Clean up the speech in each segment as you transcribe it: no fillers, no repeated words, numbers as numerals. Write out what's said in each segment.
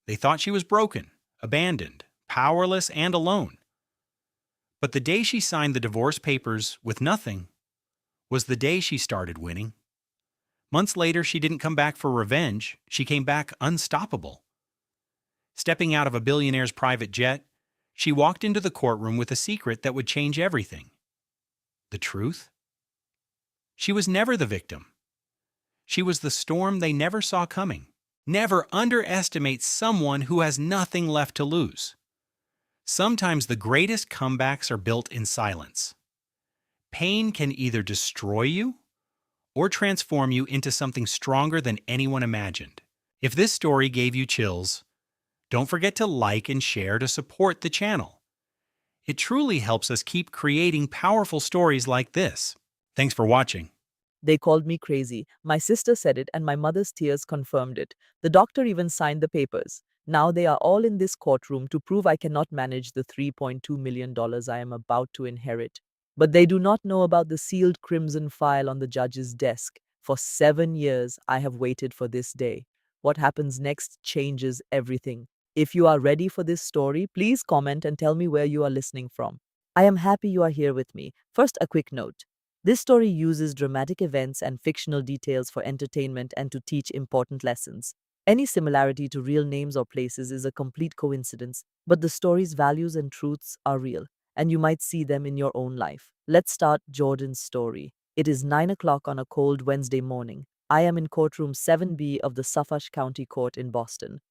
They thought she was broken, abandoned, powerless, and alone. But the day she signed the divorce papers with nothing was the day she started winning. Months later, she didn't come back for revenge. She came back unstoppable. Stepping out of a billionaire's private jet, she walked into the courtroom with a secret that would change everything. The truth? She was never the victim. She was the storm they never saw coming. Never underestimate someone who has nothing left to lose. Sometimes the greatest comebacks are built in silence. Pain can either destroy you or transform you into something stronger than anyone imagined. If this story gave you chills, don't forget to like and share to support the channel. It truly helps us keep creating powerful stories like this. Thanks for watching. They called me crazy. My sister said it, and my mother's tears confirmed it. The doctor even signed the papers. Now they are all in this courtroom to prove I cannot manage the $3.2 million I am about to inherit. But they do not know about the sealed crimson file on the judge's desk. For 7 years, I have waited for this day. What happens next changes everything. If you are ready for this story, please comment and tell me where you are listening from. I am happy you are here with me. First, a quick note. This story uses dramatic events and fictional details for entertainment and to teach important lessons. Any similarity to real names or places is a complete coincidence, but the story's values and truths are real, and you might see them in your own life. Let's start Jordan's story. It is 9 o'clock on a cold Wednesday morning. I am in courtroom 7B of the Suffolk County Court in Boston.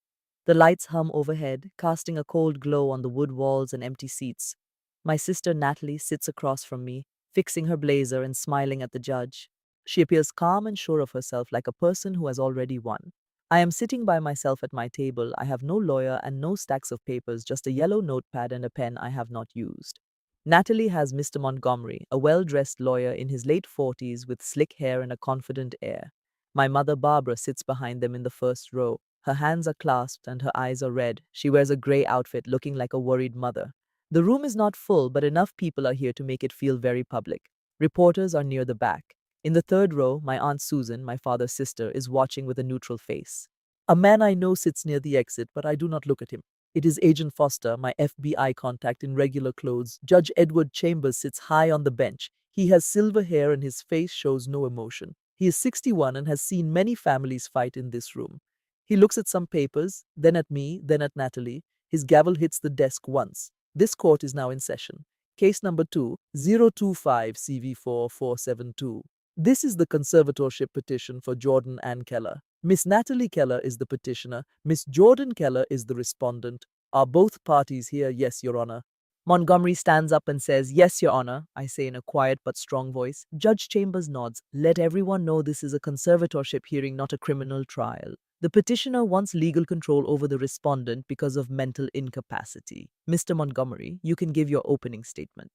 The lights hum overhead, casting a cold glow on the wood walls and empty seats. My sister Natalie sits across from me, fixing her blazer and smiling at the judge. She appears calm and sure of herself, like a person who has already won. I am sitting by myself at my table. I have no lawyer and no stacks of papers, just a yellow notepad and a pen I have not used. Natalie has Mr. Montgomery, a well-dressed lawyer in his late 40s with slick hair and a confident air. My mother Barbara sits behind them in the first row. Her hands are clasped and her eyes are red. She wears a gray outfit, looking like a worried mother. The room is not full, but enough people are here to make it feel very public. Reporters are near the back. In the third row, my Aunt Susan, my father's sister, is watching with a neutral face. A man I know sits near the exit, but I do not look at him. It is Agent Foster, my FBI contact in regular clothes. Judge Edward Chambers sits high on the bench. He has silver hair and his face shows no emotion. He is 61 and has seen many families fight in this room. He looks at some papers, then at me, then at Natalie. His gavel hits the desk once. This court is now in session. Case number 2025 CV4472. This is the conservatorship petition for Jordan Ann Keller. Miss Natalie Keller is the petitioner. Miss Jordan Keller is the respondent. Are both parties here? Yes, Your Honor. Montgomery stands up and says, "Yes, Your Honor," I say in a quiet but strong voice. Judge Chambers nods. "Let everyone know this is a conservatorship hearing, not a criminal trial. The petitioner wants legal control over the respondent because of mental incapacity. Mr. Montgomery, you can give your opening statement."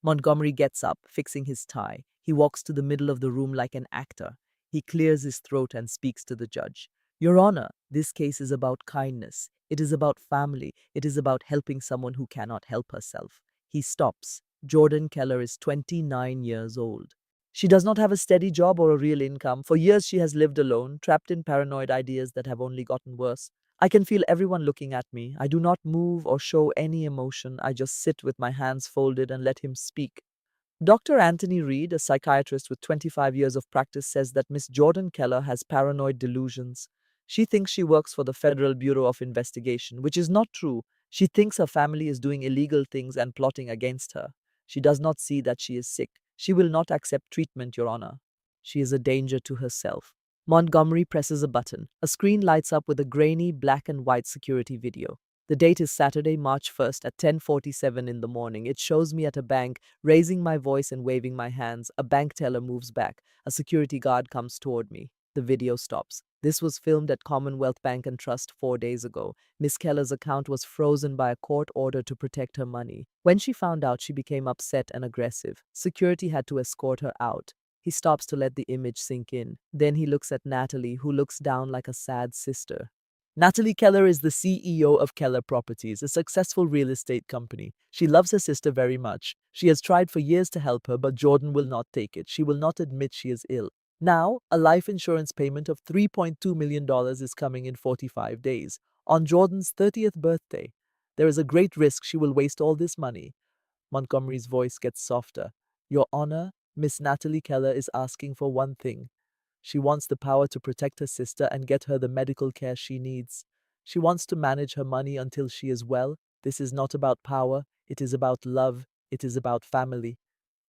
Montgomery gets up, fixing his tie. He walks to the middle of the room like an actor. He clears his throat and speaks to the judge. "Your Honor, this case is about kindness. It is about family. It is about helping someone who cannot help herself." He stops. Jordan Keller is 29 years old. She does not have a steady job or a real income. For years she has lived alone, trapped in paranoid ideas that have only gotten worse. I can feel everyone looking at me. I do not move or show any emotion. I just sit with my hands folded and let him speak. Dr. Anthony Reed, a psychiatrist with 25 years of practice, says that Miss Jordan Keller has paranoid delusions. She thinks she works for the Federal Bureau of Investigation, which is not true. She thinks her family is doing illegal things and plotting against her. She does not see that she is sick. She will not accept treatment, Your Honor. She is a danger to herself. Montgomery presses a button. A screen lights up with a grainy black and white security video. The date is Saturday, March 1st at 10:47 in the morning. It shows me at a bank, raising my voice and waving my hands. A bank teller moves back. A security guard comes toward me. The video stops. This was filmed at Commonwealth Bank and Trust 4 days ago. Miss Keller's account was frozen by a court order to protect her money. When she found out, she became upset and aggressive. Security had to escort her out. He stops to let the image sink in. Then he looks at Natalie, who looks down like a sad sister. Natalie Keller is the CEO of Keller Properties, a successful real estate company. She loves her sister very much. She has tried for years to help her, but Jordan will not take it. She will not admit she is ill. Now, a life insurance payment of $3.2 million is coming in 45 days. On Jordan's 30th birthday. There is a great risk she will waste all this money. Montgomery's voice gets softer. Your Honor, Miss Natalie Keller is asking for one thing. She wants the power to protect her sister and get her the medical care she needs. She wants to manage her money until she is well. This is not about power, it is about love, it is about family.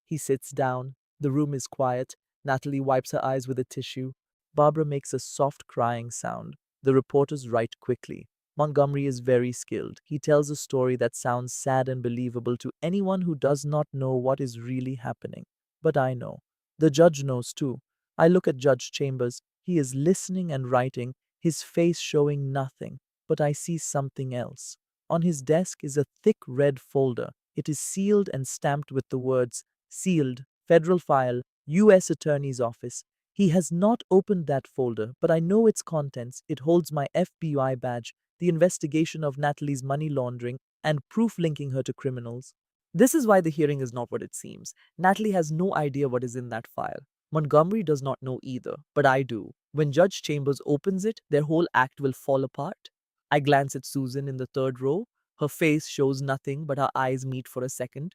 He sits down. The room is quiet. Natalie wipes her eyes with a tissue. Barbara makes a soft crying sound. The reporters write quickly. Montgomery is very skilled. He tells a story that sounds sad and believable to anyone who does not know what is really happening. But I know. The judge knows too. I look at Judge Chambers. He is listening and writing, his face showing nothing. But I see something else. On his desk is a thick red folder. It is sealed and stamped with the words, Sealed, Federal File, U.S. Attorney's Office. He has not opened that folder, but I know its contents. It holds my FBI badge, the investigation of Natalie's money laundering, and proof linking her to criminals. This is why the hearing is not what it seems. Natalie has no idea what is in that file. Montgomery does not know either, but I do. When Judge Chambers opens it, their whole act will fall apart. I glance at Susan in the third row. Her face shows nothing, but her eyes meet for a second.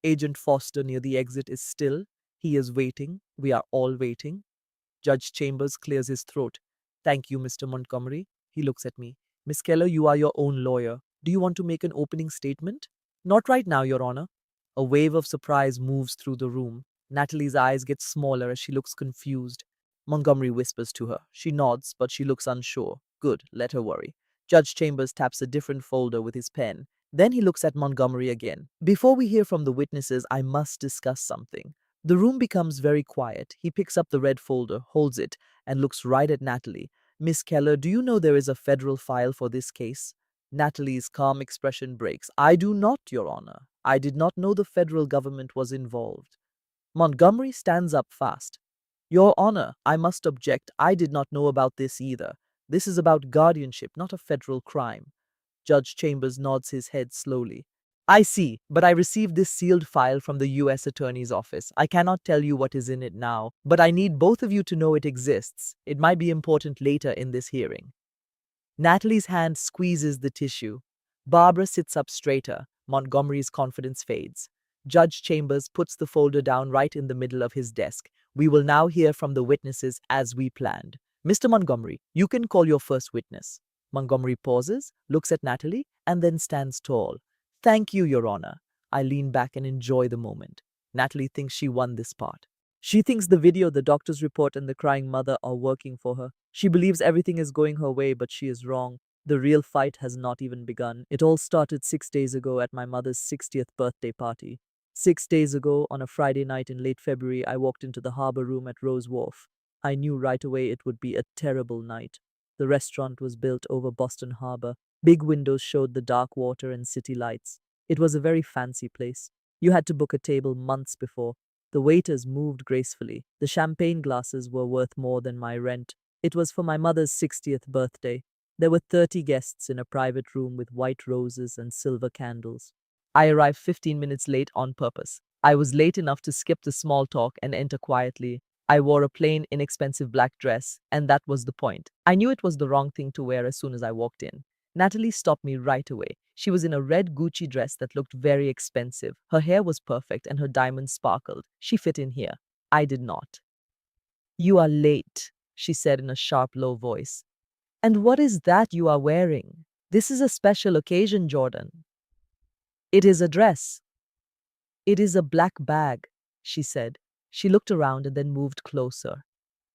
Agent Foster near the exit is still. He is waiting. We are all waiting. Judge Chambers clears his throat. Thank you, Mr. Montgomery. He looks at me. Miss Keller, you are your own lawyer. Do you want to make an opening statement? Not right now, Your Honor. A wave of surprise moves through the room. Natalie's eyes get smaller as she looks confused. Montgomery whispers to her. She nods, but she looks unsure. Good, let her worry. Judge Chambers taps a different folder with his pen. Then he looks at Montgomery again. Before we hear from the witnesses, I must discuss something. The room becomes very quiet. He picks up the red folder, holds it, and looks right at Natalie. Miss Keller, do you know there is a federal file for this case? Natalie's calm expression breaks. I do not, Your Honor. I did not know the federal government was involved. Montgomery stands up fast. Your Honor, I must object. I did not know about this either. This is about guardianship, not a federal crime. Judge Chambers nods his head slowly. I see, but I received this sealed file from the U.S. Attorney's Office. I cannot tell you what is in it now, but I need both of you to know it exists. It might be important later in this hearing. Natalie's hand squeezes the tissue. Barbara sits up straighter. Montgomery's confidence fades. Judge Chambers puts the folder down right in the middle of his desk. We will now hear from the witnesses as we planned. Mr. Montgomery, you can call your first witness. Montgomery pauses, looks at Natalie, and then stands tall. Thank you, Your Honor. I lean back and enjoy the moment. Natalie thinks she won this part. She thinks the video, the doctor's report, and the crying mother are working for her. She believes everything is going her way, but she is wrong. The real fight has not even begun. It all started 6 days ago at my mother's 60th birthday party. 6 days ago, on a Friday night in late February, I walked into the harbor room at Rose Wharf. I knew right away it would be a terrible night. The restaurant was built over Boston Harbor. Big windows showed the dark water and city lights. It was a very fancy place. You had to book a table months before. The waiters moved gracefully. The champagne glasses were worth more than my rent. It was for my mother's 60th birthday. There were 30 guests in a private room with white roses and silver candles. I arrived 15 minutes late on purpose. I was late enough to skip the small talk and enter quietly. I wore a plain, inexpensive black dress, and that was the point. I knew it was the wrong thing to wear as soon as I walked in. Natalie stopped me right away. She was in a red Gucci dress that looked very expensive. Her hair was perfect and her diamonds sparkled. She fit in here. I did not. You are late, she said in a sharp, low voice. And what is that you are wearing? This is a special occasion, Jordan. It is a dress. It is a black bag, she said. She looked around and then moved closer.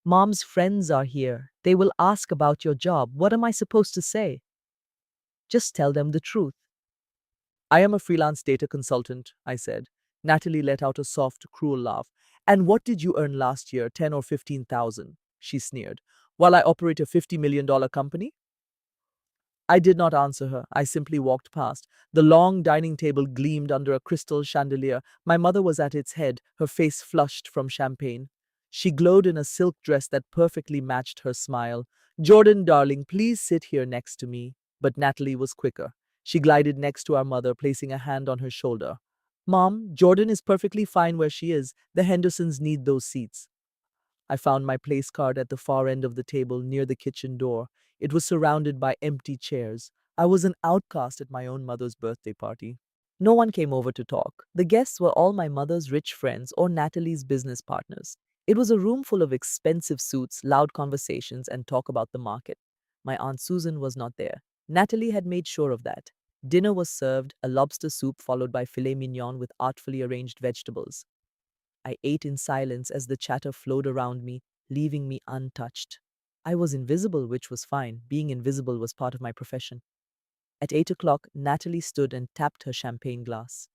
Mom's friends are here. They will ask about your job. What am I supposed to say? Just tell them the truth. I am a freelance data consultant, I said. Natalie let out a soft, cruel laugh. And what did you earn last year, 10 or 15,000? She sneered. While I operate a $50 million company? I did not answer her. I simply walked past. The long dining table gleamed under a crystal chandelier. My mother was at its head, her face flushed from champagne. She glowed in a silk dress that perfectly matched her smile. Jordan, darling, please sit here next to me. But Natalie was quicker. She glided next to our mother, placing a hand on her shoulder. Mom, Jordan is perfectly fine where she is. The Hendersons need those seats. I found my place card at the far end of the table near the kitchen door. It was surrounded by empty chairs. I was an outcast at my own mother's birthday party. No one came over to talk. The guests were all my mother's rich friends or Natalie's business partners. It was a room full of expensive suits, loud conversations, and talk about the market. My Aunt Susan was not there. Natalie had made sure of that. Dinner was served, a lobster soup followed by filet mignon with artfully arranged vegetables. I ate in silence as the chatter flowed around me, leaving me untouched. I was invisible, which was fine. Being invisible was part of my profession. At 8 o'clock, Natalie stood and tapped her champagne glass.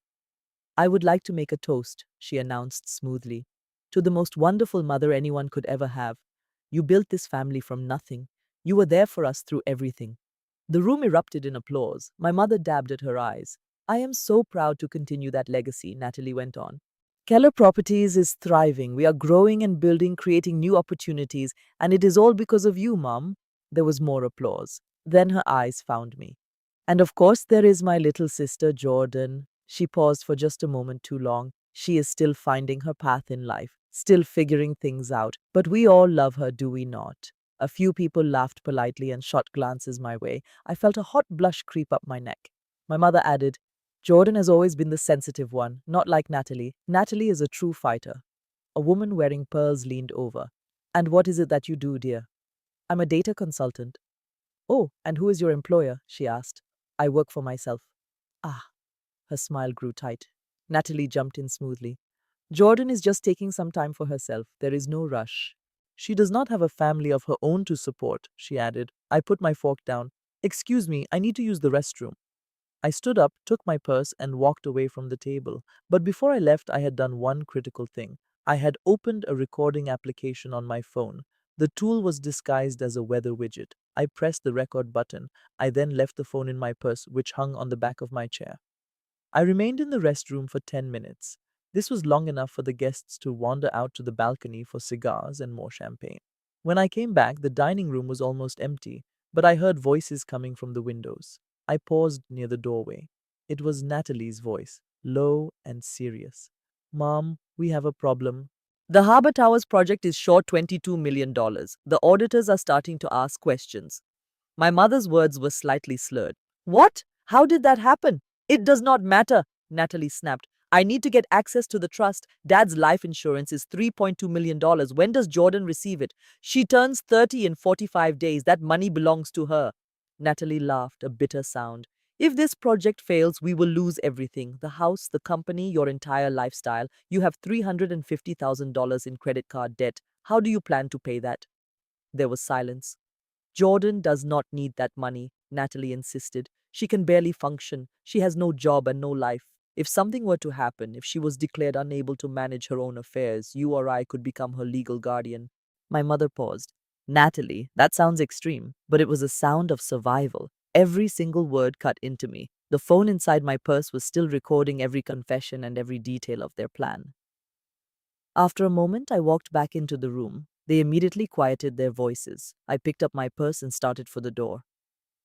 I would like to make a toast, she announced smoothly, to the most wonderful mother anyone could ever have. You built this family from nothing. You were there for us through everything. The room erupted in applause. My mother dabbed at her eyes. I am so proud to continue that legacy, Natalie went on. Keller Properties is thriving. We are growing and building, creating new opportunities, and it is all because of you, Mom. There was more applause. Then her eyes found me. And of course, there is my little sister, Jordan. She paused for just a moment too long. She is still finding her path in life, still figuring things out. But we all love her, do we not? A few people laughed politely and shot glances my way. I felt a hot blush creep up my neck. My mother added, Jordan has always been the sensitive one, not like Natalie. Natalie is a true fighter. A woman wearing pearls leaned over. And what is it that you do, dear? I'm a data consultant. Oh, and who is your employer? She asked. I work for myself. Ah, her smile grew tight. Natalie jumped in smoothly. Jordan is just taking some time for herself. There is no rush. She does not have a family of her own to support, she added. I put my fork down. Excuse me, I need to use the restroom. I stood up, took my purse, and walked away from the table. But before I left, I had done one critical thing. I had opened a recording application on my phone. The tool was disguised as a weather widget. I pressed the record button. I then left the phone in my purse, which hung on the back of my chair. I remained in the restroom for 10 minutes. This was long enough for the guests to wander out to the balcony for cigars and more champagne. When I came back, the dining room was almost empty, but I heard voices coming from the windows. I paused near the doorway. It was Natalie's voice, low and serious. Mom, we have a problem. The Harbor Towers project is short $22 million. The auditors are starting to ask questions. My mother's words were slightly slurred. What? How did that happen? It does not matter, Natalie snapped. I need to get access to the trust. Dad's life insurance is $3.2 million. When does Jordan receive it? She turns 30 in 45 days. That money belongs to her. Natalie laughed, a bitter sound. If this project fails, we will lose everything. The house, the company, your entire lifestyle. You have $350,000 in credit card debt. How do you plan to pay that? There was silence. Jordan does not need that money, Natalie insisted. She can barely function. She has no job and no life. If something were to happen, if she was declared unable to manage her own affairs, you or I could become her legal guardian. My mother paused. Natalie, that sounds extreme, but it was a sound of survival. Every single word cut into me. The phone inside my purse was still recording every confession and every detail of their plan. After a moment, I walked back into the room. They immediately quieted their voices. I picked up my purse and started for the door.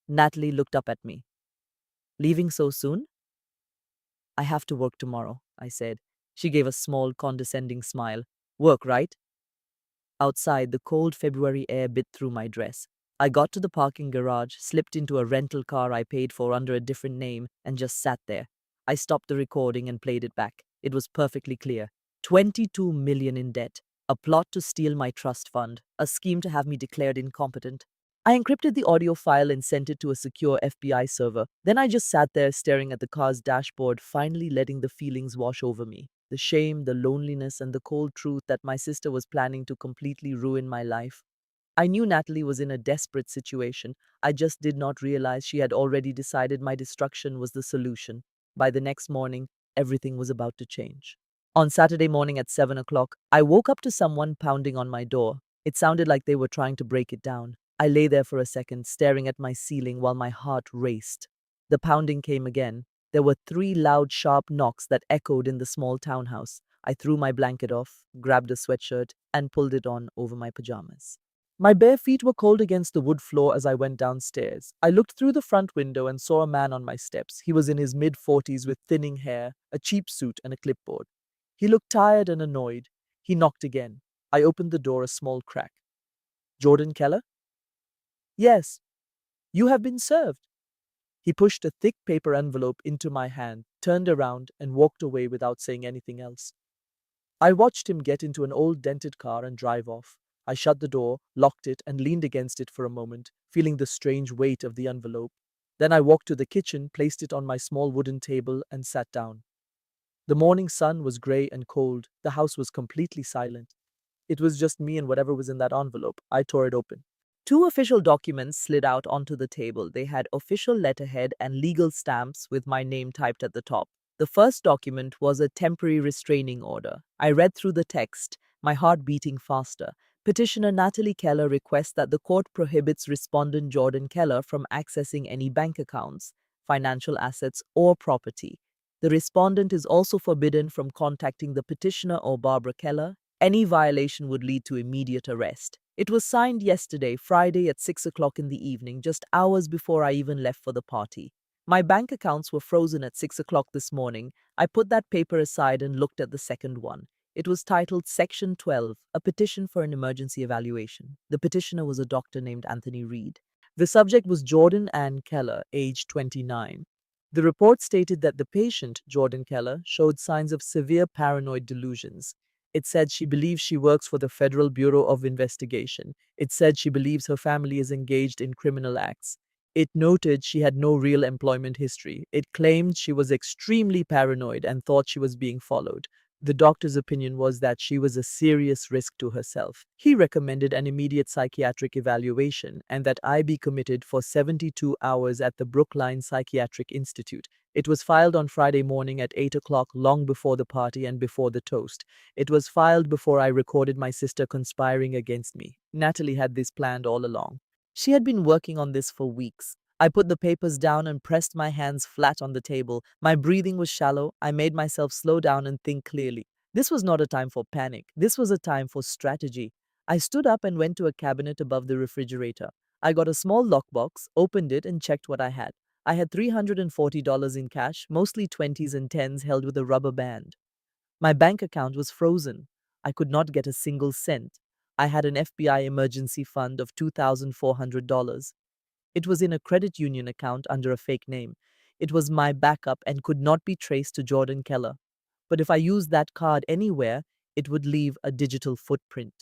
Natalie looked up at me. Leaving so soon? I have to work tomorrow, I said. She gave a small, condescending smile. Work, right? Outside, the cold February air bit through my dress. I got to the parking garage, slipped into a rental car I paid for under a different name, and just sat there. I stopped the recording and played it back. It was perfectly clear. 22 million in debt. A plot to steal my trust fund. A scheme to have me declared incompetent. I encrypted the audio file and sent it to a secure FBI server. Then I just sat there staring at the car's dashboard, finally letting the feelings wash over me. The shame, the loneliness, and the cold truth that my sister was planning to completely ruin my life. I knew Natalie was in a desperate situation. I just did not realize she had already decided my destruction was the solution. By the next morning, everything was about to change. On Saturday morning at 7 o'clock, I woke up to someone pounding on my door. It sounded like they were trying to break it down. I lay there for a second, staring at my ceiling while my heart raced. The pounding came again. There were 3 loud, sharp knocks that echoed in the small townhouse. I threw my blanket off, grabbed a sweatshirt, and pulled it on over my pajamas. My bare feet were cold against the wood floor as I went downstairs. I looked through the front window and saw a man on my steps. He was in his mid-40s with thinning hair, a cheap suit, and a clipboard. He looked tired and annoyed. He knocked again. I opened the door a small crack. Jordan Keller? Yes, you have been served. He pushed a thick paper envelope into my hand, turned around, and walked away without saying anything else. I watched him get into an old dented car and drive off. I shut the door, locked it, and leaned against it for a moment, feeling the strange weight of the envelope. Then I walked to the kitchen, placed it on my small wooden table, and sat down. The morning sun was gray and cold. The house was completely silent. It was just me and whatever was in that envelope. I tore it open. Two official documents slid out onto the table. They had official letterhead and legal stamps with my name typed at the top. The first document was a temporary restraining order. I read through the text, my heart beating faster. Petitioner Natalie Keller requests that the court prohibits respondent Jordan Keller from accessing any bank accounts, financial assets, or property. The respondent is also forbidden from contacting the petitioner or Barbara Keller. Any violation would lead to immediate arrest. It was signed yesterday, Friday at 6 o'clock in the evening, just hours before I even left for the party. My bank accounts were frozen at 6 o'clock this morning. I put that paper aside and looked at the second one. It was titled Section 12, a petition for an emergency evaluation. The petitioner was a doctor named Anthony Reed. The subject was Jordan Ann Keller, age 29. The report stated that the patient, Jordan Keller, showed signs of severe paranoid delusions. It said she believes she works for the Federal Bureau of Investigation. It said she believes her family is engaged in criminal acts. It noted she had no real employment history. It claimed she was extremely paranoid and thought she was being followed. The doctor's opinion was that she was a serious risk to herself. He recommended an immediate psychiatric evaluation and that I be committed for 72 hours at the Brookline Psychiatric Institute. It was filed on Friday morning at 8 o'clock, long before the party and before the toast. It was filed before I recorded my sister conspiring against me. Natalie had this planned all along. She had been working on this for weeks. I put the papers down and pressed my hands flat on the table. My breathing was shallow. I made myself slow down and think clearly. This was not a time for panic. This was a time for strategy. I stood up and went to a cabinet above the refrigerator. I got a small lockbox, opened it, and checked what I had. I had $340 in cash, mostly 20s and 10s held with a rubber band. My bank account was frozen. I could not get a single cent. I had an FBI emergency fund of $2,400. It was in a credit union account under a fake name. It was my backup and could not be traced to Jordan Keller. But if I used that card anywhere, it would leave a digital footprint.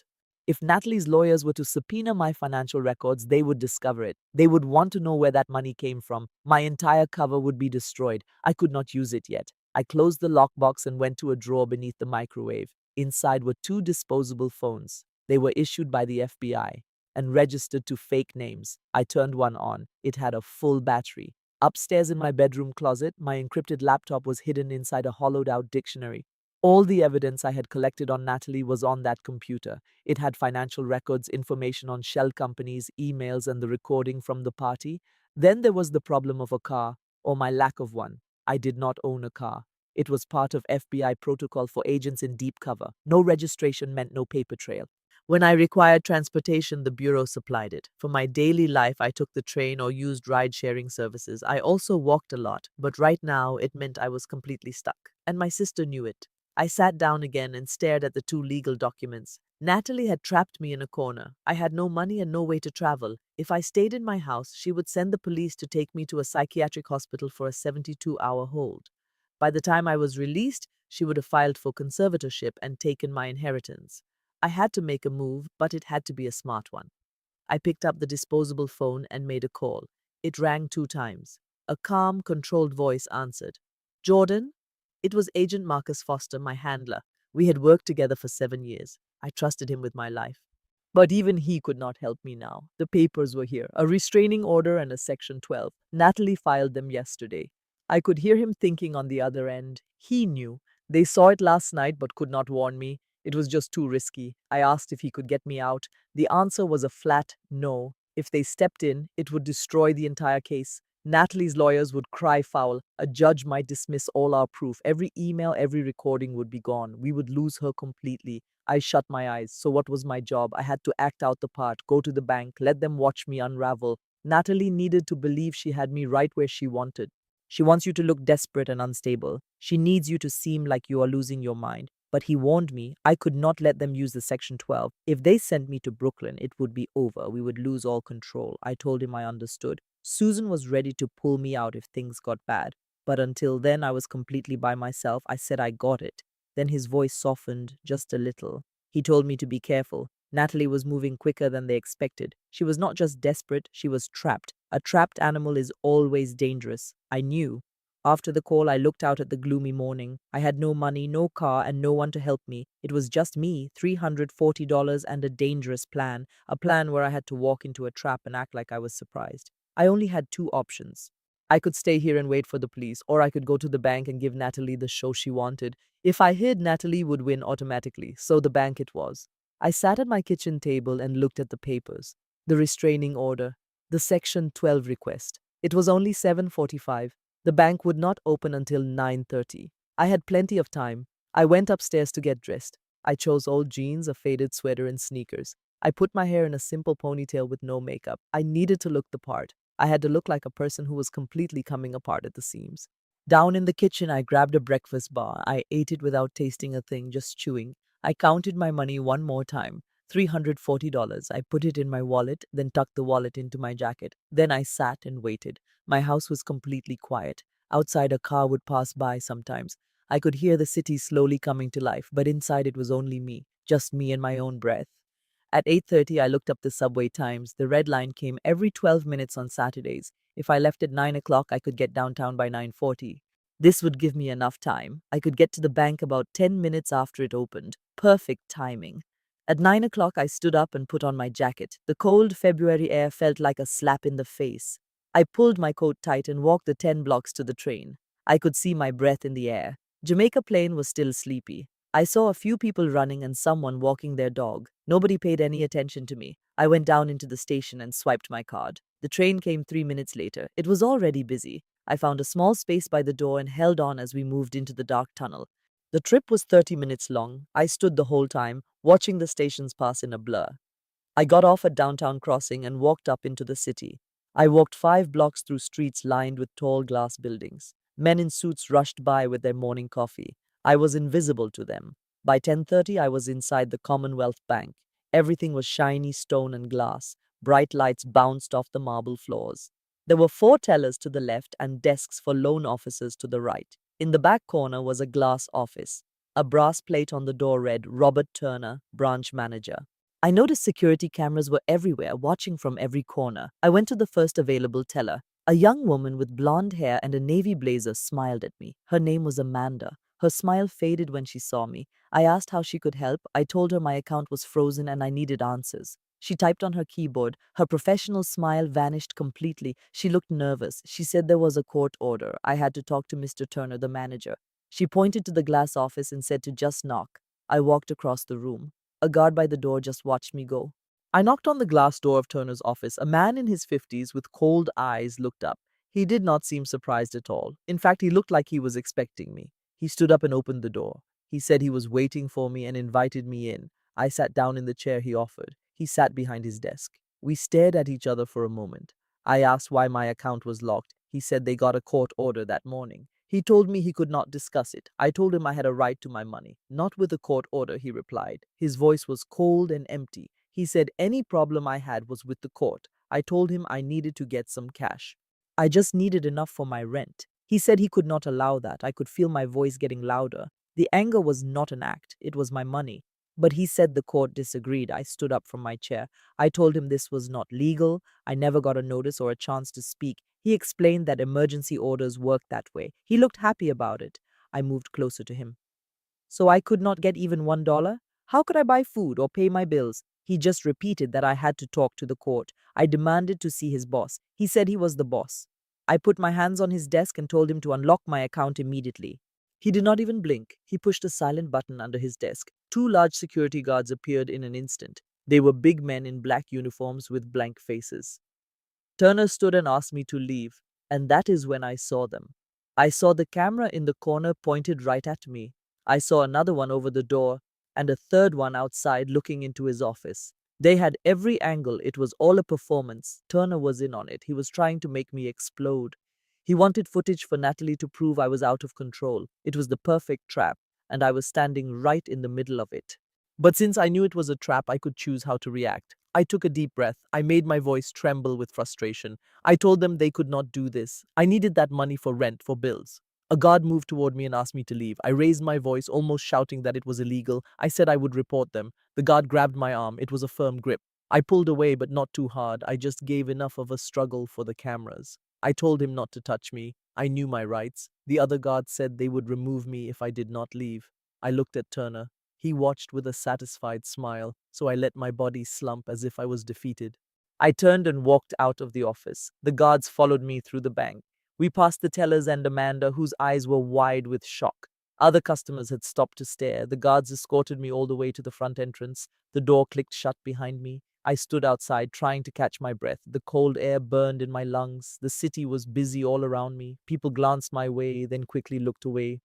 If Natalie's lawyers were to subpoena my financial records, they would discover it. They would want to know where that money came from. My entire cover would be destroyed. I could not use it yet. I closed the lockbox and went to a drawer beneath the microwave. Inside were two disposable phones. They were issued by the FBI and registered to fake names. I turned one on. It had a full battery. Upstairs in my bedroom closet, my encrypted laptop was hidden inside a hollowed out dictionary. All the evidence I had collected on Natalie was on that computer. It had financial records, information on shell companies, emails, and the recording from the party. Then there was the problem of a car, or my lack of one. I did not own a car. It was part of FBI protocol for agents in deep cover. No registration meant no paper trail. When I required transportation, the Bureau supplied it. For my daily life, I took the train or used ride sharing services. I also walked a lot, but right now it meant I was completely stuck. And my sister knew it. I sat down again and stared at the two legal documents. Natalie had trapped me in a corner. I had no money and no way to travel. If I stayed in my house, she would send the police to take me to a psychiatric hospital for a 72-hour hold. By the time I was released, she would have filed for conservatorship and taken my inheritance. I had to make a move, but it had to be a smart one. I picked up the disposable phone and made a call. It rang 2 times. A calm, controlled voice answered. Jordan? It was Agent Marcus Foster, my handler. We had worked together for 7 years. I trusted him with my life. But even he could not help me now. The papers were here, a restraining order and a Section 12. Natalie filed them yesterday. I could hear him thinking on the other end. He knew. They saw it last night but could not warn me. It was just too risky. I asked if he could get me out. The answer was a flat no. If they stepped in, it would destroy the entire case. Natalie's lawyers would cry foul. A judge might dismiss all our proof. Every email, every recording would be gone. We would lose her completely. I shut my eyes. So what was my job? I had to act out the part, go to the bank, let them watch me unravel. Natalie needed to believe she had me right where she wanted. She wants you to look desperate and unstable. She needs you to seem like you are losing your mind. but he warned me I could not let them use the Section 12. If they sent me to Brooklyn, it would be over. We would lose all control. I told him I understood. Susan was ready to pull me out if things got bad. But until then, I was completely by myself. I said I got it. Then his voice softened just a little. He told me to be careful. Natalie was moving quicker than they expected. She was not just desperate, she was trapped. A trapped animal is always dangerous. I knew. After the call, I looked out at the gloomy morning. I had no money, no car, and no one to help me. It was just me, $340, and a dangerous plan. A plan where I had to walk into a trap and act like I was surprised. I only had two options. I could stay here and wait for the police, or I could go to the bank and give Natalie the show she wanted. If I hid, Natalie would win automatically, so the bank it was. I sat at my kitchen table and looked at the papers. The restraining order, the Section 12 request. It was only 7:45. The bank would not open until 9:30. I had plenty of time. I went upstairs to get dressed. I chose old jeans, a faded sweater, and sneakers. I put my hair in a simple ponytail with no makeup. I needed to look the part. I had to look like a person who was completely coming apart at the seams. Down in the kitchen, I grabbed a breakfast bar. I ate it without tasting a thing, just chewing. I counted my money one more time. $340. I put it in my wallet, then tucked the wallet into my jacket. Then I sat and waited. My house was completely quiet. Outside, a car would pass by sometimes. I could hear the city slowly coming to life, but inside it was only me, just me and my own breath. At 8:30, I looked up the subway times. The red line came every 12 minutes on Saturdays. If I left at 9 o'clock, I could get downtown by 9:40. This would give me enough time. I could get to the bank about 10 minutes after it opened. Perfect timing. At 9 o'clock, I stood up and put on my jacket. The cold February air felt like a slap in the face. I pulled my coat tight and walked the 10 blocks to the train. I could see my breath in the air. Jamaica Plain was still sleepy. I saw a few people running and someone walking their dog. Nobody paid any attention to me. I went down into the station and swiped my card. The train came 3 minutes later. It was already busy. I found a small space by the door and held on as we moved into the dark tunnel. The trip was 30 minutes long. I stood the whole time, watching the stations pass in a blur. I got off at Downtown Crossing and walked up into the city. I walked 5 blocks through streets lined with tall glass buildings. Men in suits rushed by with their morning coffee. I was invisible to them. By 10:30, I was inside the Commonwealth Bank. Everything was shiny stone and glass. Bright lights bounced off the marble floors. There were 4 tellers to the left and desks for loan officers to the right. In the back corner was a glass office. A brass plate on the door read, Robert Turner, branch manager. I noticed security cameras were everywhere, watching from every corner. I went to the first available teller. A young woman with blonde hair and a navy blazer smiled at me. Her name was Amanda. Her smile faded when she saw me. I asked how she could help. I told her my account was frozen and I needed answers. She typed on her keyboard. Her professional smile vanished completely. She looked nervous. She said there was a court order. I had to talk to Mr. Turner, the manager. She pointed to the glass office and said to just knock. I walked across the room. A guard by the door just watched me go. I knocked on the glass door of Turner's office. A man in his 50s with cold eyes looked up. He did not seem surprised at all. In fact, he looked like he was expecting me. He stood up and opened the door. He said he was waiting for me and invited me in. I sat down in the chair he offered. He sat behind his desk. We stared at each other for a moment. I asked why my account was locked. He said they got a court order that morning. He told me he could not discuss it. I told him I had a right to my money. Not with a court order, he replied. His voice was cold and empty. He said any problem I had was with the court. I told him I needed to get some cash. I just needed enough for my rent. He said he could not allow that. I could feel my voice getting louder. The anger was not an act, it was my money. But he said the court disagreed. I stood up from my chair. I told him this was not legal. I never got a notice or a chance to speak. He explained that emergency orders work that way. He looked happy about it. I moved closer to him. So I could not get even $1? How could I buy food or pay my bills? He just repeated that I had to talk to the court. I demanded to see his boss. He said he was the boss. I put my hands on his desk and told him to unlock my account immediately. He did not even blink. He pushed a silent button under his desk. 2 large security guards appeared in an instant. They were big men in black uniforms with blank faces. Turner stood and asked me to leave, and that is when I saw them. I saw the camera in the corner pointed right at me. I saw another one over the door, and a third one outside looking into his office. They had every angle. It was all a performance. Turner was in on it. He was trying to make me explode. He wanted footage for Natalie to prove I was out of control. It was the perfect trap. and I was standing right in the middle of it. But since I knew it was a trap, I could choose how to react. I took a deep breath. I made my voice tremble with frustration. I told them they could not do this. I needed that money for rent, for bills. A guard moved toward me and asked me to leave. I raised my voice, almost shouting that it was illegal. I said I would report them. The guard grabbed my arm. It was a firm grip. I pulled away, but not too hard. I just gave enough of a struggle for the cameras. I told him not to touch me. I knew my rights. The other guards said they would remove me if I did not leave. I looked at Turner. He watched with a satisfied smile, so I let my body slump as if I was defeated. I turned and walked out of the office. The guards followed me through the bank. We passed the tellers and Amanda, whose eyes were wide with shock. Other customers had stopped to stare. The guards escorted me all the way to the front entrance. The door clicked shut behind me. I stood outside, trying to catch my breath. The cold air burned in my lungs. The city was busy all around me. People glanced my way, then quickly looked away.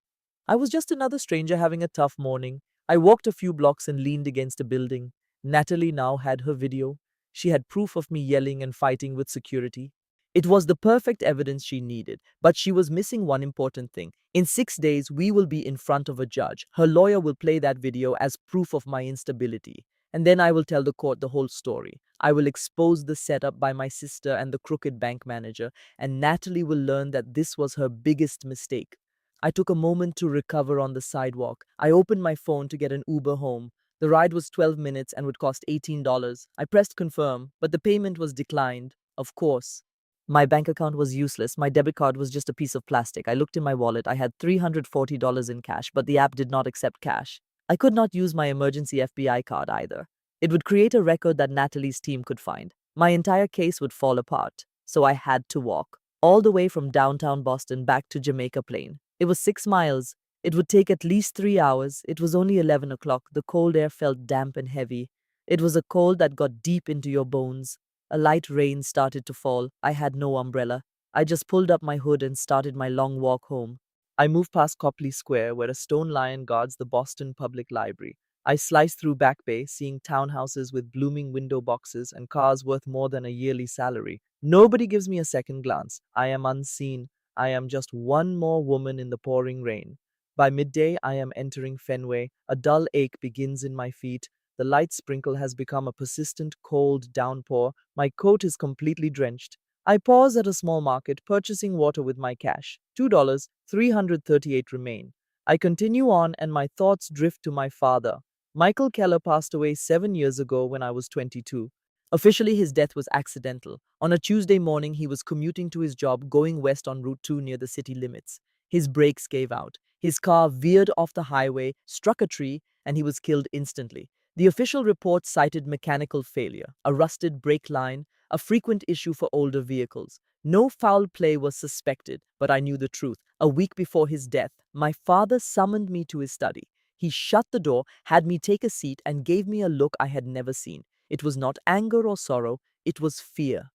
I was just another stranger having a tough morning. I walked a few blocks and leaned against a building. Natalie now had her video. She had proof of me yelling and fighting with security. It was the perfect evidence she needed, but she was missing one important thing. In 6 days, we will be in front of a judge. Her lawyer will play that video as proof of my instability. And then I will tell the court the whole story. I will expose the setup by my sister and the crooked bank manager, and Natalie will learn that this was her biggest mistake. I took a moment to recover on the sidewalk. I opened my phone to get an Uber home. The ride was 12 minutes and would cost $18. I pressed confirm, but the payment was declined. Of course. My bank account was useless. My debit card was just a piece of plastic. I looked in my wallet. I had $340 in cash, but the app did not accept cash. I could not use my emergency FBI card either. It would create a record that Natalie's team could find. My entire case would fall apart. So I had to walk all the way from downtown Boston back to Jamaica Plain. It was 6 miles. It would take at least 3 hours. It was only 11 o'clock. The cold air felt damp and heavy. It was a cold that got deep into your bones. A light rain started to fall. I had no umbrella. I just pulled up my hood and started my long walk home. I moved past Copley Square, where a stone lion guards the Boston Public Library. I sliced through Back Bay, seeing townhouses with blooming window boxes and cars worth more than a yearly salary. Nobody gives me a second glance. I am unseen. I am just one more woman in the pouring rain. By midday, I am entering Fenway. A dull ache begins in my feet. The light sprinkle has become a persistent, cold downpour. My coat is completely drenched. I pause at a small market, purchasing water with my cash. $2, 338 remain. I continue on, and my thoughts drift to my father. Michael Keller passed away 7 years ago when I was 22. Officially, his death was accidental. On a Tuesday morning, he was commuting to his job going west on Route 2 near the city limits. His brakes gave out. His car veered off the highway, struck a tree, and he was killed instantly. The official report cited mechanical failure, a rusted brake line, a frequent issue for older vehicles. No foul play was suspected, but I knew the truth. A week before his death, my father summoned me to his study. He shut the door, had me take a seat, and gave me a look I had never seen. It was not anger or sorrow, it was fear.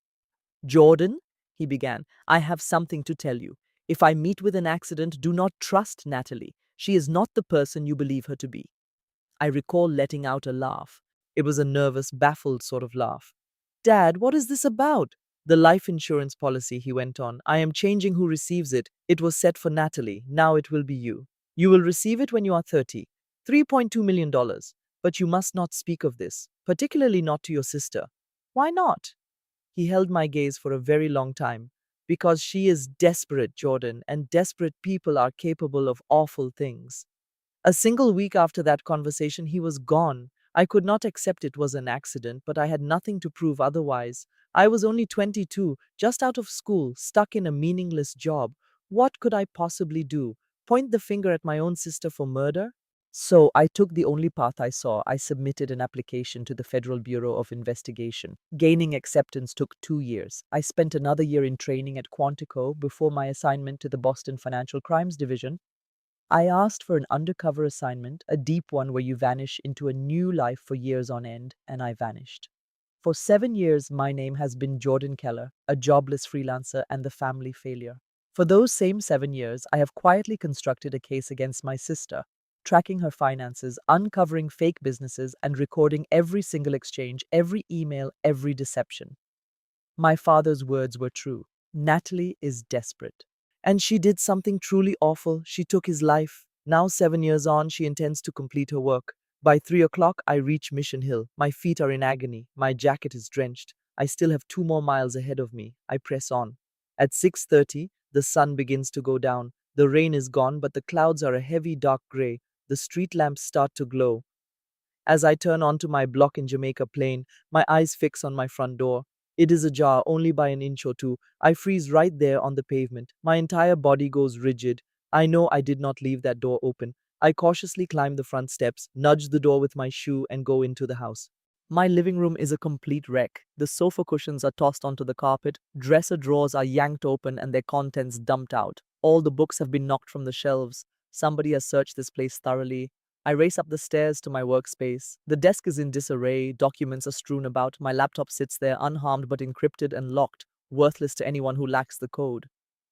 "Jordan," he began, "I have something to tell you. If I meet with an accident, do not trust Natalie. She is not the person you believe her to be." I recall letting out a laugh. It was a nervous, baffled sort of laugh. "Dad, what is this about?" "The life insurance policy," he went on. "I am changing who receives it. It was set for Natalie. Now it will be you. You will receive it when you are 30. $3.2 million. But you must not speak of this, particularly not to your sister." "Why not?" He held my gaze for a very long time. "Because she is desperate, Jordan, and desperate people are capable of awful things." A single week after that conversation, he was gone. I could not accept it was an accident, but I had nothing to prove otherwise. I was only 22, just out of school, stuck in a meaningless job. What could I possibly do? Point the finger at my own sister for murder? So I took the only path I saw. I submitted an application to the Federal Bureau of Investigation. Gaining acceptance took 2 years. I spent another year in training at Quantico before my assignment to the Boston Financial Crimes Division. I asked for an undercover assignment, a deep one where you vanish into a new life for years on end, and I vanished. For 7 years, my name has been Jordan Keller, a jobless freelancer and the family failure. For those same 7 years, I have quietly constructed a case against my sister, tracking her finances, uncovering fake businesses, and recording every single exchange, every email, every deception. My father's words were true. Natalie is desperate. And she did something truly awful. She took his life. Now, 7 years on, she intends to complete her work. By 3 o'clock, I reach Mission Hill. My feet are in agony. My jacket is drenched. I still have 2 more miles ahead of me. I press on. At 6:30, the sun begins to go down. The rain is gone, but the clouds are a heavy dark gray. The street lamps start to glow. As I turn onto my block in Jamaica Plain, my eyes fix on my front door. It is ajar only by an inch or two. I freeze right there on the pavement. My entire body goes rigid. I know I did not leave that door open. I cautiously climb the front steps, nudge the door with my shoe, and go into the house. My living room is a complete wreck. The sofa cushions are tossed onto the carpet, dresser drawers are yanked open and their contents dumped out. All the books have been knocked from the shelves. Somebody has searched this place thoroughly. I race up the stairs to my workspace. The desk is in disarray, documents are strewn about, my laptop sits there unharmed but encrypted and locked, worthless to anyone who lacks the code.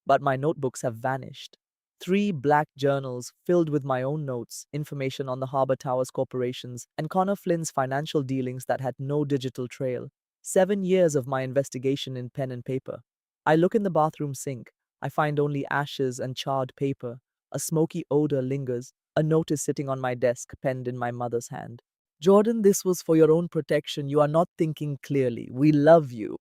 But my notebooks have vanished. 3 black journals filled with my own notes, information on the Harbor Towers corporations, and Connor Flynn's financial dealings that had no digital trail. 7 years of my investigation in pen and paper. I look in the bathroom sink. I find only ashes and charred paper. A smoky odor lingers. A note is sitting on my desk, penned in my mother's hand. Jordan, this was for your own protection. You are not thinking clearly. We love you.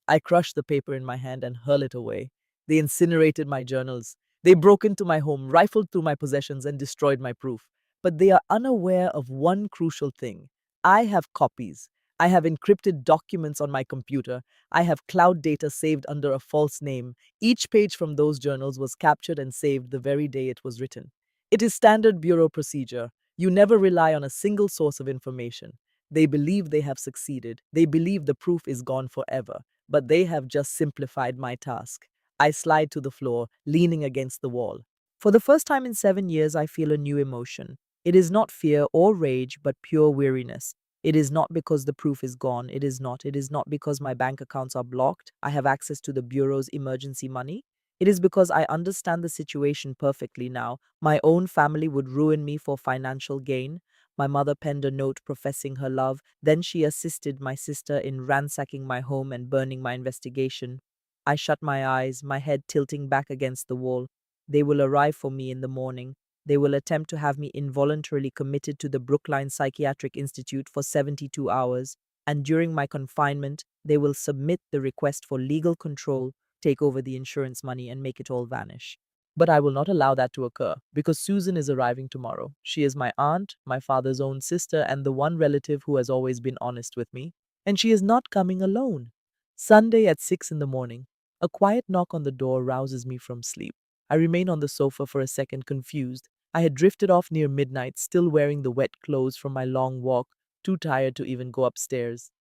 I crush the paper in my hand and hurl it away. They incinerated my journals. They broke into my home, rifled through my possessions, and destroyed my proof. But they are unaware of one crucial thing. I have copies. I have encrypted documents on my computer. I have cloud data saved under a false name. Each page from those journals was captured and saved the very day it was written. It is standard bureau procedure. You never rely on a single source of information. They believe they have succeeded. They believe the proof is gone forever, but they have just simplified my task. I slide to the floor, leaning against the wall. For the first time in 7 years, I feel a new emotion. It is not fear or rage, but pure weariness. It is not because the proof is gone. It is not. It is not because my bank accounts are blocked. I have access to the Bureau's emergency money. It is because I understand the situation perfectly now. My own family would ruin me for financial gain. My mother penned a note professing her love. Then she assisted my sister in ransacking my home and burning my investigation. I shut my eyes, my head tilting back against the wall. They will arrive for me in the morning. They will attempt to have me involuntarily committed to the Brookline Psychiatric Institute for 72 hours. And during my confinement, they will submit the request for legal control, take over the insurance money, and make it all vanish. But I will not allow that to occur because Susan is arriving tomorrow. She is my aunt, my father's own sister, and the one relative who has always been honest with me. And she is not coming alone. Sunday at 6 in the morning. A quiet knock on the door rouses me from sleep. I remain on the sofa for a second, confused. I had drifted off near midnight, still wearing the wet clothes from my long walk, too tired to even go upstairs.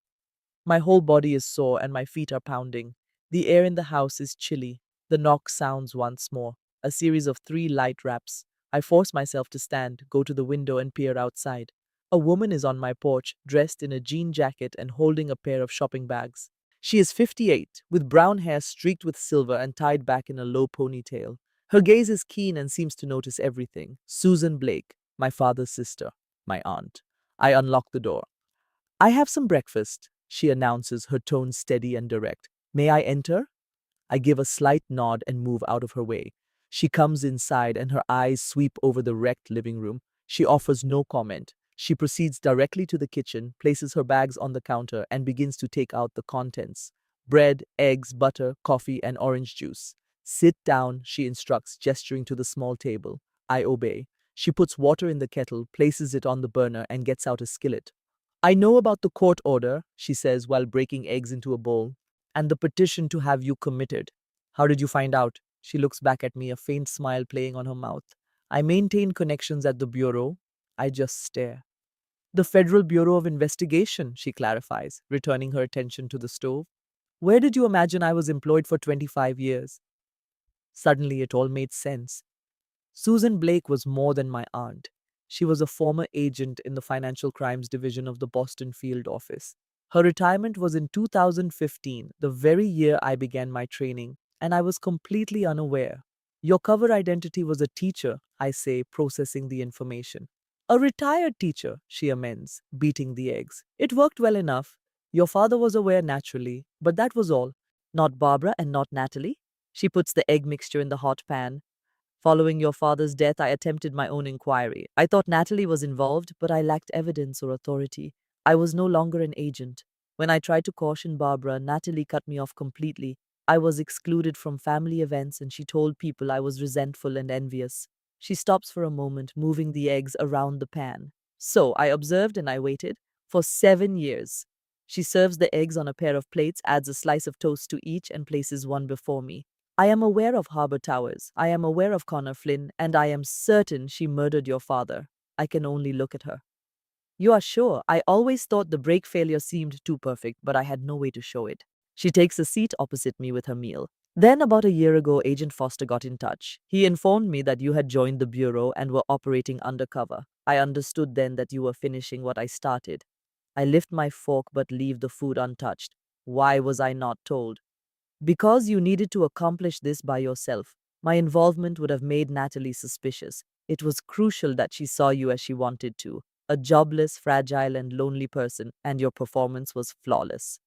My whole body is sore and my feet are pounding. The air in the house is chilly. The knock sounds once more. A series of 3 light raps. I force myself to stand, go to the window, and peer outside. A woman is on my porch, dressed in a jean jacket and holding a pair of shopping bags. She is 58, with brown hair streaked with silver and tied back in a low ponytail. Her gaze is keen and seems to notice everything. Susan Blake, my father's sister, my aunt. I unlock the door. I have some breakfast, she announces, her tone steady and direct. May I enter? I give a slight nod and move out of her way. She comes inside and her eyes sweep over the wrecked living room. She offers no comment. She proceeds directly to the kitchen, places her bags on the counter, and begins to take out the contents. Bread, eggs, butter, coffee, and orange juice. Sit down, she instructs, gesturing to the small table. I obey. She puts water in the kettle, places it on the burner, and gets out a skillet. I know about the court order, she says while breaking eggs into a bowl, and the petition to have you committed. How did you find out? She looks back at me, a faint smile playing on her mouth. I maintain connections at the Bureau. I just stare. The Federal Bureau of Investigation, she clarifies, returning her attention to the stove. Where did you imagine I was employed for 25 years? Suddenly it all made sense. Susan Blake was more than my aunt. She was a former agent in the Financial Crimes Division of the Boston field office. Her retirement was in 2015, the very year I began my training, and I was completely unaware. Your cover identity was a teacher, I say, processing the information. A retired teacher, she amends, beating the eggs. It worked well enough. Your father was aware naturally, but that was all. Not Barbara and not Natalie? She puts the egg mixture in the hot pan. Following your father's death, I attempted my own inquiry. I thought Natalie was involved, but I lacked evidence or authority. I was no longer an agent. When I tried to caution Barbara, Natalie cut me off completely. I was excluded from family events and she told people I was resentful and envious. She stops for a moment, moving the eggs around the pan. So I observed and I waited for 7 years. She serves the eggs on a pair of plates, adds a slice of toast to each, and places one before me. I am aware of Harbor Towers. I am aware of Connor Flynn, and I am certain she murdered your father. I can only look at her. You are sure? I always thought the brake failure seemed too perfect, but I had no way to show it. She takes a seat opposite me with her meal. Then, about a year ago, Agent Foster got in touch. He informed me that you had joined the Bureau and were operating undercover. I understood then that you were finishing what I started. I lift my fork but leave the food untouched. Why was I not told? Because you needed to accomplish this by yourself. My involvement would have made Natalie suspicious. It was crucial that she saw you as she wanted to, a jobless, fragile, and lonely person, and your performance was flawless.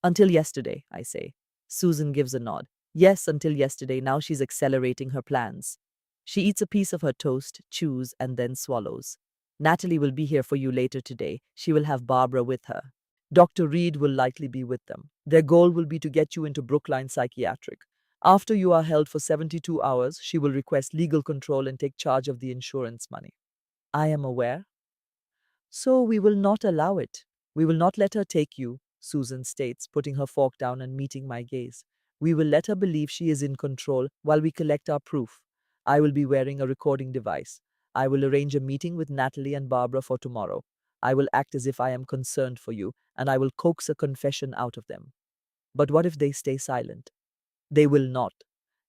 Until yesterday, I say. Susan gives a nod. Yes, until yesterday. Now she's accelerating her plans. She eats a piece of her toast, chews, and then swallows. Natalie will be here for you later today. She will have Barbara with her. Dr. Reed will likely be with them. Their goal will be to get you into Brookline Psychiatric. After you are held for 72 hours, she will request legal control and take charge of the insurance money. I am aware. So we will not allow it. We will not let her take you, Susan states, putting her fork down and meeting my gaze. We will let her believe she is in control while we collect our proof. I will be wearing a recording device. I will arrange a meeting with Natalie and Barbara for tomorrow. I will act as if I am concerned for you, and I will coax a confession out of them. But what if they stay silent? They will not.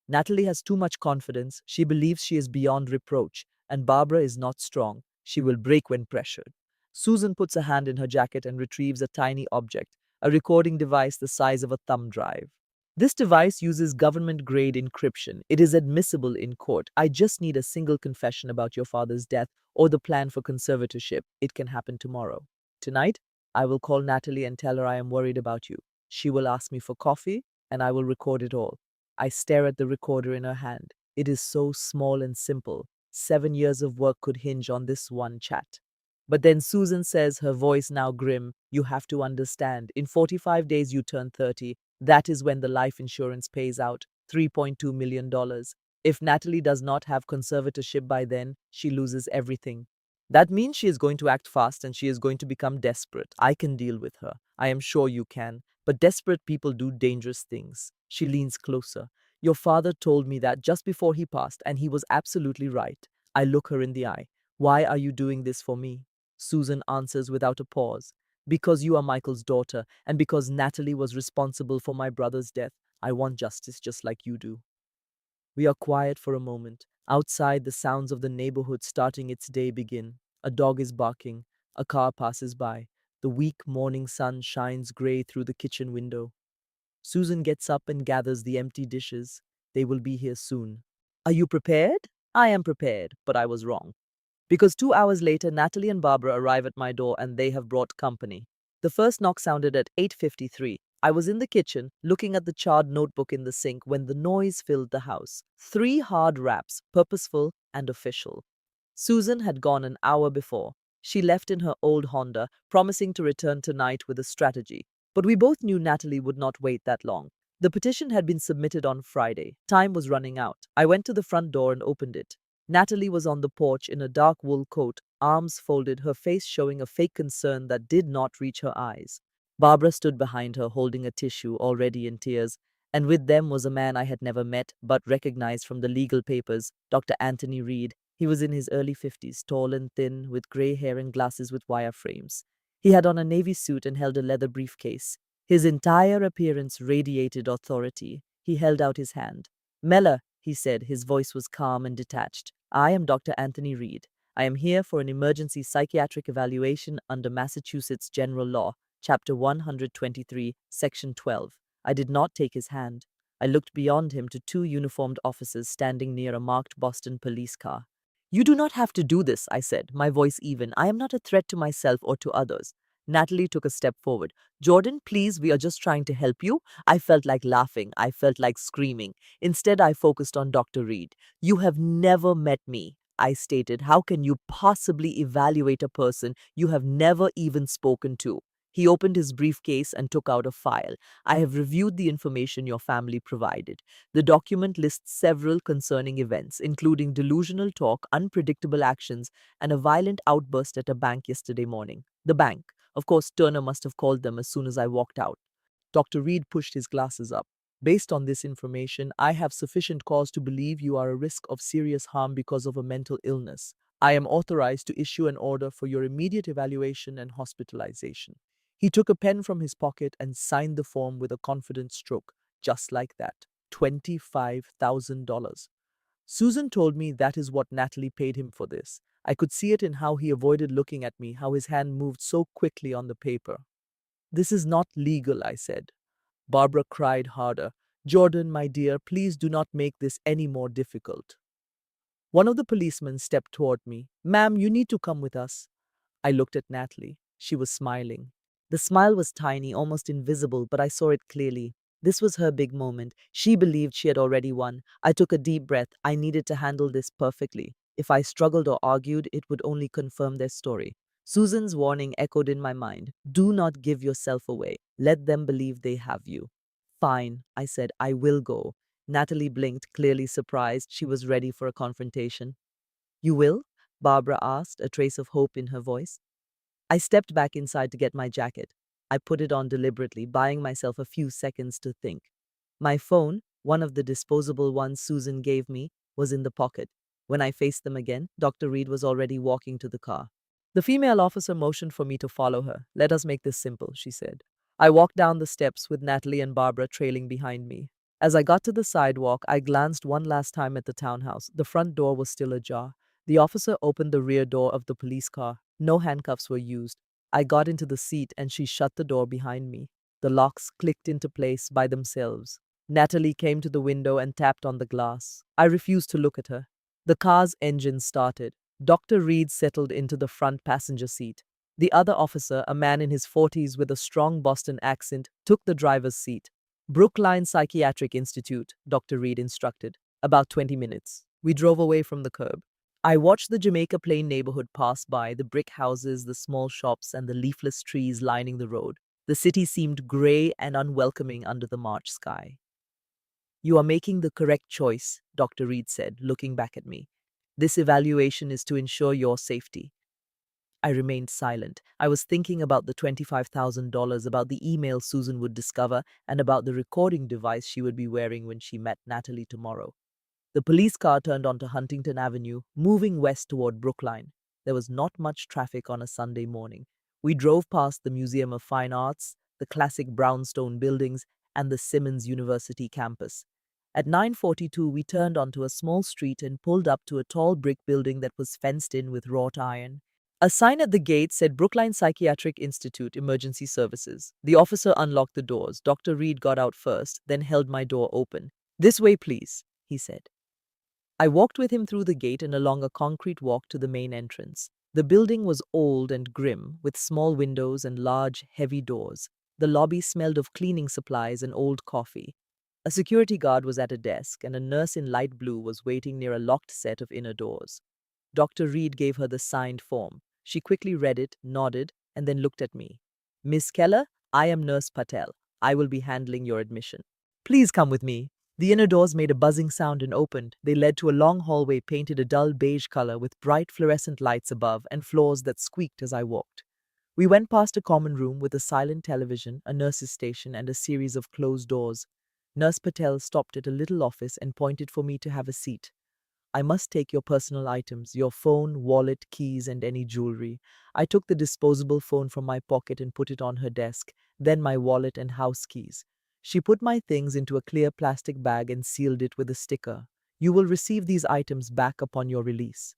Natalie has too much confidence. She believes she is beyond reproach, and Barbara is not strong. She will break when pressured. Susan puts a hand in her jacket and retrieves a tiny object, a recording device the size of a thumb drive. This device uses government grade encryption. It is admissible in court. I just need a single confession about your father's death or the plan for conservatorship. It can happen tomorrow. Tonight, I will call Natalie and tell her I am worried about you. She will ask me for coffee, and I will record it all. I stare at the recorder in her hand. It is so small and simple. 7 years of work could hinge on this one chat. But then Susan says, her voice now grim, you have to understand. In 45 days, you turn 30. That is when the life insurance pays out $3.2 million. If Natalie does not have conservatorship by then, she loses everything. That means she is going to act fast and she is going to become desperate. I can deal with her. I am sure you can. But desperate people do dangerous things. She leans closer. Your father told me that just before he passed, and he was absolutely right. I look her in the eye. Why are you doing this for me? Susan answers without a pause. Because you are Michael's daughter, and because Natalie was responsible for my brother's death. I want justice just like you do. We are quiet for a moment. Outside, the sounds of the neighborhood starting its day begin. A dog is barking. A car passes by. The weak morning sun shines gray through the kitchen window. Susan gets up and gathers the empty dishes. They will be here soon. Are you prepared? I am prepared, but I was wrong. Because 2 hours later, Natalie and Barbara arrive at my door and they have brought company. The first knock sounded at 8:53. I was in the kitchen, looking at the charred notebook in the sink when the noise filled the house. 3 hard raps, purposeful and official. Susan had gone an hour before. She left in her old Honda, promising to return tonight with a strategy. But we both knew Natalie would not wait that long. The petition had been submitted on Friday. Time was running out. I went to the front door and opened it. Natalie was on the porch in a dark wool coat, arms folded, her face showing a fake concern that did not reach her eyes. Barbara stood behind her, holding a tissue, already in tears, and with them was a man I had never met but recognized from the legal papers, Dr. Anthony Reed. He was in his early 50s, tall and thin, with gray hair and glasses with wire frames. He had on a navy suit and held a leather briefcase. His entire appearance radiated authority. He held out his hand. Mella, he said, his voice was calm and detached. I am Dr. Anthony Reed. I am here for an emergency psychiatric evaluation under Massachusetts General Law, Chapter 123, Section 12. I did not take his hand. I looked beyond him to two uniformed officers standing near a marked Boston police car. You do not have to do this, I said, my voice even. I am not a threat to myself or to others. Natalie took a step forward. Jordan, please, we are just trying to help you. I felt like laughing. I felt like screaming. Instead, I focused on Dr. Reed. You have never met me, I stated. How can you possibly evaluate a person you have never even spoken to? He opened his briefcase and took out a file. I have reviewed the information your family provided. The document lists several concerning events, including delusional talk, unpredictable actions, and a violent outburst at a bank yesterday morning. The bank. Of course, Turner must have called them as soon as I walked out. Dr. Reed pushed his glasses up. Based on this information, I have sufficient cause to believe you are at risk of serious harm because of a mental illness. I am authorized to issue an order for your immediate evaluation and hospitalization. He took a pen from his pocket and signed the form with a confident stroke, just like that. $25,000. Susan told me that is what Natalie paid him for this. I could see it in how he avoided looking at me, how his hand moved so quickly on the paper. This is not legal, I said. Barbara cried harder. Jordan, my dear, please do not make this any more difficult. One of the policemen stepped toward me. Ma'am, you need to come with us. I looked at Natalie. She was smiling. The smile was tiny, almost invisible, but I saw it clearly. This was her big moment. She believed she had already won. I took a deep breath. I needed to handle this perfectly. If I struggled or argued, it would only confirm their story. Susan's warning echoed in my mind. Do not give yourself away. Let them believe they have you. Fine, I said, I will go. Natalie blinked, clearly surprised. She was ready for a confrontation. You will? Barbara asked, a trace of hope in her voice. I stepped back inside to get my jacket. I put it on deliberately, buying myself a few seconds to think. My phone, one of the disposable ones Susan gave me, was in the pocket. When I faced them again, Dr. Reed was already walking to the car. The female officer motioned for me to follow her. Let us make this simple, she said. I walked down the steps with Natalie and Barbara trailing behind me. As I got to the sidewalk, I glanced one last time at the townhouse. The front door was still ajar. The officer opened the rear door of the police car. No handcuffs were used. I got into the seat and she shut the door behind me. The locks clicked into place by themselves. Natalie came to the window and tapped on the glass. I refused to look at her. The car's engine started. Dr. Reed settled into the front passenger seat. The other officer, a man in his 40s with a strong Boston accent, took the driver's seat. Brookline Psychiatric Institute, Dr. Reed instructed. About 20 minutes. We drove away from the curb. I watched the Jamaica Plain neighborhood pass by, the brick houses, the small shops, and the leafless trees lining the road. The city seemed gray and unwelcoming under the March sky. You are making the correct choice, Dr. Reed said, looking back at me. This evaluation is to ensure your safety. I remained silent. I was thinking about the $25,000, about the email Susan would discover, and about the recording device she would be wearing when she met Natalie tomorrow. The police car turned onto Huntington Avenue, moving west toward Brookline. There was not much traffic on a Sunday morning. We drove past the Museum of Fine Arts, the classic brownstone buildings, and the Simmons University campus. At 9:42, we turned onto a small street and pulled up to a tall brick building that was fenced in with wrought iron. A sign at the gate said Brookline Psychiatric Institute Emergency Services. The officer unlocked the doors. Dr. Reed got out first, then held my door open. This way, please, he said. I walked with him through the gate and along a concrete walk to the main entrance. The building was old and grim, with small windows and large, heavy doors. The lobby smelled of cleaning supplies and old coffee. A security guard was at a desk, and a nurse in light blue was waiting near a locked set of inner doors. Dr. Reed gave her the signed form. She quickly read it, nodded, and then looked at me. Miss Keller, I am Nurse Patel. I will be handling your admission. Please come with me. The inner doors made a buzzing sound and opened. They led to a long hallway painted a dull beige color with bright fluorescent lights above and floors that squeaked as I walked. We went past a common room with a silent television, a nurse's station, and a series of closed doors. Nurse Patel stopped at a little office and pointed for me to have a seat. I must take your personal items, your phone, wallet, keys, and any jewelry. I took the disposable phone from my pocket and put it on her desk, then my wallet and house keys. She put my things into a clear plastic bag and sealed it with a sticker. You will receive these items back upon your release.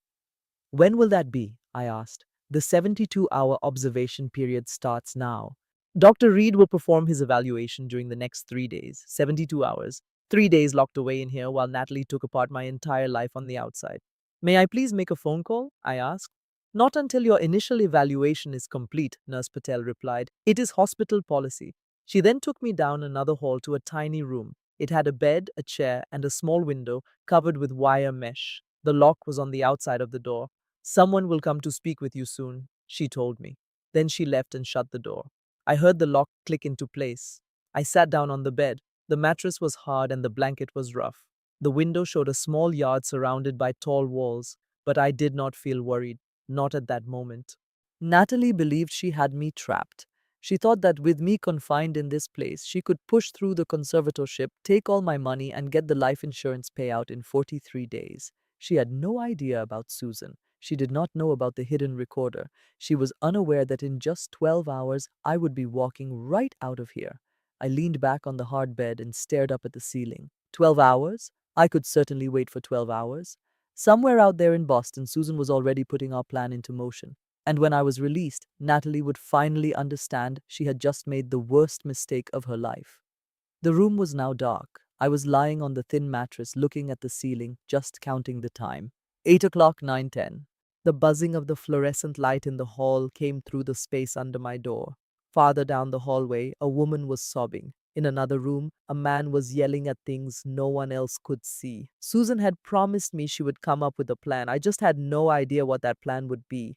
When will that be? I asked. The 72-hour observation period starts now. Dr. Reed will perform his evaluation during the next 3 days, 72 hours. 3 days locked away in here while Natalie took apart my entire life on the outside. May I please make a phone call? I asked. Not until your initial evaluation is complete, Nurse Patel replied. It is hospital policy. She then took me down another hall to a tiny room. It had a bed, a chair, and a small window covered with wire mesh. The lock was on the outside of the door. Someone will come to speak with you soon, she told me. Then she left and shut the door. I heard the lock click into place. I sat down on the bed. The mattress was hard and the blanket was rough. The window showed a small yard surrounded by tall walls, but I did not feel worried, not at that moment. Natalie believed she had me trapped. She thought that with me confined in this place, she could push through the conservatorship, take all my money, and get the life insurance payout in 43 days. She had no idea about Susan. She did not know about the hidden recorder. She was unaware that in just 12 hours, I would be walking right out of here. I leaned back on the hard bed and stared up at the ceiling. 12 hours? I could certainly wait for 12 hours. Somewhere out there in Boston, Susan was already putting our plan into motion. And when I was released, Natalie would finally understand she had just made the worst mistake of her life. The room was now dark. I was lying on the thin mattress, looking at the ceiling, just counting the time. 8 o'clock, 9:10. The buzzing of the fluorescent light in the hall came through the space under my door. Farther down the hallway, a woman was sobbing. In another room, a man was yelling at things no one else could see. Susan had promised me she would come up with a plan. I just had no idea what that plan would be.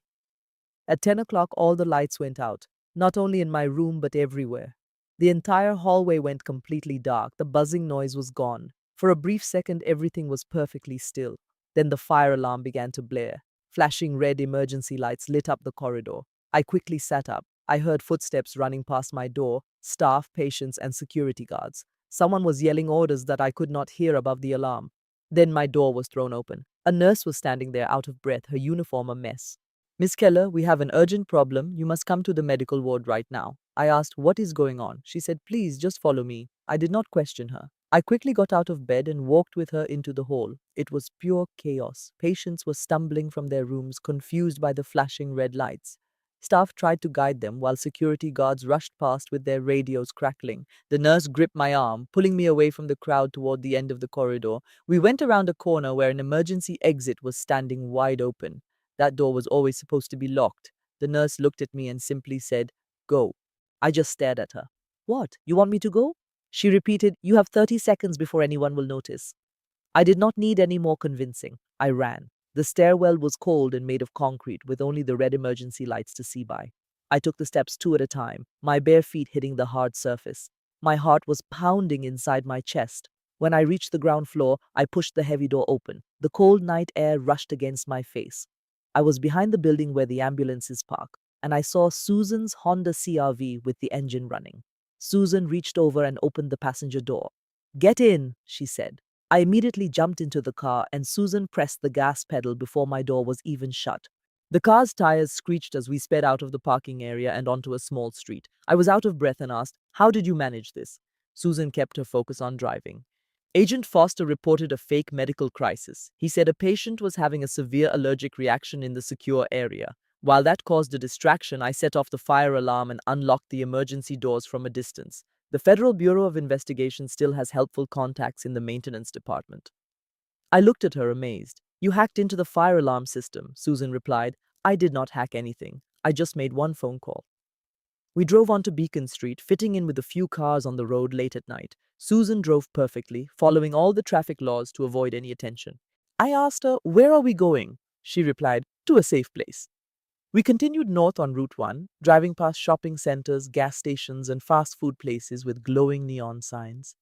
At 10 o'clock, all the lights went out, not only in my room but everywhere. The entire hallway went completely dark. The buzzing noise was gone. For a brief second, everything was perfectly still. Then the fire alarm began to blare. Flashing red emergency lights lit up the corridor. I quickly sat up. I heard footsteps running past my door, staff, patients, and security guards. Someone was yelling orders that I could not hear above the alarm. Then my door was thrown open. A nurse was standing there, out of breath, her uniform a mess. Miss Keller, we have an urgent problem. You must come to the medical ward right now. I asked, what is going on? She said, please, just follow me. I did not question her. I quickly got out of bed and walked with her into the hall. It was pure chaos. Patients were stumbling from their rooms, confused by the flashing red lights. Staff tried to guide them while security guards rushed past with their radios crackling. The nurse gripped my arm, pulling me away from the crowd toward the end of the corridor. We went around a corner where an emergency exit was standing wide open. That door was always supposed to be locked. The nurse looked at me and simply said, go. I just stared at her. What? You want me to go? She repeated, you have 30 seconds before anyone will notice. I did not need any more convincing. I ran. The stairwell was cold and made of concrete with only the red emergency lights to see by. I took the steps two at a time, my bare feet hitting the hard surface. My heart was pounding inside my chest. When I reached the ground floor, I pushed the heavy door open. The cold night air rushed against my face. I was behind the building where the ambulances park, and I saw Susan's Honda CRV with the engine running. Susan reached over and opened the passenger door. Get in, she said. I immediately jumped into the car, and Susan pressed the gas pedal before my door was even shut. The car's tires screeched as we sped out of the parking area and onto a small street. I was out of breath and asked, how did you manage this? Susan kept her focus on driving. Agent Foster reported a fake medical crisis. He said a patient was having a severe allergic reaction in the secure area. While that caused a distraction, I set off the fire alarm and unlocked the emergency doors from a distance. The Federal Bureau of Investigation still has helpful contacts in the maintenance department. I looked at her amazed. You hacked into the fire alarm system, Susan replied. I did not hack anything. I just made one phone call. We drove onto Beacon Street, fitting in with the few cars on the road late at night. Susan drove perfectly, following all the traffic laws to avoid any attention. I asked her, where are we going? She replied, to a safe place. We continued north on Route 1, driving past shopping centers, gas stations, and fast food places with glowing neon signs.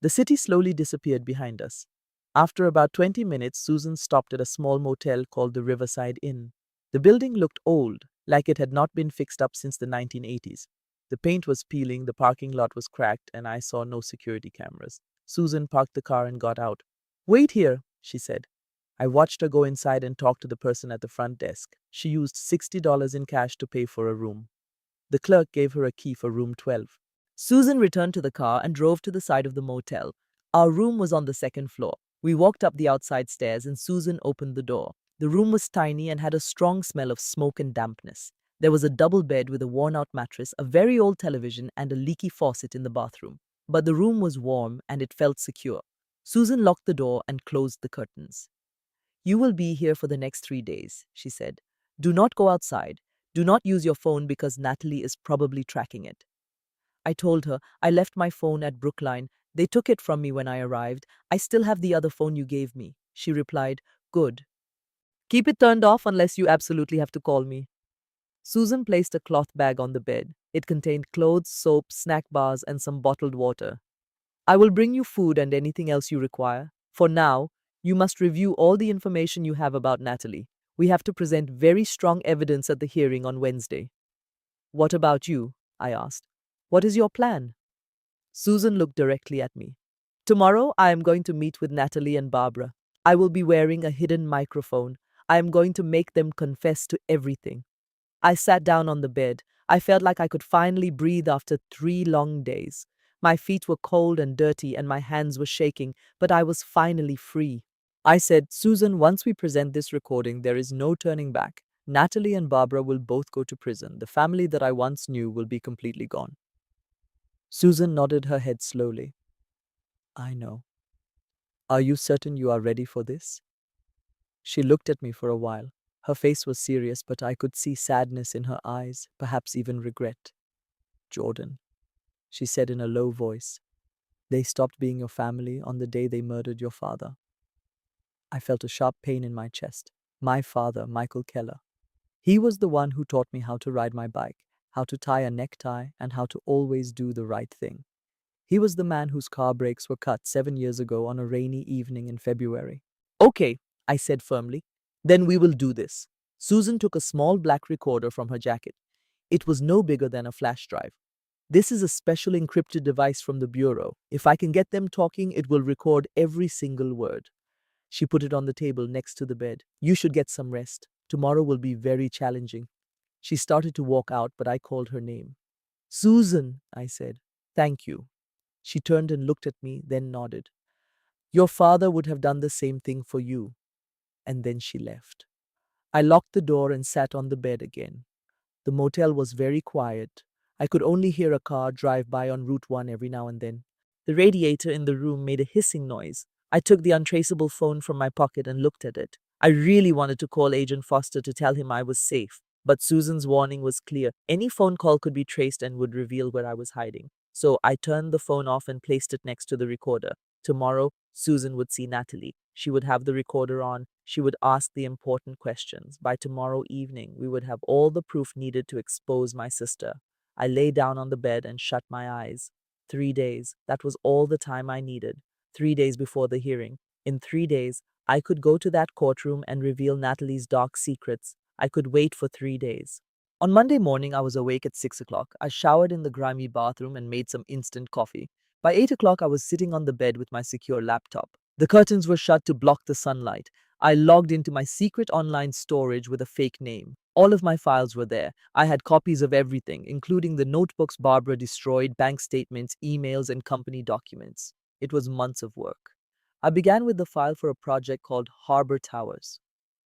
The city slowly disappeared behind us. After about 20 minutes, Susan stopped at a small motel called the Riverside Inn. The building looked old, like it had not been fixed up since the 1980s. The paint was peeling, the parking lot was cracked, and I saw no security cameras. Susan parked the car and got out. Wait here, she said. I watched her go inside and talk to the person at the front desk. She used $60 in cash to pay for a room. The clerk gave her a key for room 12. Susan returned to the car and drove to the side of the motel. Our room was on the second floor. We walked up the outside stairs and Susan opened the door. The room was tiny and had a strong smell of smoke and dampness. There was a double bed with a worn-out mattress, a very old television, and a leaky faucet in the bathroom. But the room was warm and it felt secure. Susan locked the door and closed the curtains. You will be here for the next 3 days, she said. Do not go outside. Do not use your phone because Natalie is probably tracking it. I told her I left my phone at Brookline. They took it from me when I arrived. I still have the other phone you gave me. She replied, Good. Keep it turned off unless you absolutely have to call me. Susan placed a cloth bag on the bed. It contained clothes, soap, snack bars, and some bottled water. I will bring you food and anything else you require. For now, you must review all the information you have about Natalie. We have to present very strong evidence at the hearing on Wednesday. What about you? I asked. What is your plan? Susan looked directly at me. Tomorrow, I am going to meet with Natalie and Barbara. I will be wearing a hidden microphone. I am going to make them confess to everything. I sat down on the bed. I felt like I could finally breathe after 3 long days. My feet were cold and dirty and my hands were shaking, but I was finally free. I said, Susan, once we present this recording, there is no turning back. Natalie and Barbara will both go to prison. The family that I once knew will be completely gone. Susan nodded her head slowly. I know. Are you certain you are ready for this? She looked at me for a while. Her face was serious, but I could see sadness in her eyes, perhaps even regret. Jordan, she said in a low voice, they stopped being your family on the day they murdered your father. I felt a sharp pain in my chest. My father, Michael Keller. He was the one who taught me how to ride my bike, how to tie a necktie, and how to always do the right thing. He was the man whose car brakes were cut 7 years ago on a rainy evening in February. Okay, I said firmly. Then we will do this. Susan took a small black recorder from her jacket. It was no bigger than a flash drive. This is a special encrypted device from the Bureau. If I can get them talking, it will record every single word. She put it on the table next to the bed. You should get some rest. Tomorrow will be very challenging. She started to walk out, but I called her name. Susan, I said. Thank you. She turned and looked at me, then nodded. Your father would have done the same thing for you. And then she left. I locked the door and sat on the bed again. The motel was very quiet. I could only hear a car drive by on Route 1 every now and then. The radiator in the room made a hissing noise. I took the untraceable phone from my pocket and looked at it. I really wanted to call Agent Foster to tell him I was safe, but Susan's warning was clear. Any phone call could be traced and would reveal where I was hiding. So I turned the phone off and placed it next to the recorder. Tomorrow, Susan would see Natalie. She would have the recorder on. She would ask the important questions. By tomorrow evening, we would have all the proof needed to expose my sister. I lay down on the bed and shut my eyes. 3 days. That was all the time I needed. 3 days before the hearing. In 3 days, I could go to that courtroom and reveal Natalie's dark secrets. I could wait for 3 days. On Monday morning, I was awake at 6 o'clock. I showered in the grimy bathroom and made some instant coffee. By 8 o'clock, I was sitting on the bed with my secure laptop. The curtains were shut to block the sunlight. I logged into my secret online storage with a fake name. All of my files were there. I had copies of everything, including the notebooks Barbara destroyed, bank statements, emails, and company documents. It was months of work. I began with the file for a project called Harbor Towers.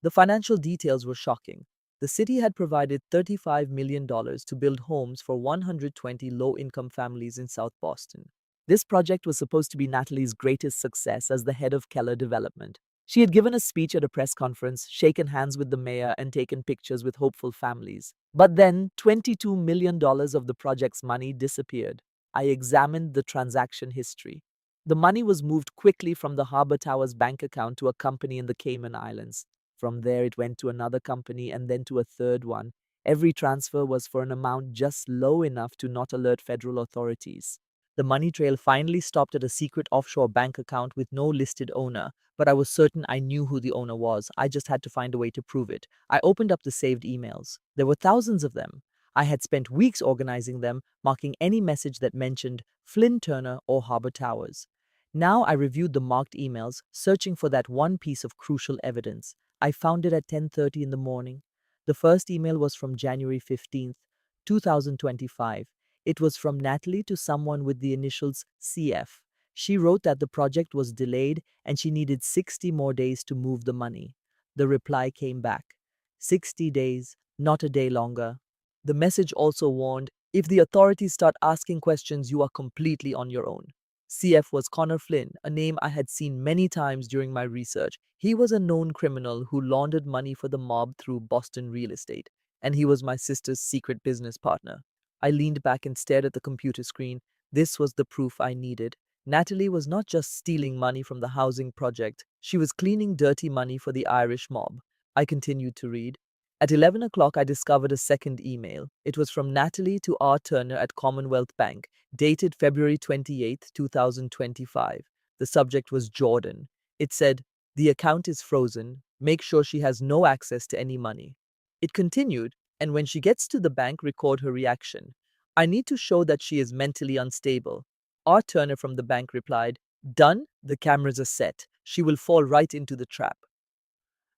The financial details were shocking. The city had provided $35 million to build homes for 120 low-income families in South Boston. This project was supposed to be Natalie's greatest success as the head of Keller Development. She had given a speech at a press conference, shaken hands with the mayor, and taken pictures with hopeful families. But then, $22 million of the project's money disappeared. I examined the transaction history. The money was moved quickly from the Harbor Towers bank account to a company in the Cayman Islands. From there, it went to another company and then to a third one. Every transfer was for an amount just low enough to not alert federal authorities. The money trail finally stopped at a secret offshore bank account with no listed owner, but I was certain I knew who the owner was. I just had to find a way to prove it. I opened up the saved emails. There were thousands of them. I had spent weeks organizing them, marking any message that mentioned Flynn Turner or Harbor Towers. Now I reviewed the marked emails, searching for that one piece of crucial evidence. I found it at 10:30 in the morning. The first email was from January 15th, 2025. It was from Natalie to someone with the initials CF. She wrote that the project was delayed and she needed 60 more days to move the money. The reply came back. 60 days, not a day longer. The message also warned, if the authorities start asking questions, you are completely on your own. CF was Connor Flynn, a name I had seen many times during my research. He was a known criminal who laundered money for the mob through Boston real estate, and he was my sister's secret business partner. I leaned back and stared at the computer screen. This was the proof I needed. Natalie was not just stealing money from the housing project, she was cleaning dirty money for the Irish mob. I continued to read. At 11 o'clock, I discovered a second email. It was from Natalie to R. Turner at Commonwealth Bank, dated February 28, 2025. The subject was Jordan. It said, "The account is frozen. Make sure she has no access to any money." It continued, "And when she gets to the bank, record her reaction. I need to show that she is mentally unstable." R. Turner from the bank replied, "Done. The cameras are set. She will fall right into the trap."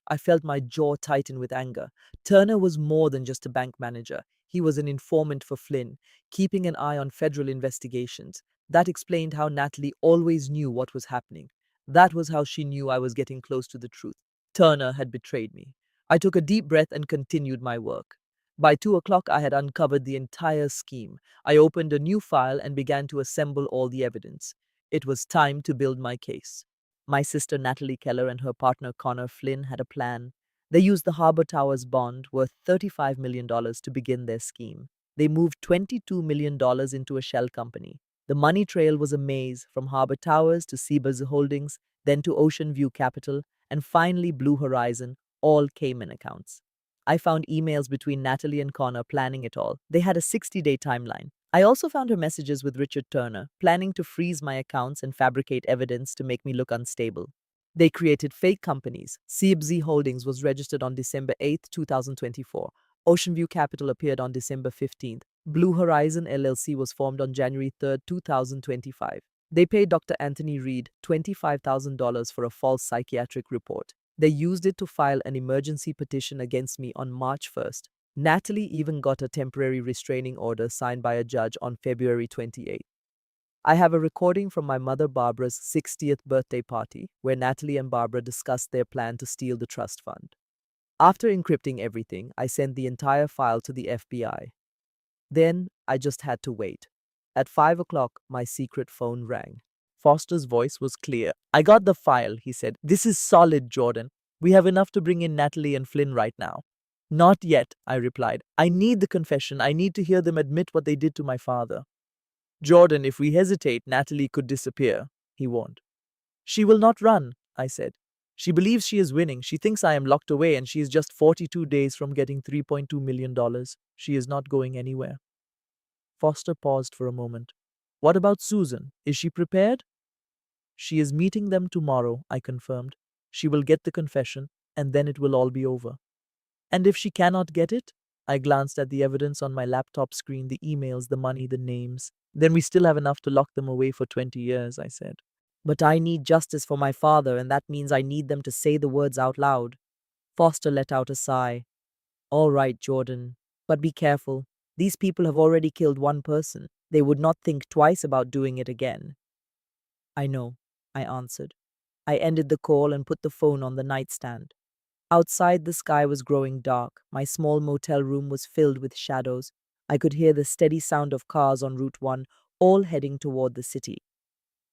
I felt my jaw tighten with anger. Turner was more than just a bank manager. He was an informant for Flynn, keeping an eye on federal investigations. That explained how Natalie always knew what was happening. That was how she knew I was getting close to the truth. Turner had betrayed me. I took a deep breath and continued my work. By 2 o'clock, I had uncovered the entire scheme. I opened a new file and began to assemble all the evidence. It was time to build my case. My sister Natalie Keller and her partner Connor Flynn had a plan. They used the Harbor Towers bond worth $35 million to begin their scheme. They moved $22 million into a shell company. The money trail was a maze from Harbor Towers to Seabirds Holdings, then to Ocean View Capital, and finally Blue Horizon, all Cayman accounts. I found emails between Natalie and Connor planning it all. They had a 60-day timeline. I also found her messages with Richard Turner, planning to freeze my accounts and fabricate evidence to make me look unstable. They created fake companies. CBZ Holdings was registered on December 8, 2024. Ocean View Capital appeared on December 15th. Blue Horizon LLC was formed on January 3, 2025. They paid Dr. Anthony Reed $25,000 for a false psychiatric report. They used it to file an emergency petition against me on March 1st. Natalie even got a temporary restraining order signed by a judge on February 28th. I have a recording from my mother Barbara's 60th birthday party where Natalie and Barbara discussed their plan to steal the trust fund. After encrypting everything, I sent the entire file to the FBI. Then I just had to wait. At 5 o'clock, my secret phone rang. Foster's voice was clear. "I got the file," he said. "This is solid, Jordan. We have enough to bring in Natalie and Flynn right now." "Not yet," I replied. "I need the confession. I need to hear them admit what they did to my father." "Jordan, if we hesitate, Natalie could disappear," he warned. "She will not run," I said. "She believes she is winning. She thinks I am locked away and she is just 42 days from getting $3.2 million. She is not going anywhere." Foster paused for a moment. "What about Susan? Is she prepared?" "She is meeting them tomorrow," I confirmed. "She will get the confession, and then it will all be over." "And if she cannot get it?" I glanced at the evidence on my laptop screen, the emails, the money, the names. "Then we still have enough to lock them away for 20 years, I said. "But I need justice for my father, and that means I need them to say the words out loud." Foster let out a sigh. "All right, Jordan. But be careful. These people have already killed one person. They would not think twice about doing it again." "I know," I answered. I ended the call and put the phone on the nightstand. Outside, the sky was growing dark. My small motel room was filled with shadows. I could hear the steady sound of cars on Route 1, all heading toward the city.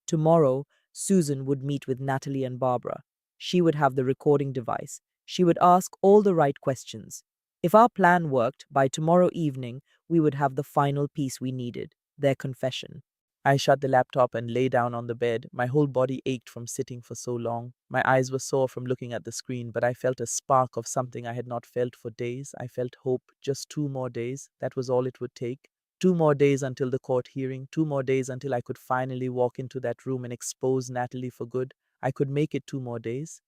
Tomorrow, Susan would meet with Natalie and Barbara. She would have the recording device. She would ask all the right questions. If our plan worked, by tomorrow evening, we would have the final piece we needed, their confession. I shut the laptop and lay down on the bed. My whole body ached from sitting for so long. My eyes were sore from looking at the screen, but I felt a spark of something I had not felt for days. I felt hope. Just 2 more days. That was all it would take. 2 more days until the court hearing. 2 more days until I could finally walk into that room and expose Natalie for good. I could make it 2 more days.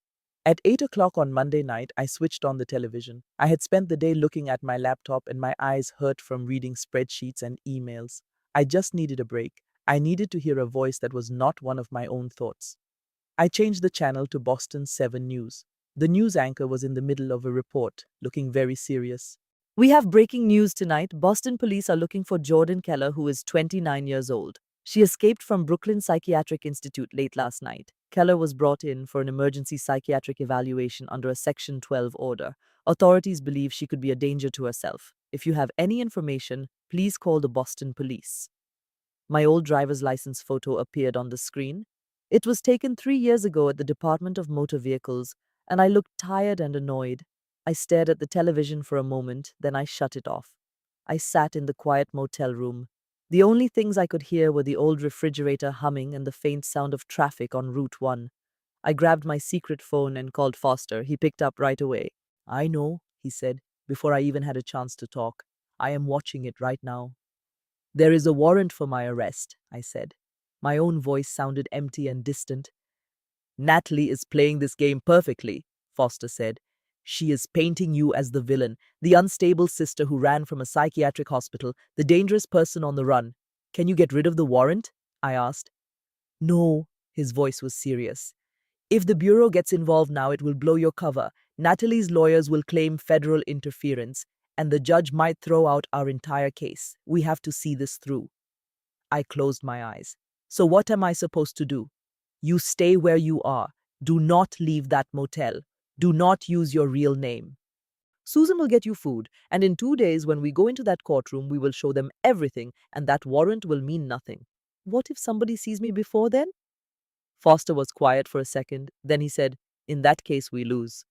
At 8 o'clock on Monday night, I switched on the television. I had spent the day looking at my laptop and my eyes hurt from reading spreadsheets and emails. I just needed a break. I needed to hear a voice that was not one of my own thoughts. I changed the channel to Boston 7 News. The news anchor was in the middle of a report, looking very serious. "We have breaking news tonight. Boston police are looking for Jordan Keller, who is 29 years old. She escaped from Brooklyn Psychiatric Institute late last night. Keller was brought in for an emergency psychiatric evaluation under a Section 12 order. Authorities believe she could be a danger to herself. If you have any information, please call the Boston police." My old driver's license photo appeared on the screen. It was taken 3 years ago at the Department of Motor Vehicles, and I looked tired and annoyed. I stared at the television for a moment, then I shut it off. I sat in the quiet motel room. The only things I could hear were the old refrigerator humming and the faint sound of traffic on Route 1. I grabbed my secret phone and called Foster. He picked up right away. I know, he said, before I even had a chance to talk. I am watching it right now. There is a warrant for my arrest, I said. My own voice sounded empty and distant. Natalie is playing this game perfectly, Foster said. She is painting you as the villain, the unstable sister who ran from a psychiatric hospital, the dangerous person on the run. Can you get rid of the warrant? I asked. No, his voice was serious. If the Bureau gets involved now, it will blow your cover. Natalie's lawyers will claim federal interference, and the judge might throw out our entire case. We have to see this through. I closed my eyes. So what am I supposed to do? You stay where you are. Do not leave that motel. Do not use your real name. Susan will get you food, and in 2 days, when we go into that courtroom, we will show them everything, and that warrant will mean nothing. What if somebody sees me before then? Foster was quiet for a second. Then he said, In that case, we lose.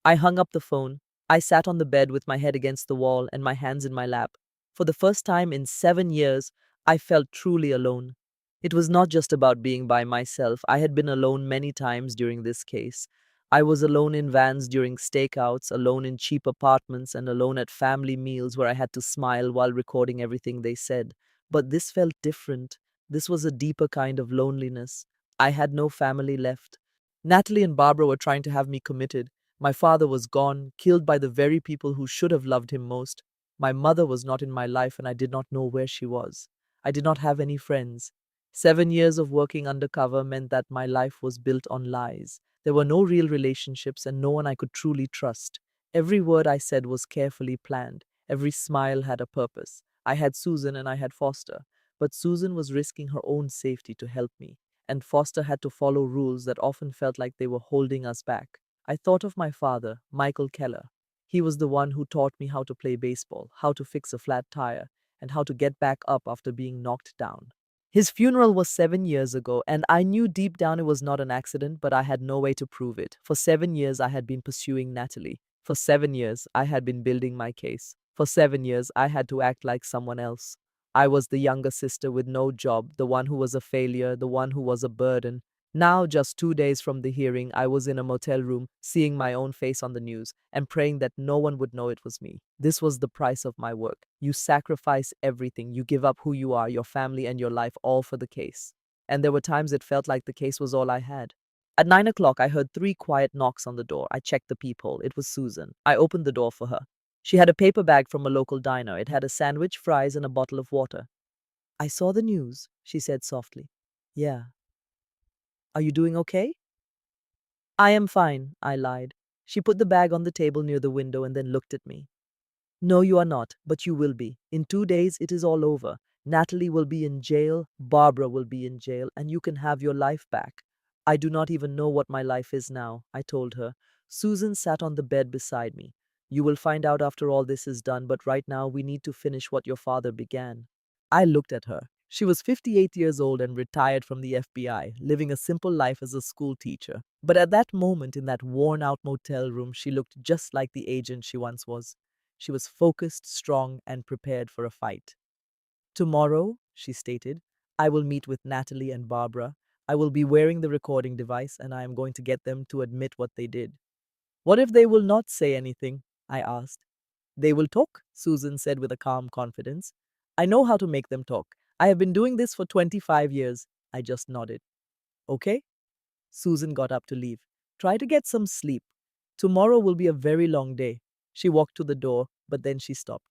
I hung up the phone. I sat on the bed with my head against the wall and my hands in my lap. For the first time in 7 years, I felt truly alone. It was not just about being by myself. I had been alone many times during this case. I was alone in vans during stakeouts, alone in cheap apartments, and alone at family meals where I had to smile while recording everything they said. But this felt different. This was a deeper kind of loneliness. I had no family left. Natalie and Barbara were trying to have me committed. My father was gone, killed by the very people who should have loved him most. My mother was not in my life, and I did not know where she was. I did not have any friends. 7 years of working undercover meant that my life was built on lies. There were no real relationships and no one I could truly trust. Every word I said was carefully planned. Every smile had a purpose. I had Susan and I had Foster, but Susan was risking her own safety to help me, and Foster had to follow rules that often felt like they were holding us back. I thought of my father, Michael Keller. He was the one who taught me how to play baseball, how to fix a flat tire, and how to get back up after being knocked down. His funeral was 7 years ago, and I knew deep down it was not an accident, but I had no way to prove it. For 7 years, I had been pursuing Natalie. For 7 years, I had been building my case. For 7 years, I had to act like someone else. I was the younger sister with no job, the one who was a failure, the one who was a burden. Now, just 2 days from the hearing, I was in a motel room, seeing my own face on the news, and praying that no one would know it was me. This was the price of my work. You sacrifice everything. You give up who you are, your family, and your life, all for the case. And there were times it felt like the case was all I had. At 9 o'clock, I heard 3 quiet knocks on the door. I checked the peephole. It was Susan. I opened the door for her. She had a paper bag from a local diner. It had a sandwich, fries, and a bottle of water. I saw the news, she said softly. Yeah. Are you doing okay? I am fine, I lied. She put the bag on the table near the window and then looked at me. No, you are not, but you will be. In 2 days, it is all over. Natalie will be in jail, Barbara will be in jail, and you can have your life back. I do not even know what my life is now, I told her. Susan sat on the bed beside me. You will find out after all this is done, but right now we need to finish what your father began. I looked at her. She was 58 years old and retired from the FBI, living a simple life as a school teacher. But at that moment in that worn out motel room, she looked just like the agent she once was. She was focused, strong, and prepared for a fight. Tomorrow, she stated, I will meet with Natalie and Barbara. I will be wearing the recording device and I am going to get them to admit what they did. What if they will not say anything? I asked. They will talk, Susan said with a calm confidence. I know how to make them talk. I have been doing this for 25 years. I just nodded. Okay? Susan got up to leave. Try to get some sleep. Tomorrow will be a very long day. She walked to the door, but then she stopped.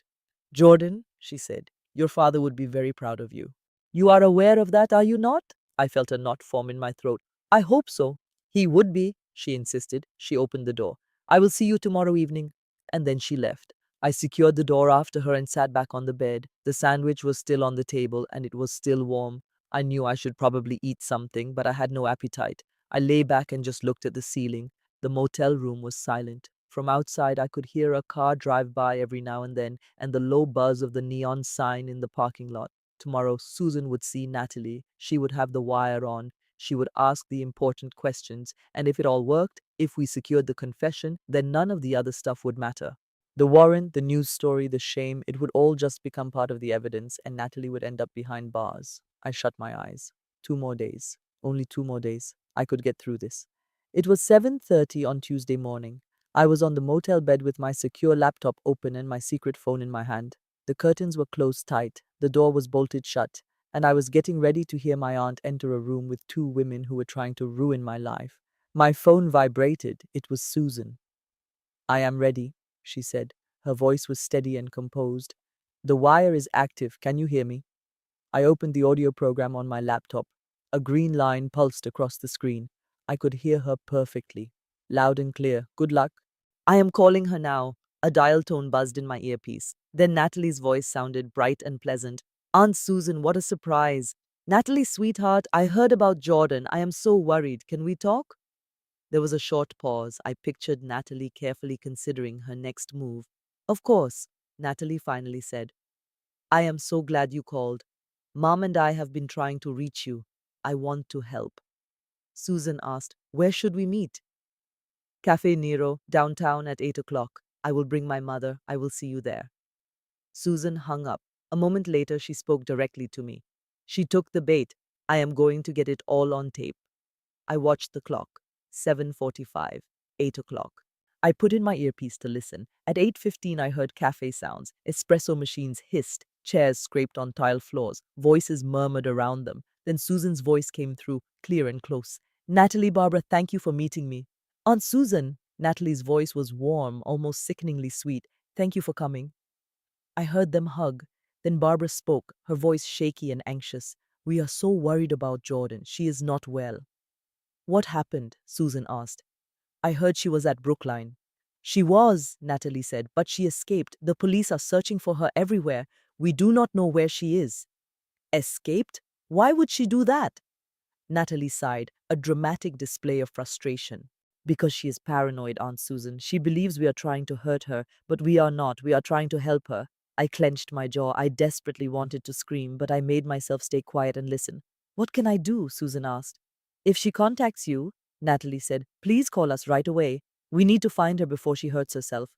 Jordan, she said, your father would be very proud of you. You are aware of that, are you not? I felt a knot form in my throat. I hope so. He would be, she insisted. She opened the door. I will see you tomorrow evening. And then she left. I secured the door after her and sat back on the bed. The sandwich was still on the table and it was still warm. I knew I should probably eat something, but I had no appetite. I lay back and just looked at the ceiling. The motel room was silent. From outside, I could hear a car drive by every now and then, and the low buzz of the neon sign in the parking lot. Tomorrow, Susan would see Natalie. She would have the wire on. She would ask the important questions. And if it all worked, if we secured the confession, then none of the other stuff would matter. The warrant, the news story, the shame, it would all just become part of the evidence, and Natalie would end up behind bars. I shut my eyes. 2 more days. Only 2 more days. I could get through this. It was 7:30 on Tuesday morning. I was on the motel bed with my secure laptop open and my secret phone in my hand. The curtains were closed tight, the door was bolted shut, and I was getting ready to hear my aunt enter a room with two women who were trying to ruin my life. My phone vibrated. It was Susan. I am ready, she said. Her voice was steady and composed. The wire is active. Can you hear me? I opened the audio program on my laptop. A green line pulsed across the screen. I could hear her perfectly, loud and clear. Good luck. I am calling her now. A dial tone buzzed in my earpiece. Then Natalie's voice sounded bright and pleasant. Aunt Susan, what a surprise. Natalie, sweetheart, I heard about Jordan. I am so worried. Can we talk? There was a short pause. I pictured Natalie carefully considering her next move. Of course, Natalie finally said. I am so glad you called. Mom and I have been trying to reach you. I want to help. Susan asked, where should we meet? Cafe Nero, downtown at 8 o'clock. I will bring my mother. I will see you there. Susan hung up. A moment later, she spoke directly to me. She took the bait. I am going to get it all on tape. I watched the clock. 7:45, 8 o'clock. I put in my earpiece to listen. At 8:15, I heard cafe sounds. Espresso machines hissed. Chairs scraped on tile floors. Voices murmured around them. Then Susan's voice came through, clear and close. Natalie, Barbara, thank you for meeting me. Aunt Susan. Natalie's voice was warm, almost sickeningly sweet. Thank you for coming. I heard them hug. Then Barbara spoke, her voice shaky and anxious. We are so worried about Jordan. She is not well. What happened? Susan asked. I heard she was at Brookline. She was, Natalie said, but she escaped. The police are searching for her everywhere. We do not know where she is. Escaped? Why would she do that? Natalie sighed, a dramatic display of frustration. Because she is paranoid, Aunt Susan. She believes we are trying to hurt her, but we are not. We are trying to help her. I clenched my jaw. I desperately wanted to scream, but I made myself stay quiet and listen. What can I do? Susan asked. If she contacts you, Natalie said, please call us right away. We need to find her before she hurts herself.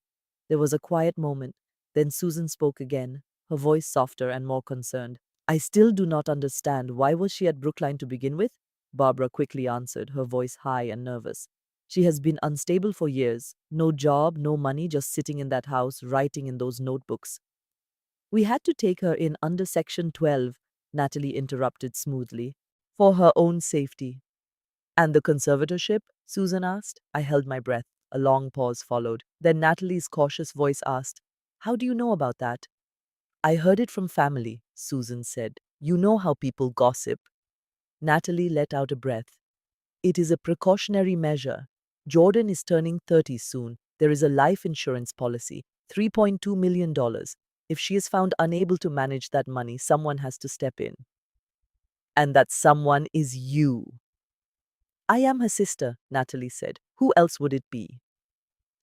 There was a quiet moment. Then Susan spoke again, her voice softer and more concerned. I still do not understand. Why was she at Brookline to begin with? Barbara quickly answered, her voice high and nervous. She has been unstable for years. No job, no money, just sitting in that house, writing in those notebooks. We had to take her in under Section 12, Natalie interrupted smoothly, for her own safety. And the conservatorship? Susan asked. I held my breath. A long pause followed. Then Natalie's cautious voice asked, how do you know about that? I heard it from family, Susan said. You know how people gossip. Natalie let out a breath. It is a precautionary measure. Jordan is turning 30 soon. There is a life insurance policy, $3.2 million. If she is found unable to manage that money, someone has to step in. And that someone is you. I am her sister, Natalie said. Who else would it be?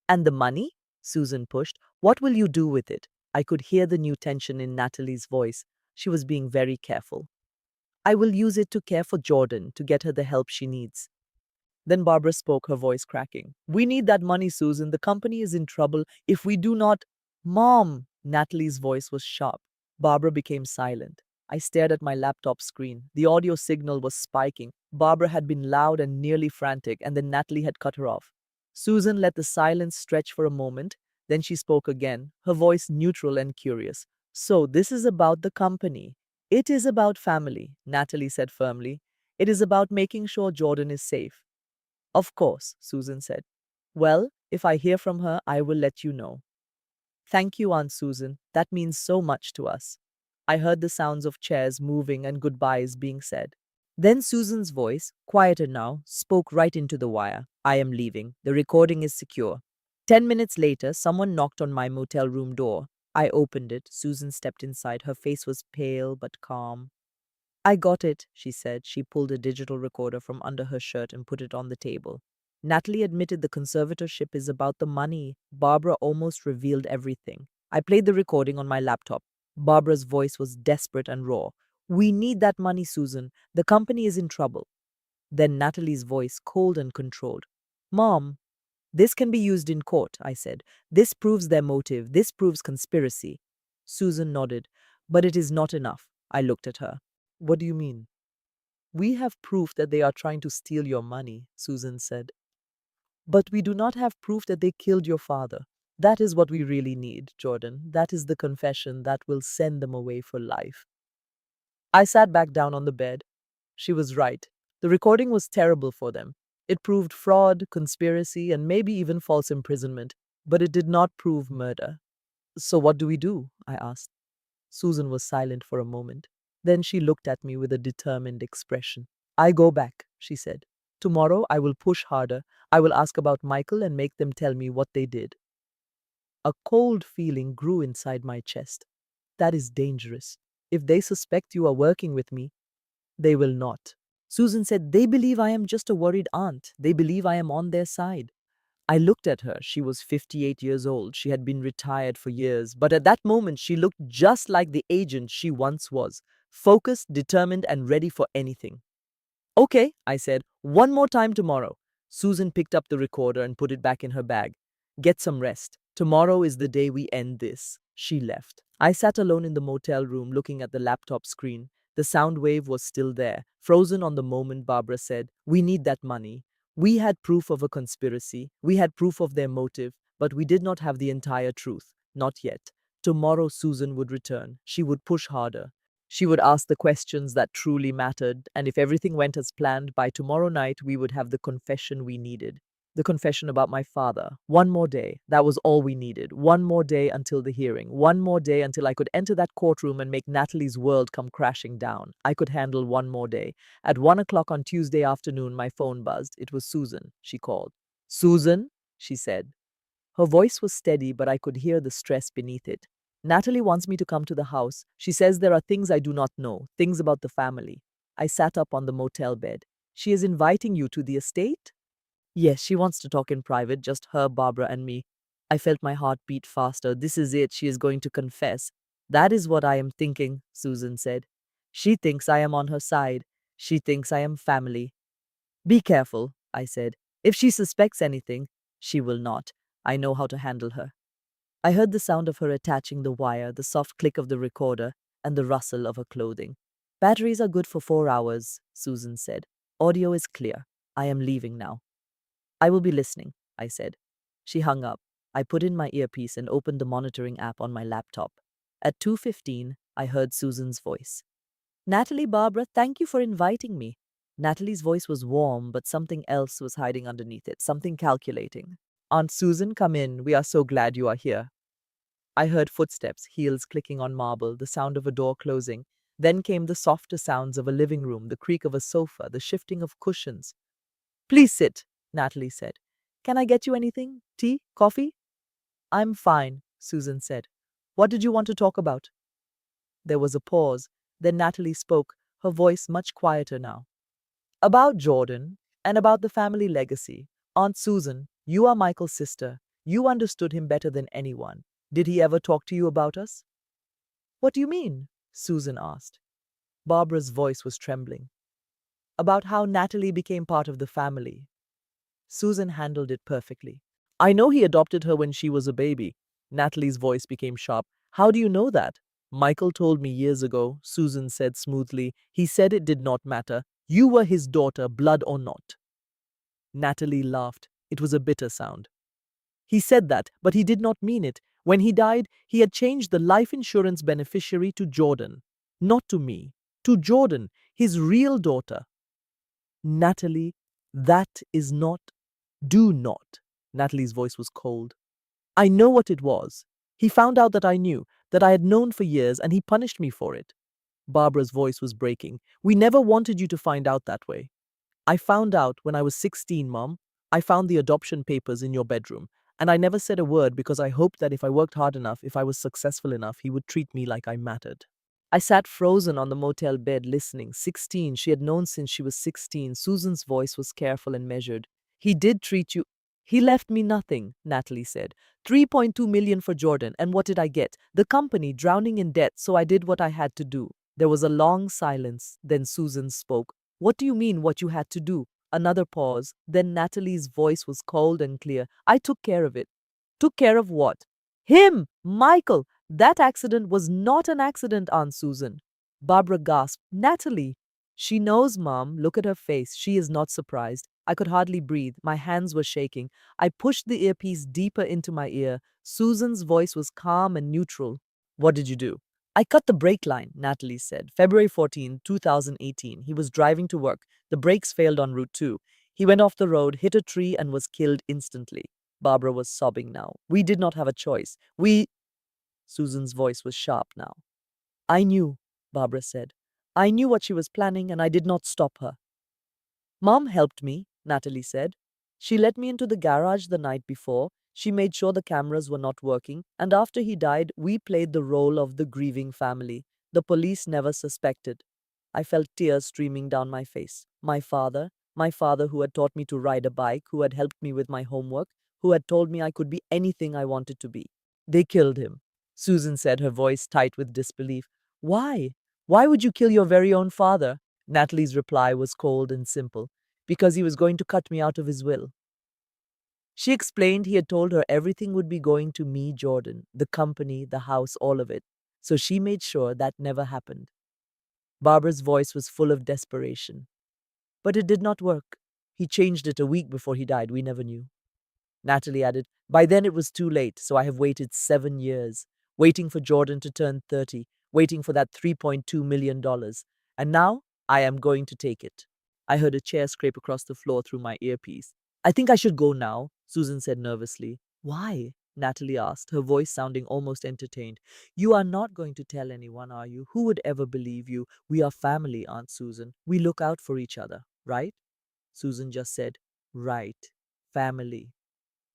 And the money? Susan pushed. What will you do with it? I could hear the new tension in Natalie's voice. She was being very careful. I will use it to care for Jordan, to get her the help she needs. Then Barbara spoke, her voice cracking. We need that money, Susan. The company is in trouble. If we do not... Mom! Natalie's voice was sharp. Barbara became silent. I stared at my laptop screen. The audio signal was spiking. Barbara had been loud and nearly frantic, and then Natalie had cut her off. Susan let the silence stretch for a moment. Then she spoke again, her voice neutral and curious. So this is about the company. It is about family, Natalie said firmly. It is about making sure Jordan is safe. Of course, Susan said. Well, if I hear from her, I will let you know. Thank you, Aunt Susan. That means so much to us. I heard the sounds of chairs moving and goodbyes being said. Then Susan's voice, quieter now, spoke right into the wire. I am leaving. The recording is secure. 10 minutes later, someone knocked on my motel room door. I opened it. Susan stepped inside. Her face was pale but calm. I got it, she said. She pulled a digital recorder from under her shirt and put it on the table. Natalie admitted the conservatorship is about the money. Barbara almost revealed everything. I played the recording on my laptop. Barbara's voice was desperate and raw. We need that money, Susan. The company is in trouble. Then Natalie's voice, cold and controlled. Mom, this can be used in court, I said. This proves their motive. This proves conspiracy. Susan nodded. But it is not enough. I looked at her. What do you mean? We have proof that they are trying to steal your money, Susan said. But we do not have proof that they killed your father. That is what we really need, Jordan. That is the confession that will send them away for life. I sat back down on the bed. She was right. The recording was terrible for them. It proved fraud, conspiracy, and maybe even false imprisonment, but it did not prove murder. So what do we do? I asked. Susan was silent for a moment. Then she looked at me with a determined expression. I go back, she said. Tomorrow I will push harder. I will ask about Michael and make them tell me what they did. A cold feeling grew inside my chest. That is dangerous. If they suspect you are working with me, they will not. Susan said, they believe I am just a worried aunt. They believe I am on their side. I looked at her. She was 58 years old. She had been retired for years. But at that moment, she looked just like the agent she once was, focused, determined, and ready for anything. Okay, I said, one more time tomorrow. Susan picked up the recorder and put it back in her bag. Get some rest. Tomorrow is the day we end this. She left. I sat alone in the motel room looking at the laptop screen. The sound wave was still there, frozen on the moment Barbara said, we need that money. We had proof of a conspiracy. We had proof of their motive, but we did not have the entire truth. Not yet. Tomorrow Susan would return. She would push harder. She would ask the questions that truly mattered, and if everything went as planned, by tomorrow night we would have the confession we needed. The confession about my father. One more day. That was all we needed. One more day until the hearing. One more day until I could enter that courtroom and make Natalie's world come crashing down. I could handle one more day. At 1 o'clock on Tuesday afternoon, my phone buzzed. It was Susan. She called. Susan, she said. Her voice was steady, but I could hear the stress beneath it. Natalie wants me to come to the house. She says there are things I do not know, things about the family. I sat up on the motel bed. She is inviting you to the estate? Yes, she wants to talk in private, just her, Barbara, and me. I felt my heart beat faster. This is it. She is going to confess. That is what I am thinking, Susan said. She thinks I am on her side. She thinks I am family. Be careful, I said. If she suspects anything, she will not. I know how to handle her. I heard the sound of her attaching the wire, the soft click of the recorder, and the rustle of her clothing. Batteries are good for 4 hours, Susan said. Audio is clear. I am leaving now. I will be listening, I said. She hung up. I put in my earpiece and opened the monitoring app on my laptop. At 2:15, I heard Susan's voice. Natalie, Barbara, thank you for inviting me. Natalie's voice was warm, but something else was hiding underneath it, something calculating. Aunt Susan, come in. We are so glad you are here. I heard footsteps, heels clicking on marble, the sound of a door closing. Then came the softer sounds of a living room, the creak of a sofa, the shifting of cushions. Please sit, Natalie said. Can I get you anything? Tea? Coffee? I'm fine, Susan said. What did you want to talk about? There was a pause. Then Natalie spoke, her voice much quieter now. About Jordan and about the family legacy. Aunt Susan, you are Michael's sister. You understood him better than anyone. Did he ever talk to you about us? What do you mean? Susan asked. Barbara's voice was trembling. About how Natalie became part of the family. Susan handled it perfectly. I know he adopted her when she was a baby. Natalie's voice became sharp. How do you know that? Michael told me years ago, Susan said smoothly. He said it did not matter. You were his daughter, blood or not. Natalie laughed. It was a bitter sound. He said that, but he did not mean it. When he died, he had changed the life insurance beneficiary to Jordan. Not to me. To Jordan, his real daughter. Natalie, that is not. Do not. Natalie's voice was cold. I know what it was. He found out that I knew, that I had known for years, and he punished me for it. Barbara's voice was breaking. We never wanted you to find out that way. I found out when I was 16, Mom. I found the adoption papers in your bedroom, and I never said a word because I hoped that if I worked hard enough, if I was successful enough, he would treat me like I mattered. I sat frozen on the motel bed listening. 16, she had known since she was 16. Susan's voice was careful and measured. He did treat you. He left me nothing, Natalie said. 3.2 million for Jordan, and what did I get? The company drowning in debt, so I did what I had to do. There was a long silence. Then Susan spoke. What do you mean, what you had to do? Another pause. Then Natalie's voice was cold and clear. I took care of it. Took care of what? Him! Michael! That accident was not an accident, Aunt Susan. Barbara gasped. Natalie! She knows, Mom. Look at her face. She is not surprised. I could hardly breathe. My hands were shaking. I pushed the earpiece deeper into my ear. Susan's voice was calm and neutral. What did you do? I cut the brake line, Natalie said. February 14, 2018. He was driving to work. The brakes failed on Route 2. He went off the road, hit a tree, and was killed instantly. Barbara was sobbing now. We did not have a choice. Susan's voice was sharp now. I knew, Barbara said. I knew what she was planning, and I did not stop her. Mom helped me, Natalie said. She let me into the garage the night before. She made sure the cameras were not working, and after he died, we played the role of the grieving family. The police never suspected. I felt tears streaming down my face. My father who had taught me to ride a bike, who had helped me with my homework, who had told me I could be anything I wanted to be. They killed him, Susan said, her voice tight with disbelief. Why? Why would you kill your very own father? Natalie's reply was cold and simple. Because he was going to cut me out of his will. She explained he had told her everything would be going to me, Jordan, the company, the house, all of it. So she made sure that never happened. Barbara's voice was full of desperation. But it did not work. He changed it a week before he died. We never knew. Natalie added, by then it was too late, so I have waited 7 years, waiting for Jordan to turn 30, waiting for that $3.2 million. And now I am going to take it. I heard a chair scrape across the floor through my earpiece. I think I should go now, Susan said nervously. Why? Natalie asked, her voice sounding almost entertained. You are not going to tell anyone, are you? Who would ever believe you? We are family, Aunt Susan. We look out for each other, right? Susan just said, right. Family.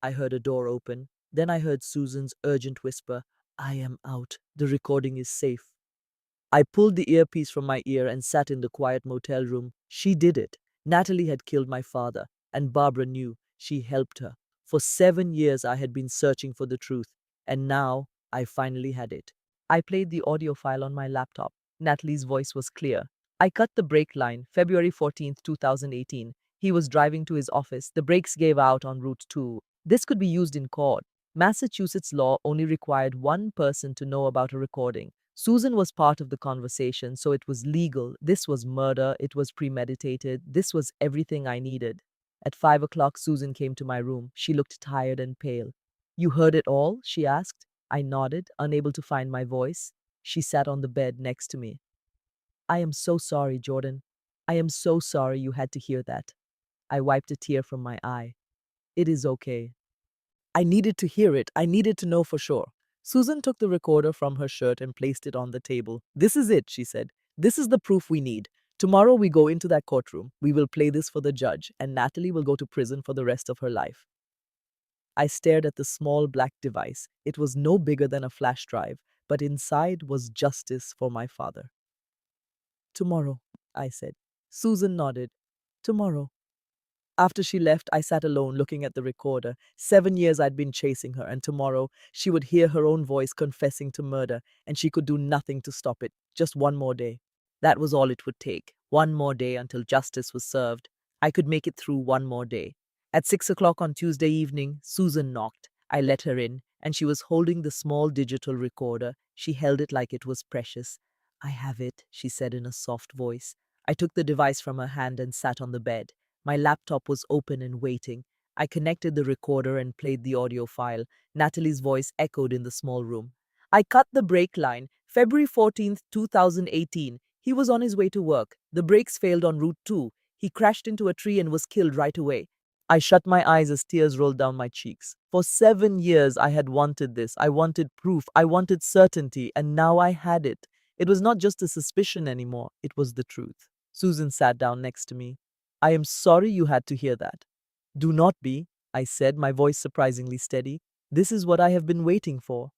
I heard a door open. Then I heard Susan's urgent whisper, I am out. The recording is safe. I pulled the earpiece from my ear and sat in the quiet motel room. She did it. Natalie had killed my father, and Barbara knew. She helped her. For 7 years I had been searching for the truth, and now I finally had it. I played the audio file on my laptop. Natalie's voice was clear. I cut the brake line, February 14, 2018. He was driving to his office. The brakes gave out on Route 2. This could be used in court. Massachusetts law only required one person to know about a recording. Susan was part of the conversation, so it was legal. This was murder. It was premeditated. This was everything I needed. At 5 o'clock, Susan came to my room. She looked tired and pale. You heard it all? She asked. I nodded, unable to find my voice. She sat on the bed next to me. I am so sorry, Jordan. I am so sorry you had to hear that. I wiped a tear from my eye. It is okay. I needed to hear it. I needed to know for sure. Susan took the recorder from her shirt and placed it on the table. This is it, she said. This is the proof we need. Tomorrow we go into that courtroom. We will play this for the judge, and Natalie will go to prison for the rest of her life. I stared at the small black device. It was no bigger than a flash drive, but inside was justice for my father. Tomorrow, I said. Susan nodded. Tomorrow. After she left, I sat alone looking at the recorder. 7 years I'd been chasing her, and tomorrow she would hear her own voice confessing to murder, and she could do nothing to stop it. Just one more day. That was all it would take. One more day until justice was served. I could make it through one more day. At 6 o'clock on Tuesday evening, Susan knocked. I let her in, and she was holding the small digital recorder. She held it like it was precious. I have it, she said in a soft voice. I took the device from her hand and sat on the bed. My laptop was open and waiting. I connected the recorder and played the audio file. Natalie's voice echoed in the small room. I cut the brake line. February 14, 2018. He was on his way to work. The brakes failed on Route 2. He crashed into a tree and was killed right away. I shut my eyes as tears rolled down my cheeks. For 7 years I had wanted this. I wanted proof. I wanted certainty. And now I had it. It was not just a suspicion anymore. It was the truth. Susan sat down next to me. I am sorry you had to hear that. Do not be, I said, my voice surprisingly steady. This is what I have been waiting for.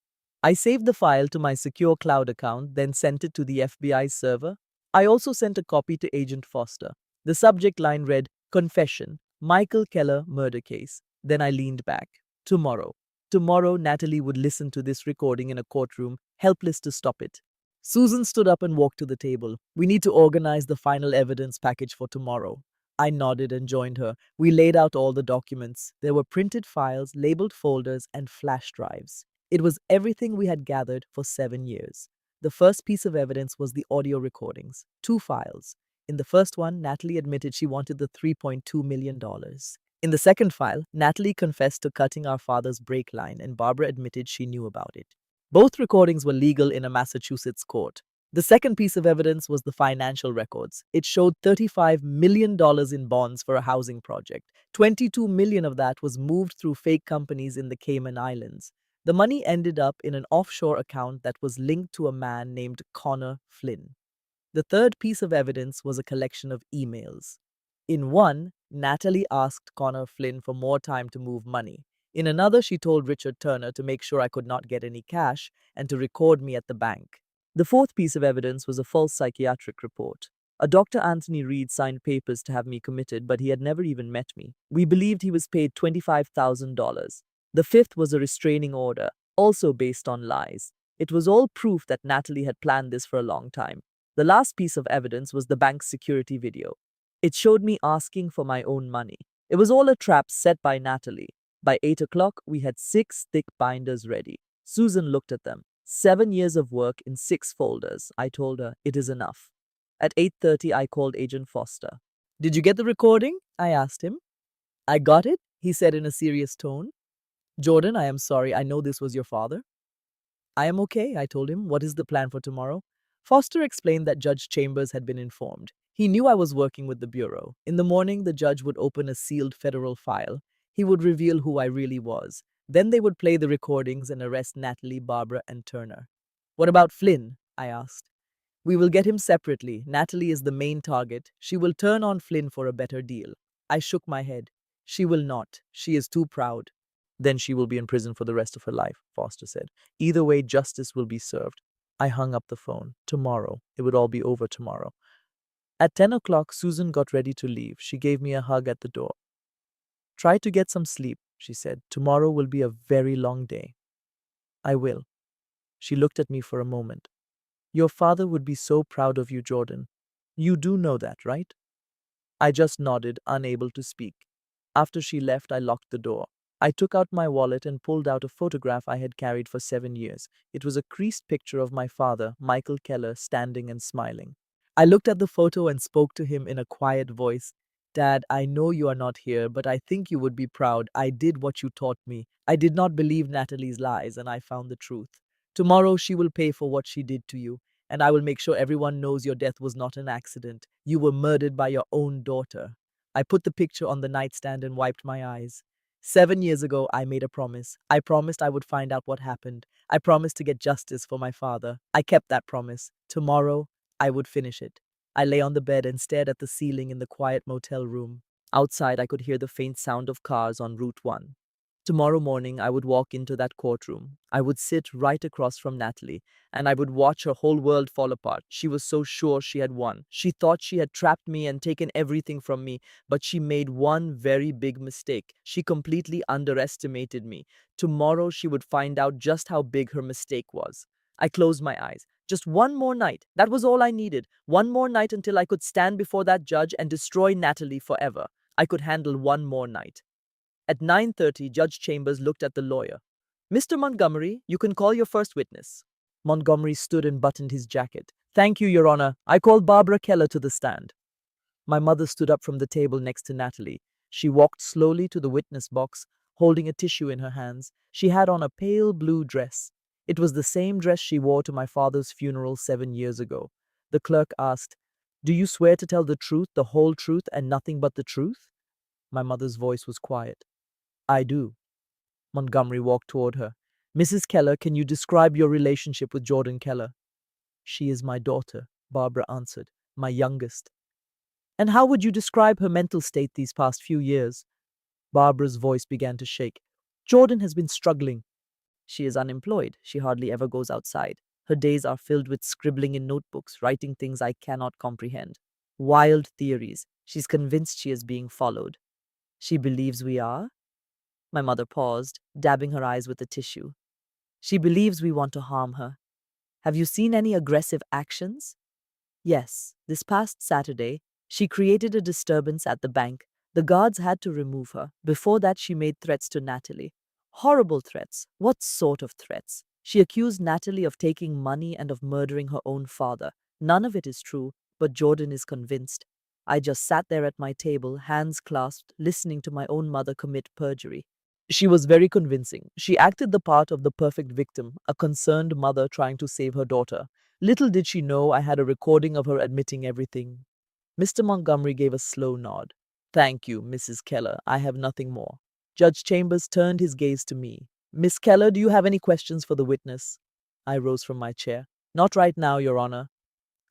I saved the file to my secure cloud account, then sent it to the FBI's server. I also sent a copy to Agent Foster. The subject line read, Confession, Michael Keller murder case. Then I leaned back. Tomorrow. Tomorrow, Natalie would listen to this recording in a courtroom, helpless to stop it. Susan stood up and walked to the table. We need to organize the final evidence package for tomorrow. I nodded and joined her. We laid out all the documents. There were printed files, labeled folders, and flash drives. It was everything we had gathered for 7 years. The first piece of evidence was the audio recordings, 2 files. In the first one, Natalie admitted she wanted the $3.2 million. In the second file, Natalie confessed to cutting our father's brake line, and Barbara admitted she knew about it. Both recordings were legal in a Massachusetts court. The second piece of evidence was the financial records. It showed $35 million in bonds for a housing project. 22 million of that was moved through fake companies in the Cayman Islands. The money ended up in an offshore account that was linked to a man named Connor Flynn. The third piece of evidence was a collection of emails. In one, Natalie asked Connor Flynn for more time to move money. In another, she told Richard Turner to make sure I could not get any cash and to record me at the bank. The fourth piece of evidence was a false psychiatric report. A Dr. Anthony Reed signed papers to have me committed, but he had never even met me. We believed he was paid $25,000. The fifth was a restraining order, also based on lies. It was all proof that Natalie had planned this for a long time. The last piece of evidence was the bank's security video. It showed me asking for my own money. It was all a trap set by Natalie. By 8 o'clock, we had 6 thick binders ready. Susan looked at them. 7 years of work in 6 folders. I told her, it is enough. At 8:30, I called Agent Foster. Did you get the recording? I asked him. I got it, he said in a serious tone. Jordan, I am sorry. I know this was your father. I am okay, I told him. What is the plan for tomorrow? Foster explained that Judge Chambers had been informed. He knew I was working with the Bureau. In the morning, the judge would open a sealed federal file. He would reveal who I really was. Then they would play the recordings and arrest Natalie, Barbara, and Turner. What about Flynn? I asked. We will get him separately. Natalie is the main target. She will turn on Flynn for a better deal. I shook my head. She will not. She is too proud. Then she will be in prison for the rest of her life, Foster said. Either way, justice will be served. I hung up the phone. Tomorrow. It would all be over tomorrow. At 10 o'clock, Susan got ready to leave. She gave me a hug at the door. Try to get some sleep, she said. Tomorrow will be a very long day. I will. She looked at me for a moment. Your father would be so proud of you, Jordan. You do know that, right? I just nodded, unable to speak. After she left, I locked the door. I took out my wallet and pulled out a photograph I had carried for 7 years. It was a creased picture of my father, Michael Keller, standing and smiling. I looked at the photo and spoke to him in a quiet voice. Dad, I know you are not here, but I think you would be proud. I did what you taught me. I did not believe Natalie's lies, and I found the truth. Tomorrow she will pay for what she did to you, and I will make sure everyone knows your death was not an accident. You were murdered by your own daughter. I put the picture on the nightstand and wiped my eyes. 7 years ago, I made a promise. I promised I would find out what happened. I promised to get justice for my father. I kept that promise. Tomorrow, I would finish it. I lay on the bed and stared at the ceiling in the quiet motel room. Outside, I could hear the faint sound of cars on Route 1. Tomorrow morning, I would walk into that courtroom. I would sit right across from Natalie, and I would watch her whole world fall apart. She was so sure she had won. She thought she had trapped me and taken everything from me, but she made one very big mistake. She completely underestimated me. Tomorrow, she would find out just how big her mistake was. I closed my eyes. Just one more night. That was all I needed. One more night until I could stand before that judge and destroy Natalie forever. I could handle one more night. At 9:30, Judge Chambers looked at the lawyer. Mr. Montgomery, you can call your first witness. Montgomery stood and buttoned his jacket. Thank you, Your Honor. I called Barbara Keller to the stand. My mother stood up from the table next to Natalie. She walked slowly to the witness box, holding a tissue in her hands. She had on a pale blue dress. It was the same dress she wore to my father's funeral 7 years ago. The clerk asked, Do you swear to tell the truth, the whole truth, and nothing but the truth? My mother's voice was quiet. I do. Montgomery walked toward her. Mrs. Keller, can you describe your relationship with Jordan Keller? She is my daughter, Barbara answered, my youngest. And how would you describe her mental state these past few years? Barbara's voice began to shake. Jordan has been struggling. She is unemployed. She hardly ever goes outside. Her days are filled with scribbling in notebooks, writing things I cannot comprehend. Wild theories. She's convinced she is being followed. She believes we are? My mother paused, dabbing her eyes with a tissue. She believes we want to harm her. Have you seen any aggressive actions? Yes, this past Saturday, she created a disturbance at the bank. The guards had to remove her. Before that, she made threats to Natalie. Horrible threats. What sort of threats? She accused Natalie of taking money and of murdering her own father. None of it is true, but Jordan is convinced. I just sat there at my table, hands clasped, listening to my own mother commit perjury. She was very convincing. She acted the part of the perfect victim, a concerned mother trying to save her daughter. Little did she know I had a recording of her admitting everything. Mr. Montgomery gave a slow nod. Thank you, Mrs. Keller. I have nothing more. Judge Chambers turned his gaze to me. Miss Keller, do you have any questions for the witness? I rose from my chair. Not right now, Your Honor.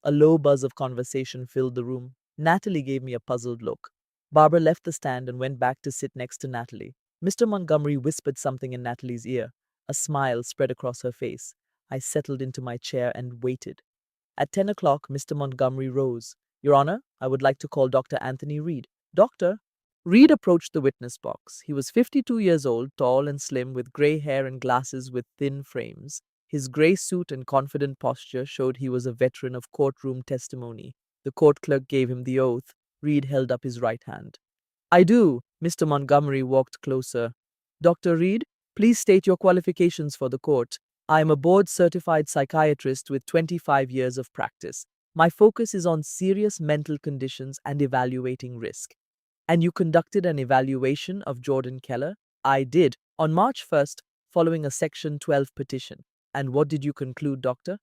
A low buzz of conversation filled the room. Natalie gave me a puzzled look. Barbara left the stand and went back to sit next to Natalie. Mr. Montgomery whispered something in Natalie's ear. A smile spread across her face. I settled into my chair and waited. At 10 o'clock, Mr. Montgomery rose. Your Honor, I would like to call Dr. Anthony Reed. Doctor? Reed approached the witness box. He was 52 years old, tall and slim, with gray hair and glasses with thin frames. His gray suit and confident posture showed he was a veteran of courtroom testimony. The court clerk gave him the oath. Reed held up his right hand. I do. Mr. Montgomery walked closer. Dr. Reed, please state your qualifications for the court. I am a board-certified psychiatrist with 25 years of practice. My focus is on serious mental conditions and evaluating risk. And you conducted an evaluation of Jordan Keller? I did, on March 1st, following a Section 12 petition. And what did you conclude, Doctor?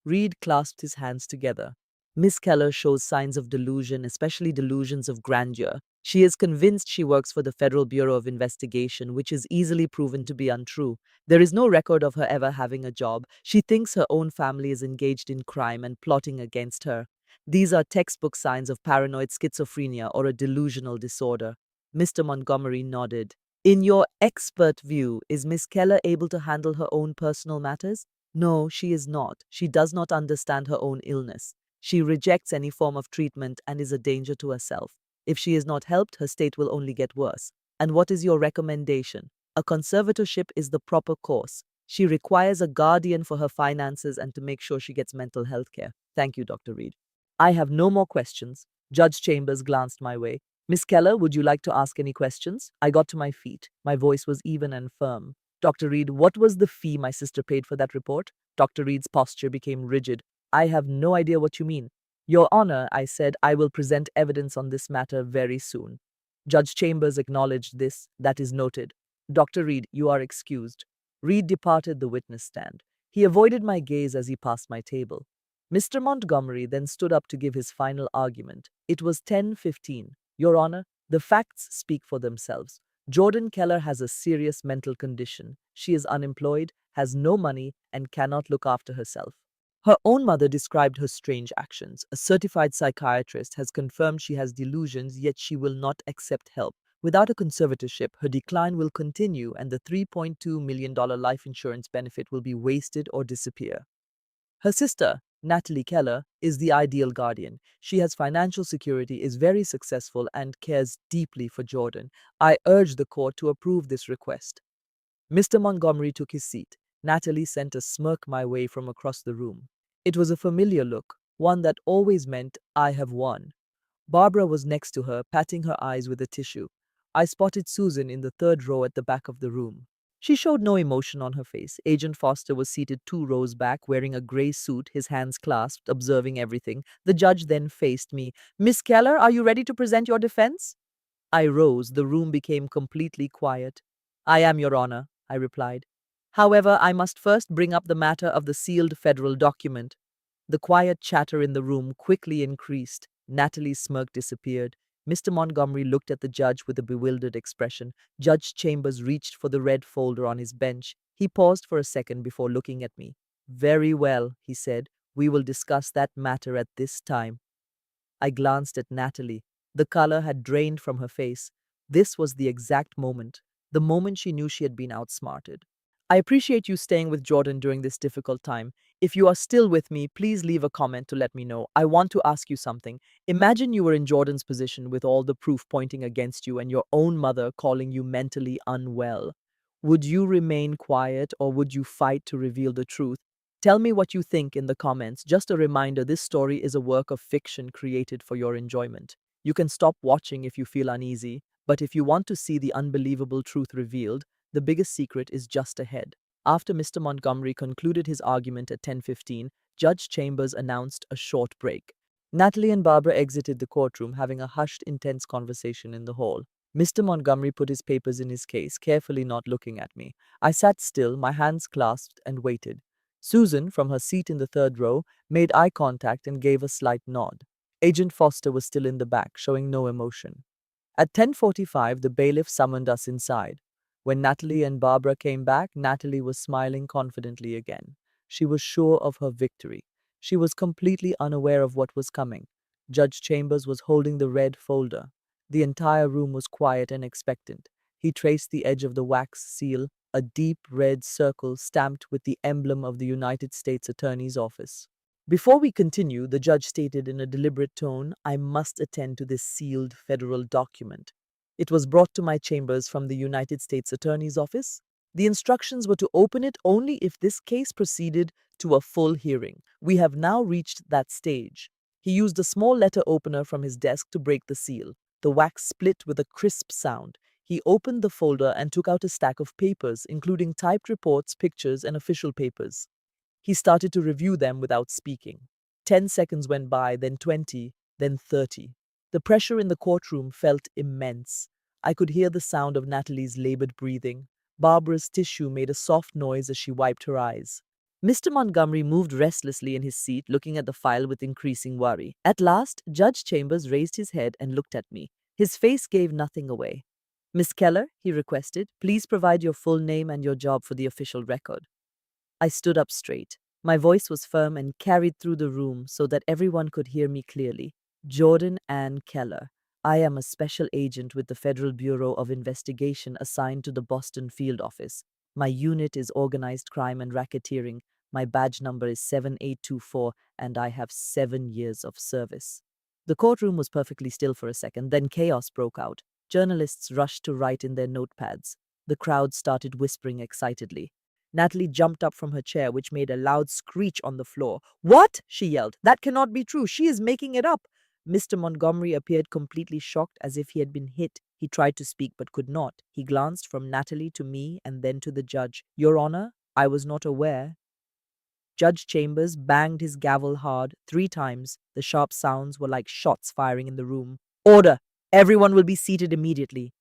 Reed clasped his hands together. Miss Keller shows signs of delusion, especially delusions of grandeur. She is convinced she works for the Federal Bureau of Investigation, which is easily proven to be untrue. There is no record of her ever having a job. She thinks her own family is engaged in crime and plotting against her. These are textbook signs of paranoid schizophrenia or a delusional disorder. Mr. Montgomery nodded. In your expert view, is Miss Keller able to handle her own personal matters? No, she is not. She does not understand her own illness. She rejects any form of treatment and is a danger to herself. If she is not helped, her state will only get worse. And what is your recommendation? A conservatorship is the proper course. She requires a guardian for her finances and to make sure she gets mental health care. Thank you, Dr. Reed. I have no more questions. Judge Chambers glanced my way. Miss Keller, would you like to ask any questions? I got to my feet. My voice was even and firm. Dr. Reed, what was the fee my sister paid for that report? Dr. Reed's posture became rigid. I have no idea what you mean. Your Honor, I said, I will present evidence on this matter very soon. Judge Chambers acknowledged this. That is noted. Dr. Reed, you are excused. Reed departed the witness stand. He avoided my gaze as he passed my table. Mr. Montgomery then stood up to give his final argument. It was 10:15. Your Honor, the facts speak for themselves. Jordan Keller has a serious mental condition. She is unemployed, has no money, and cannot look after herself. Her own mother described her strange actions. A certified psychiatrist has confirmed she has delusions, yet she will not accept help. Without a conservatorship, her decline will continue and the $3.2 million life insurance benefit will be wasted or disappear. Her sister, Natalie Keller, is the ideal guardian. She has financial security, is very successful, and cares deeply for Jordan. I urge the court to approve this request. Mr. Montgomery took his seat. Natalie sent a smirk my way from across the room. It was a familiar look, one that always meant I have won. Barbara was next to her, patting her eyes with a tissue. I spotted Susan in the third row at the back of the room. She showed no emotion on her face. Agent Foster was seated 2 rows back, wearing a gray suit, his hands clasped, observing everything. The judge then faced me. Miss Keller, are you ready to present your defense? I rose. The room became completely quiet. I am, Your Honor, I replied. However, I must first bring up the matter of the sealed federal document. The quiet chatter in the room quickly increased. Natalie's smirk disappeared. Mr. Montgomery looked at the judge with a bewildered expression. Judge Chambers reached for the red folder on his bench. He paused for a second before looking at me. Very well, he said. We will discuss that matter at this time. I glanced at Natalie. The color had drained from her face. This was the exact moment, the moment she knew she had been outsmarted. I appreciate you staying with Jordan during this difficult time. If you are still with me, please leave a comment to let me know. I want to ask you something. Imagine you were in Jordan's position with all the proof pointing against you and your own mother calling you mentally unwell. Would you remain quiet or would you fight to reveal the truth? Tell me what you think in the comments. Just a reminder, this story is a work of fiction created for your enjoyment. You can stop watching if you feel uneasy, but if you want to see the unbelievable truth revealed, the biggest secret is just ahead. After Mr. Montgomery concluded his argument at 10:15, Judge Chambers announced a short break. Natalie and Barbara exited the courtroom, having a hushed, intense conversation in the hall. Mr. Montgomery put his papers in his case, carefully not looking at me. I sat still, my hands clasped, and waited. Susan, from her seat in the third row, made eye contact and gave a slight nod. Agent Foster was still in the back, showing no emotion. At 10:45, the bailiff summoned us inside. When Natalie and Barbara came back, Natalie was smiling confidently again. She was sure of her victory. She was completely unaware of what was coming. Judge Chambers was holding the red folder. The entire room was quiet and expectant. He traced the edge of the wax seal, a deep red circle stamped with the emblem of the United States Attorney's Office. Before we continue, the judge stated in a deliberate tone, I must attend to this sealed federal document. It was brought to my chambers from the United States Attorney's Office. The instructions were to open it only if this case proceeded to a full hearing. We have now reached that stage. He used a small letter opener from his desk to break the seal. The wax split with a crisp sound. He opened the folder and took out a stack of papers, including typed reports, pictures, and official papers. He started to review them without speaking. 10 seconds went by, then 20, then 30. The pressure in the courtroom felt immense. I could hear the sound of Natalie's labored breathing. Barbara's tissue made a soft noise as she wiped her eyes. Mr. Montgomery moved restlessly in his seat, looking at the file with increasing worry. At last, Judge Chambers raised his head and looked at me. His face gave nothing away. Miss Keller, he requested, please provide your full name and your job for the official record. I stood up straight. My voice was firm and carried through the room so that everyone could hear me clearly. Jordan Ann Keller. I am a special agent with the Federal Bureau of Investigation assigned to the Boston field office. My unit is organized crime and racketeering. My badge number is 7824 and I have 7 years of service. The courtroom was perfectly still for a second, then chaos broke out. Journalists rushed to write in their notepads. The crowd started whispering excitedly. Natalie jumped up from her chair, which made a loud screech on the floor. What? She yelled. That cannot be true. She is making it up. Mr. Montgomery appeared completely shocked, as if he had been hit. He tried to speak but could not. He glanced from Natalie to me and then to the judge. Your Honor, I was not aware. Judge Chambers banged his gavel hard 3 times. The sharp sounds were like shots firing in the room. Order! Everyone will be seated immediately.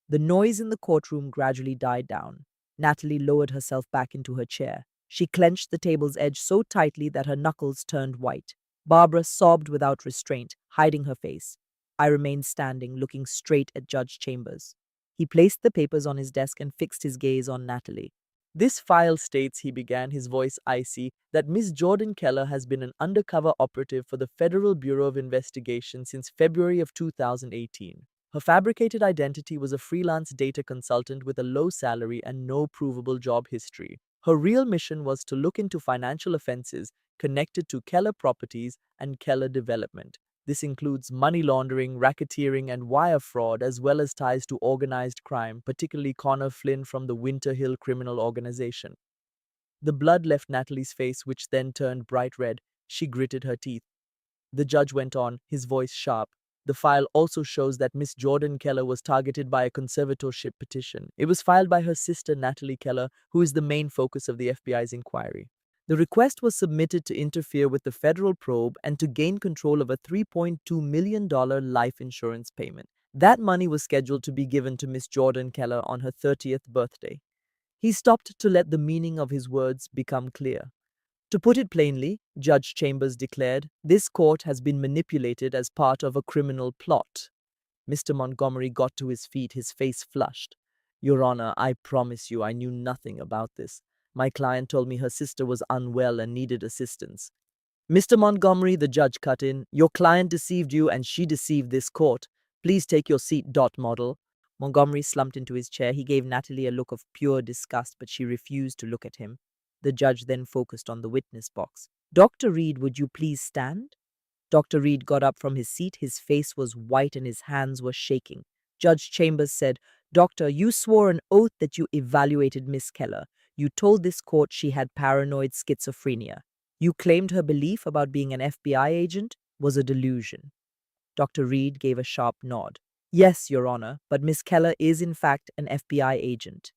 The noise in the courtroom gradually died down. Natalie lowered herself back into her chair. She clenched the table's edge so tightly that her knuckles turned white. Barbara sobbed without restraint, hiding her face. I remained standing, looking straight at Judge Chambers. He placed the papers on his desk and fixed his gaze on Natalie. This file states, he began, his voice icy, that Miss Jordan Keller has been an undercover operative for the Federal Bureau of Investigation since February of 2018. Her fabricated identity was a freelance data consultant with a low salary and no provable job history. Her real mission was to look into financial offenses connected to Keller Properties and Keller Development. This includes money laundering, racketeering, and wire fraud, as well as ties to organized crime, particularly Connor Flynn from the Winter Hill Criminal Organization. The blood left Natalie's face, which then turned bright red. She gritted her teeth. The judge went on, his voice sharp. The file also shows that Miss Jordan Keller was targeted by a conservatorship petition. It was filed by her sister Natalie Keller, who is the main focus of the FBI's inquiry. The request was submitted to interfere with the federal probe and to gain control of a $3.2 million life insurance payment. That money was scheduled to be given to Miss Jordan Keller on her 30th birthday. He stopped to let the meaning of his words become clear. To put it plainly, Judge Chambers declared, this court has been manipulated as part of a criminal plot. Mr. Montgomery got to his feet, his face flushed. Your Honor, I promise you I knew nothing about this. My client told me her sister was unwell and needed assistance. Mr. Montgomery, the judge cut in, your client deceived you and she deceived this court. Please take your seat, dot model. Montgomery slumped into his chair. He gave Natalie a look of pure disgust, but she refused to look at him. The judge then focused on the witness box. Dr. Reed, would you please stand? Dr. Reed got up from his seat. His face was white and his hands were shaking. Judge Chambers said, Doctor, you swore an oath that you evaluated Miss Keller. You told this court she had paranoid schizophrenia. You claimed her belief about being an FBI agent was a delusion. Dr. Reed gave a sharp nod. Yes, Your Honor, but Miss Keller is in fact an FBI agent.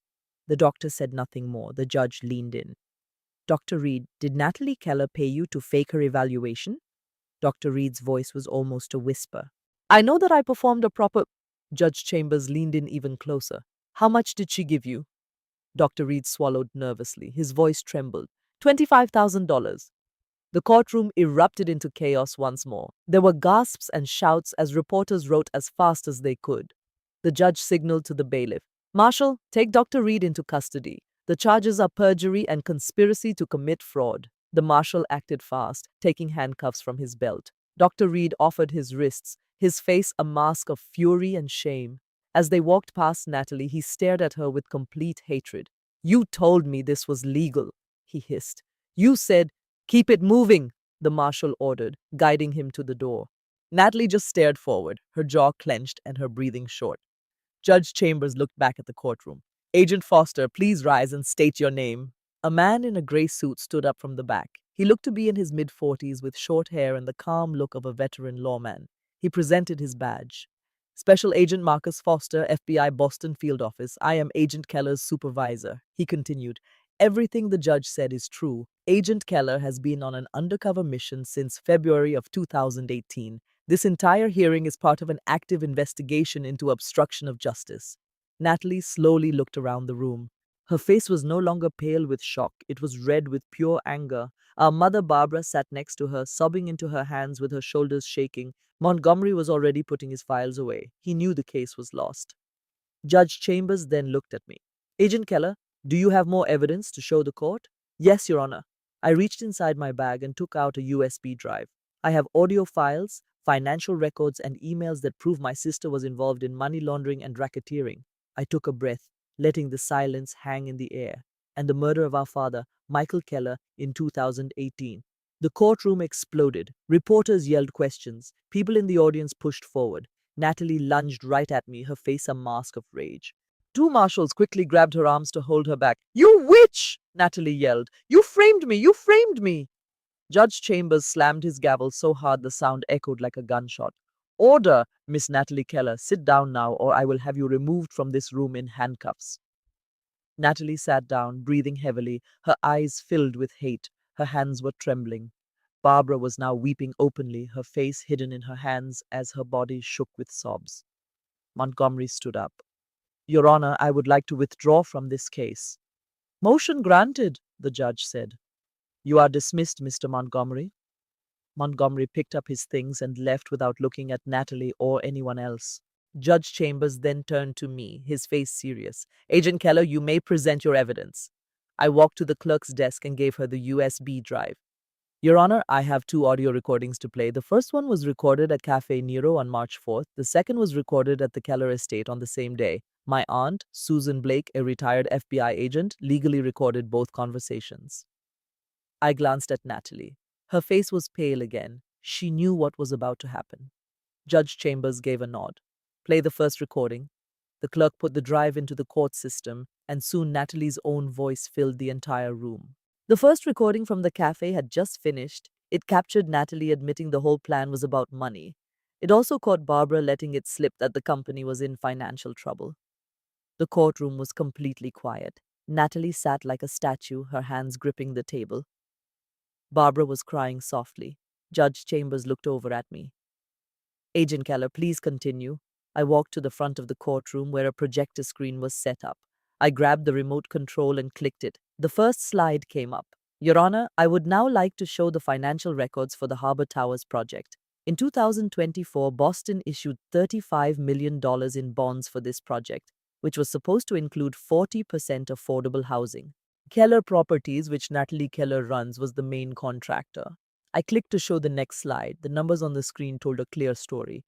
The doctor said nothing more. The judge leaned in. Dr. Reed, did Natalie Keller pay you to fake her evaluation? Dr. Reed's voice was almost a whisper. I know that I performed a proper. Judge Chambers leaned in even closer. How much did she give you? Dr. Reed swallowed nervously. His voice trembled. $25,000. The courtroom erupted into chaos once more. There were gasps and shouts as reporters wrote as fast as they could. The judge signaled to the bailiff, Marshal, take Dr. Reed into custody. The charges are perjury and conspiracy to commit fraud. The marshal acted fast, taking handcuffs from his belt. Dr. Reed offered his wrists, his face a mask of fury and shame. As they walked past Natalie, he stared at her with complete hatred. You told me this was legal, he hissed. You said, keep it moving, the marshal ordered, guiding him to the door. Natalie just stared forward, her jaw clenched and her breathing short. Judge Chambers looked back at the courtroom. Agent Foster, please rise and state your name. A man in a gray suit stood up from the back. He looked to be in his mid-40s with short hair and the calm look of a veteran lawman. He presented his badge. Special Agent Marcus Foster, FBI Boston Field Office. I am Agent Keller's supervisor. He continued. Everything the judge said is true. Agent Keller has been on an undercover mission since February of 2018. This entire hearing is part of an active investigation into obstruction of justice. Natalie slowly looked around the room. Her face was no longer pale with shock, it was red with pure anger. Our mother Barbara sat next to her, sobbing into her hands with her shoulders shaking. Montgomery was already putting his files away. He knew the case was lost. Judge Chambers then looked at me. Agent Keller, do you have more evidence to show the court? Yes, Your Honor. I reached inside my bag and took out a USB drive. I have audio files, financial records, and emails that prove my sister was involved in money laundering and racketeering. I took a breath, letting the silence hang in the air. And the murder of our father, Michael Keller, in 2018. The courtroom exploded. Reporters yelled questions. People in the audience pushed forward. Natalie lunged right at me, her face a mask of rage. Two marshals quickly grabbed her arms to hold her back. You witch! Natalie yelled. You framed me! You framed me! Judge Chambers slammed his gavel so hard the sound echoed like a gunshot. Order, Miss Natalie Keller. Sit down now, or I will have you removed from this room in handcuffs. Natalie sat down, breathing heavily, her eyes filled with hate. Her hands were trembling. Barbara was now weeping openly, her face hidden in her hands as her body shook with sobs. Montgomery stood up. Your Honor, I would like to withdraw from this case. Motion granted, the judge said. You are dismissed, Mr. Montgomery. Montgomery picked up his things and left without looking at Natalie or anyone else. Judge Chambers then turned to me, his face serious. Agent Keller, you may present your evidence. I walked to the clerk's desk and gave her the USB drive. Your Honor, I have two audio recordings to play. The first one was recorded at Cafe Nero on March 4th. The second was recorded at the Keller estate on the same day. My aunt, Susan Blake, a retired FBI agent, legally recorded both conversations. I glanced at Natalie. Her face was pale again. She knew what was about to happen. Judge Chambers gave a nod. Play the first recording. The clerk put the drive into the court system, and soon Natalie's own voice filled the entire room. The first recording from the cafe had just finished. It captured Natalie admitting the whole plan was about money. It also caught Barbara letting it slip that the company was in financial trouble. The courtroom was completely quiet. Natalie sat like a statue, her hands gripping the table. Barbara was crying softly. Judge Chambers looked over at me. Agent Keller, please continue. I walked to the front of the courtroom where a projector screen was set up. I grabbed the remote control and clicked it. The first slide came up. Your Honor, I would now like to show the financial records for the Harbor Towers project. In 2024, Boston issued $35 million in bonds for this project, which was supposed to include 40% affordable housing. Keller Properties, which Natalie Keller runs, was the main contractor. I clicked to show the next slide. The numbers on the screen told a clear story.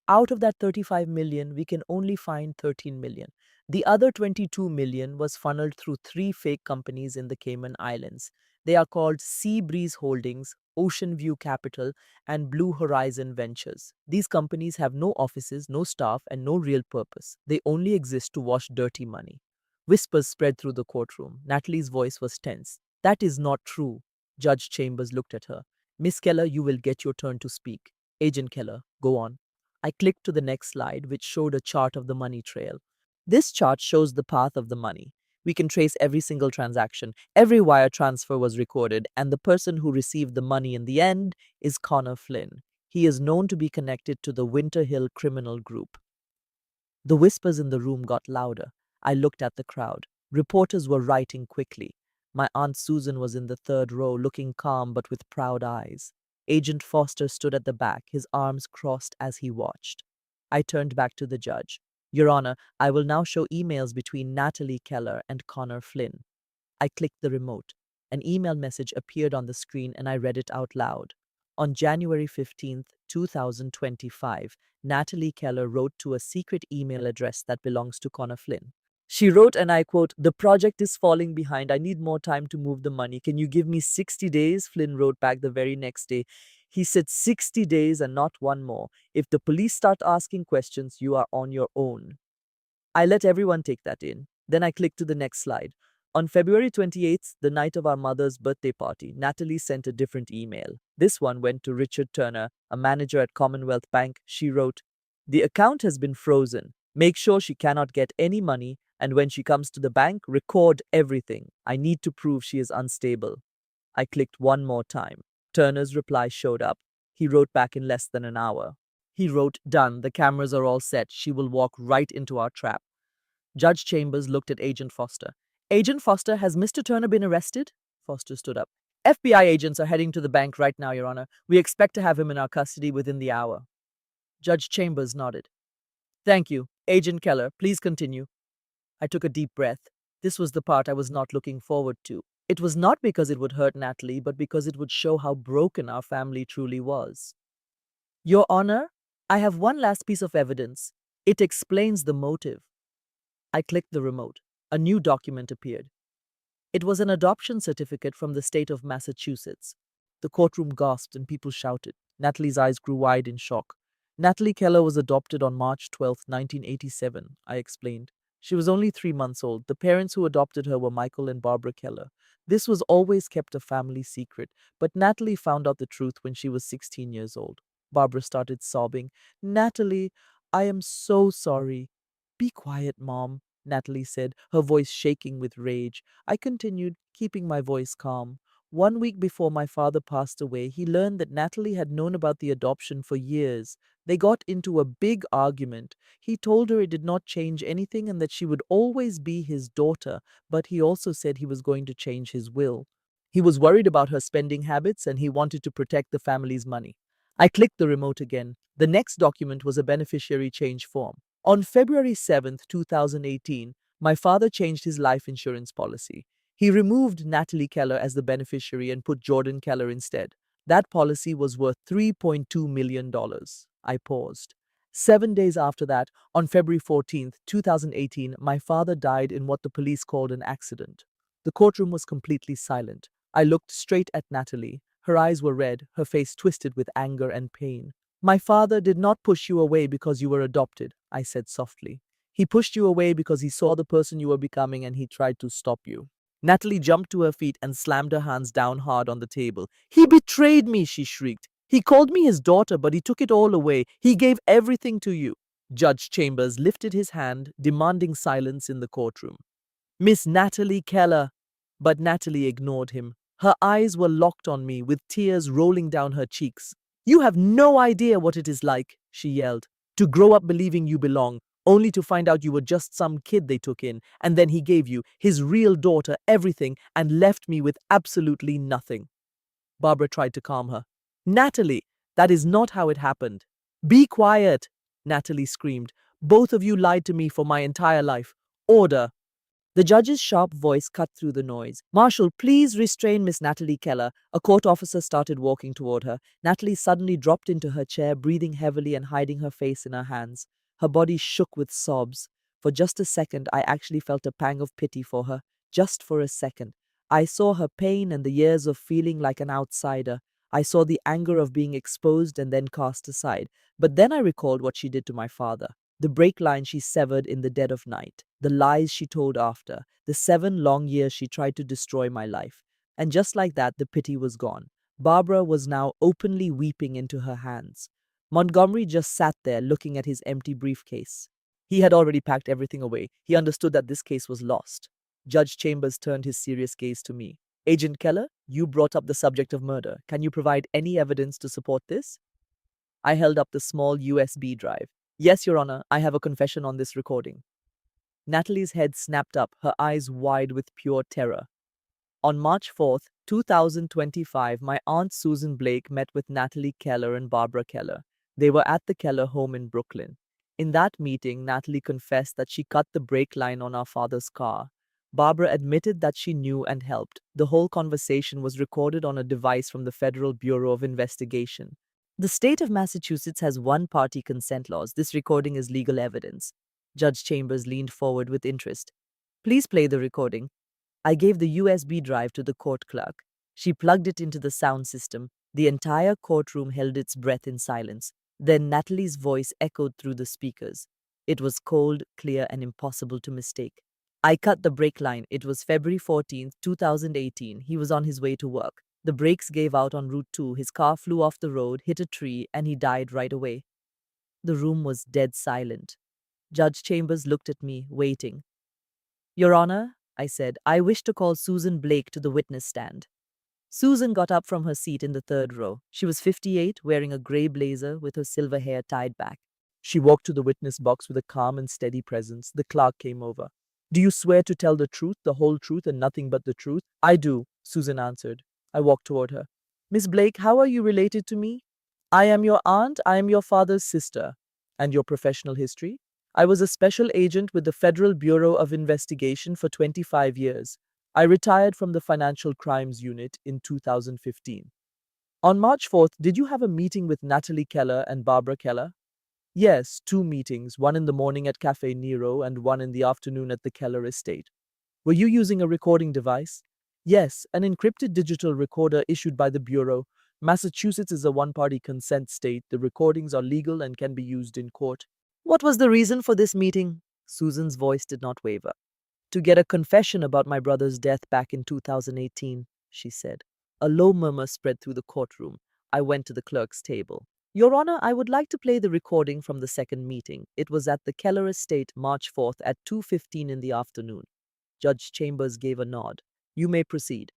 Out of that 35 million, we can only find 13 million. The other 22 million was funneled through three fake companies in the Cayman Islands. They are called Sea Breeze Holdings, Ocean View Capital, and Blue Horizon Ventures. These companies have no offices, no staff, and no real purpose. They only exist to wash dirty money. Whispers spread through the courtroom. Natalie's voice was tense. That is not true. Judge Chambers looked at her. Miss Keller, you will get your turn to speak. Agent Keller, go on. I clicked to the next slide, which showed a chart of the money trail. This chart shows the path of the money. We can trace every single transaction. Every wire transfer was recorded, and the person who received the money in the end is Connor Flynn. He is known to be connected to the Winter Hill criminal group. The whispers in the room got louder. I looked at the crowd. Reporters were writing quickly. My Aunt Susan was in the third row, looking calm but with proud eyes. Agent Foster stood at the back, his arms crossed as he watched. I turned back to the judge. Your Honor, I will now show emails between Natalie Keller and Connor Flynn. I clicked the remote. An email message appeared on the screen and I read it out loud. On January 15th, 2025, Natalie Keller wrote to a secret email address that belongs to Connor Flynn. She wrote, and I quote, "The project is falling behind. I need more time to move the money. Can you give me 60 days?" Flynn wrote back the very next day. He said 60 days and not one more. If the police start asking questions, you are on your own. I let everyone take that in. Then I clicked to the next slide. On February 28th, the night of our mother's birthday party, Natalie sent a different email. This one went to Richard Turner, a manager at Commonwealth Bank. She wrote, "The account has been frozen. Make sure she cannot get any money, and when she comes to the bank, record everything. I need to prove she is unstable." I clicked one more time. Turner's reply showed up. He wrote back in less than an hour. He wrote, "Done. The cameras are all set. She will walk right into our trap." Judge Chambers looked at Agent Foster. "Agent Foster, has Mr. Turner been arrested?" Foster stood up. "FBI agents are heading to the bank right now, Your Honor. We expect to have him in our custody within the hour." Judge Chambers nodded. "Thank you. Agent Keller, please continue." I took a deep breath. This was the part I was not looking forward to. It was not because it would hurt Natalie, but because it would show how broken our family truly was. Your Honor, I have one last piece of evidence. It explains the motive. I clicked the remote. A new document appeared. It was an adoption certificate from the state of Massachusetts. The courtroom gasped and people shouted. Natalie's eyes grew wide in shock. Natalie Keller was adopted on March 12, 1987, I explained. She was only 3 months old. The parents who adopted her were Michael and Barbara Keller. This was always kept a family secret, but Natalie found out the truth when she was 16 years old. Barbara started sobbing. "Natalie, I am so sorry." "Be quiet, Mom," Natalie said, her voice shaking with rage. I continued, keeping my voice calm. "One week before my father passed away, he learned that Natalie had known about the adoption for years. They got into a big argument. He told her it did not change anything and that she would always be his daughter, but he also said he was going to change his will. He was worried about her spending habits and he wanted to protect the family's money." I clicked the remote again. The next document was a beneficiary change form. On February 7th, 2018, my father changed his life insurance policy. He removed Natalie Keller as the beneficiary and put Jordan Keller instead. That policy was worth $3.2 million. I paused. 7 days after that, on February 14th, 2018, my father died in what the police called an accident. The courtroom was completely silent. I looked straight at Natalie. Her eyes were red, her face twisted with anger and pain. "My father did not push you away because you were adopted," I said softly. "He pushed you away because he saw the person you were becoming and he tried to stop you." Natalie jumped to her feet and slammed her hands down hard on the table. "He betrayed me," she shrieked. "He called me his daughter, but he took it all away. He gave everything to you." Judge Chambers lifted his hand, demanding silence in the courtroom. "Miss Natalie Keller." But Natalie ignored him. Her eyes were locked on me, with tears rolling down her cheeks. "You have no idea what it is like," she yelled, "to grow up believing you belong, only to find out you were just some kid they took in, and then he gave you, his real daughter, everything, and left me with absolutely nothing." Barbara tried to calm her. "Natalie, that is not how it happened." "Be quiet," Natalie screamed. "Both of you lied to me for my entire life. Order." The judge's sharp voice cut through the noise. "Marshal, please restrain Miss Natalie Keller." A court officer started walking toward her. Natalie suddenly dropped into her chair, breathing heavily and hiding her face in her hands. Her body shook with sobs. For just a second, I actually felt a pang of pity for her. Just for a second. I saw her pain and the years of feeling like an outsider. I saw the anger of being exposed and then cast aside. But then I recalled what she did to my father. The brake line she severed in the dead of night, the lies she told after, the 7 long years she tried to destroy my life. And just like that, the pity was gone. Barbara was now openly weeping into her hands. Montgomery just sat there looking at his empty briefcase. He had already packed everything away. He understood that this case was lost. Judge Chambers turned his serious gaze to me. Agent Keller, you brought up the subject of murder. Can you provide any evidence to support this? I held up the small USB drive. Yes, Your Honor, I have a confession on this recording. Natalie's head snapped up, her eyes wide with pure terror. On March 4th, 2025, my Aunt Susan Blake met with Natalie Keller and Barbara Keller. They were at the Keller home in Brooklyn. In that meeting, Natalie confessed that she cut the brake line on our father's car. Barbara admitted that she knew and helped. The whole conversation was recorded on a device from the Federal Bureau of Investigation. The state of Massachusetts has one-party consent laws. This recording is legal evidence. Judge Chambers leaned forward with interest. Please play the recording. I gave the USB drive to the court clerk. She plugged it into the sound system. The entire courtroom held its breath in silence. Then Natalie's voice echoed through the speakers. It was cold, clear, and impossible to mistake. I cut the brake line. It was February 14th, 2018. He was on his way to work. The brakes gave out on Route 2. His car flew off the road, hit a tree, and he died right away. The room was dead silent. Judge Chambers looked at me, waiting. Your Honor, I said, I wish to call Susan Blake to the witness stand. Susan got up from her seat in the third row. She was 58, wearing a gray blazer with her silver hair tied back. She walked to the witness box with a calm and steady presence. The clerk came over. Do you swear to tell the truth, the whole truth, and nothing but the truth? I do, Susan answered. I walked toward her. Miss Blake, how are you related to me? I am your aunt. I am your father's sister. And your professional history? I was a special agent with the Federal Bureau of Investigation for 25 years. I retired from the Financial Crimes Unit in 2015. On March 4th, did you have a meeting with Natalie Keller and Barbara Keller? Yes, 2 meetings, one in the morning at Cafe Nero and one in the afternoon at the Keller estate. Were you using a recording device? Yes, an encrypted digital recorder issued by the Bureau. Massachusetts is a one-party consent state. The recordings are legal and can be used in court. What was the reason for this meeting? Susan's voice did not waver. To get a confession about my brother's death back in 2018, she said. A low murmur spread through the courtroom. I went to the clerk's table. Your Honor, I would like to play the recording from the second meeting. It was at the Keller estate, March 4th at 2:15 in the afternoon. Judge Chambers gave a nod. You may proceed.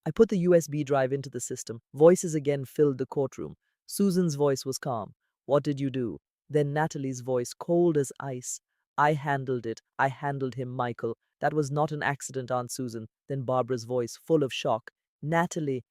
I put the USB drive into the system. Voices again filled the courtroom. Susan's voice was calm. What did you do? Then Natalie's voice, cold as ice. I handled it. I handled him, Michael. That was not an accident, Aunt Susan. Then Barbara's voice, full of shock. Natalie,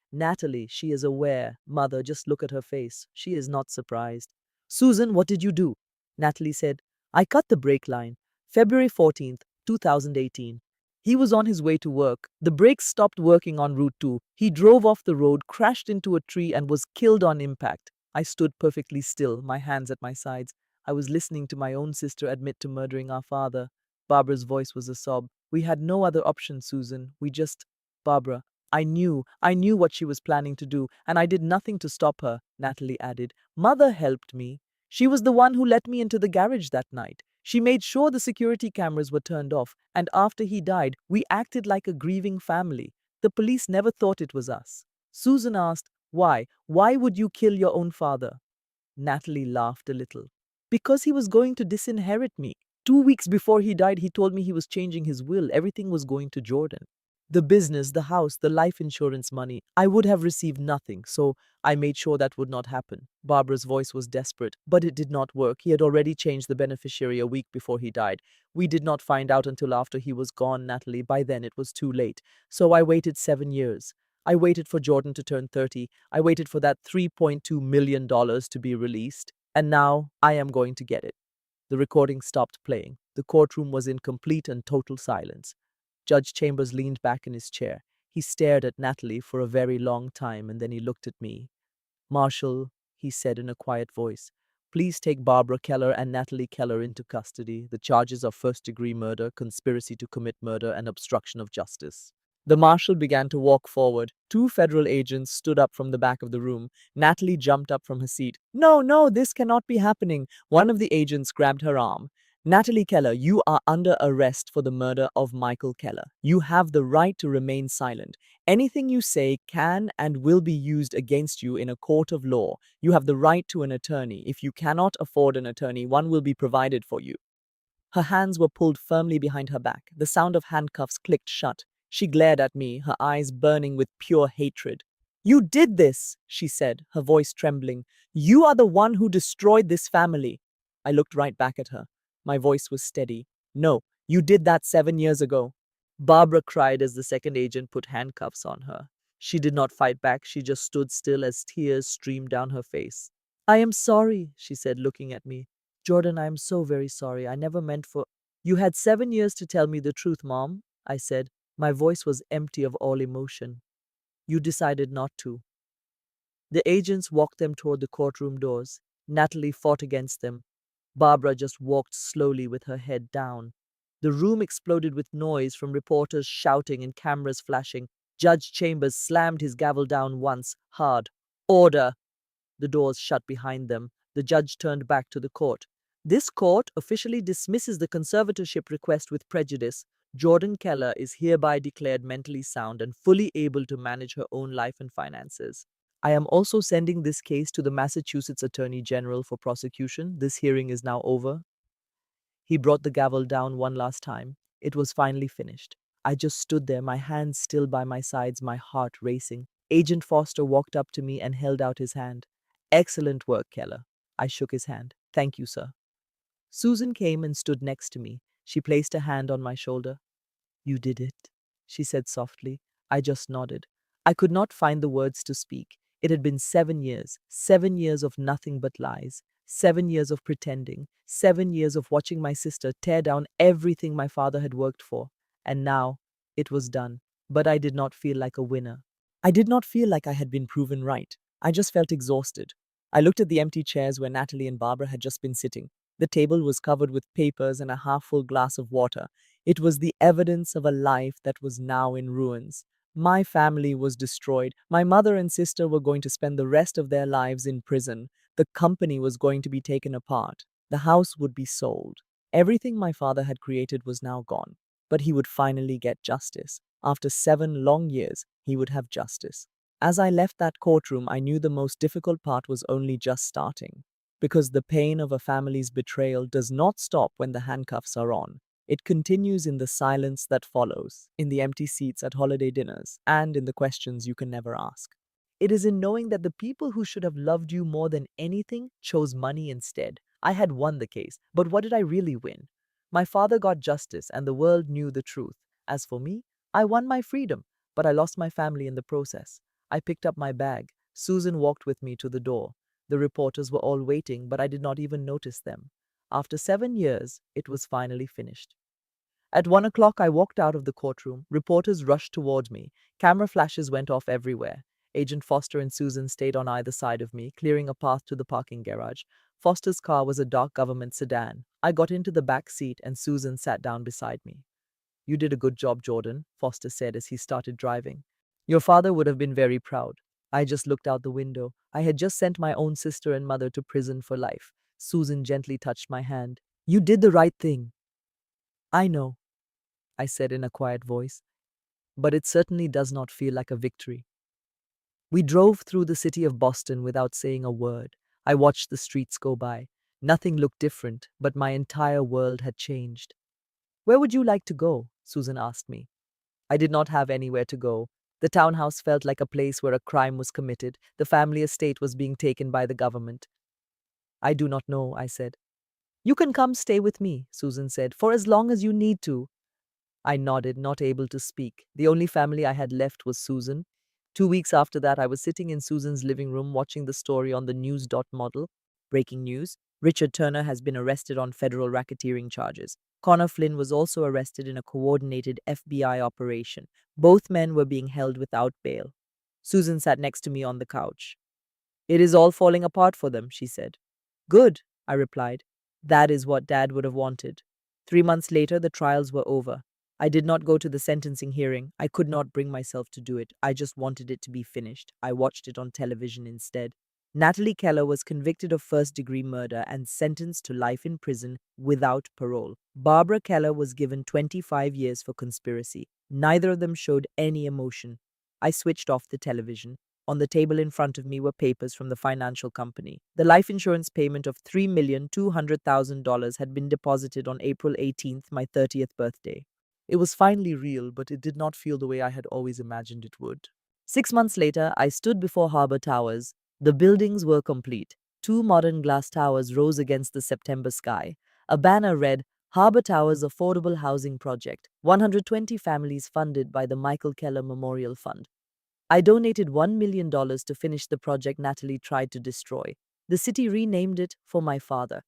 she is aware. Mother, just look at her face. She is not surprised. Susan, what did you do? Natalie said, I cut the brake line. February 14th, 2018. He was on his way to work. The brakes stopped working on Route 2. He drove off the road, crashed into a tree, and was killed on impact. I stood perfectly still, my hands at my sides. I was listening to my own sister admit to murdering our father. Barbara's voice was a sob. We had no other option, Susan. We just… Barbara, I knew what she was planning to do, and I did nothing to stop her, Natalie added. Mother helped me. She was the one who let me into the garage that night. She made sure the security cameras were turned off, and after he died, we acted like a grieving family. The police never thought it was us. Susan asked, Why? Why would you kill your own father? Natalie laughed a little. Because he was going to disinherit me. 2 weeks before he died, he told me he was changing his will. Everything was going to Jordan. The business, the house, the life insurance money. I would have received nothing, so I made sure that would not happen. Barbara's voice was desperate, but it did not work. He had already changed the beneficiary a week before he died. We did not find out until after he was gone, Natalie. By then it was too late. So I waited 7 years. I waited for Jordan to turn 30. I waited for that $3.2 million to be released. And now I am going to get it. The recording stopped playing. The courtroom was in complete and total silence. Judge Chambers leaned back in his chair. He stared at Natalie for a very long time, and then he looked at me. Marshal, he said in a quiet voice, please take Barbara Keller and Natalie Keller into custody. The charges are first-degree murder, conspiracy to commit murder, and obstruction of justice. The marshal began to walk forward. Two federal agents stood up from the back of the room. Natalie jumped up from her seat. No, no, this cannot be happening. One of the agents grabbed her arm. Natalie Keller, you are under arrest for the murder of Michael Keller. You have the right to remain silent. Anything you say can and will be used against you in a court of law. You have the right to an attorney. If you cannot afford an attorney, one will be provided for you. Her hands were pulled firmly behind her back. The sound of handcuffs clicked shut. She glared at me, her eyes burning with pure hatred. You did this, she said, her voice trembling. You are the one who destroyed this family. I looked right back at her. My voice was steady. No, you did that 7 years ago. Barbara cried as the second agent put handcuffs on her. She did not fight back. She just stood still as tears streamed down her face. I am sorry, she said, looking at me. Jordan, I am so very sorry. I never meant for. You had 7 years to tell me the truth, Mom, I said. My voice was empty of all emotion. You decided not to. The agents walked them toward the courtroom doors. Natalie fought against them. Barbara just walked slowly with her head down. The room exploded with noise from reporters shouting and cameras flashing. Judge Chambers slammed his gavel down once, hard. Order! The doors shut behind them. The judge turned back to the court. This court officially dismisses the conservatorship request with prejudice. Jordan Keller is hereby declared mentally sound and fully able to manage her own life and finances. I am also sending this case to the Massachusetts Attorney General for prosecution. This hearing is now over. He brought the gavel down one last time. It was finally finished. I just stood there, my hands still by my sides, my heart racing. Agent Foster walked up to me and held out his hand. Excellent work, Keller. I shook his hand. Thank you, sir. Susan came and stood next to me. She placed a hand on my shoulder. You did it, she said softly. I just nodded. I could not find the words to speak. It had been 7 years of nothing but lies, 7 years of pretending, 7 years of watching my sister tear down everything my father had worked for. And now it was done. But I did not feel like a winner. I did not feel like I had been proven right. I just felt exhausted. I looked at the empty chairs where Natalie and Barbara had just been sitting. The table was covered with papers and a half-full glass of water. It was the evidence of a life that was now in ruins. My family was destroyed. My mother and sister were going to spend the rest of their lives in prison. The company was going to be taken apart. The house would be sold. Everything my father had created was now gone. But he would finally get justice. After 7 long years, he would have justice. As I left that courtroom, I knew the most difficult part was only just starting. Because the pain of a family's betrayal does not stop when the handcuffs are on. It continues in the silence that follows, in the empty seats at holiday dinners, and in the questions you can never ask. It is in knowing that the people who should have loved you more than anything chose money instead. I had won the case, but what did I really win? My father got justice, and the world knew the truth. As for me, I won my freedom, but I lost my family in the process. I picked up my bag. Susan walked with me to the door. The reporters were all waiting, but I did not even notice them. After 7 years, it was finally finished. At 1 o'clock, I walked out of the courtroom. Reporters rushed toward me. Camera flashes went off everywhere. Agent Foster and Susan stayed on either side of me, clearing a path to the parking garage. Foster's car was a dark government sedan. I got into the back seat and Susan sat down beside me. You did a good job, Jordan, Foster said as he started driving. Your father would have been very proud. I just looked out the window. I had just sent my own sister and mother to prison for life. Susan gently touched my hand. You did the right thing. I know, I said in a quiet voice, but it certainly does not feel like a victory. We drove through the city of Boston without saying a word. I watched the streets go by. Nothing looked different, but my entire world had changed. Where would you like to go? Susan asked me. I did not have anywhere to go. The townhouse felt like a place where a crime was committed. The family estate was being taken by the government. I do not know, I said. You can come stay with me, Susan said, for as long as you need to. I nodded, not able to speak. The only family I had left was Susan. 2 weeks after that, I was sitting in Susan's living room watching the story on the news. Model. Breaking news. Richard Turner has been arrested on federal racketeering charges. Connor Flynn was also arrested in a coordinated FBI operation. Both men were being held without bail. Susan sat next to me on the couch. It is all falling apart for them, she said. Good, I replied. That is what Dad would have wanted. 3 months later, the trials were over. I did not go to the sentencing hearing. I could not bring myself to do it. I just wanted it to be finished. I watched it on television instead. Natalie Keller was convicted of first-degree murder and sentenced to life in prison without parole. Barbara Keller was given 25 years for conspiracy. Neither of them showed any emotion. I switched off the television. On the table in front of me were papers from the financial company. The life insurance payment of $3,200,000 had been deposited on April 18th, my 30th birthday. It was finally real, but it did not feel the way I had always imagined it would. 6 months later, I stood before Harbor Towers. The buildings were complete. Two modern glass towers rose against the September sky. A banner read, Harbor Towers Affordable Housing Project, 120 families funded by the Michael Keller Memorial Fund. I donated $1 million to finish the project Natalie tried to destroy. The city renamed it for my father.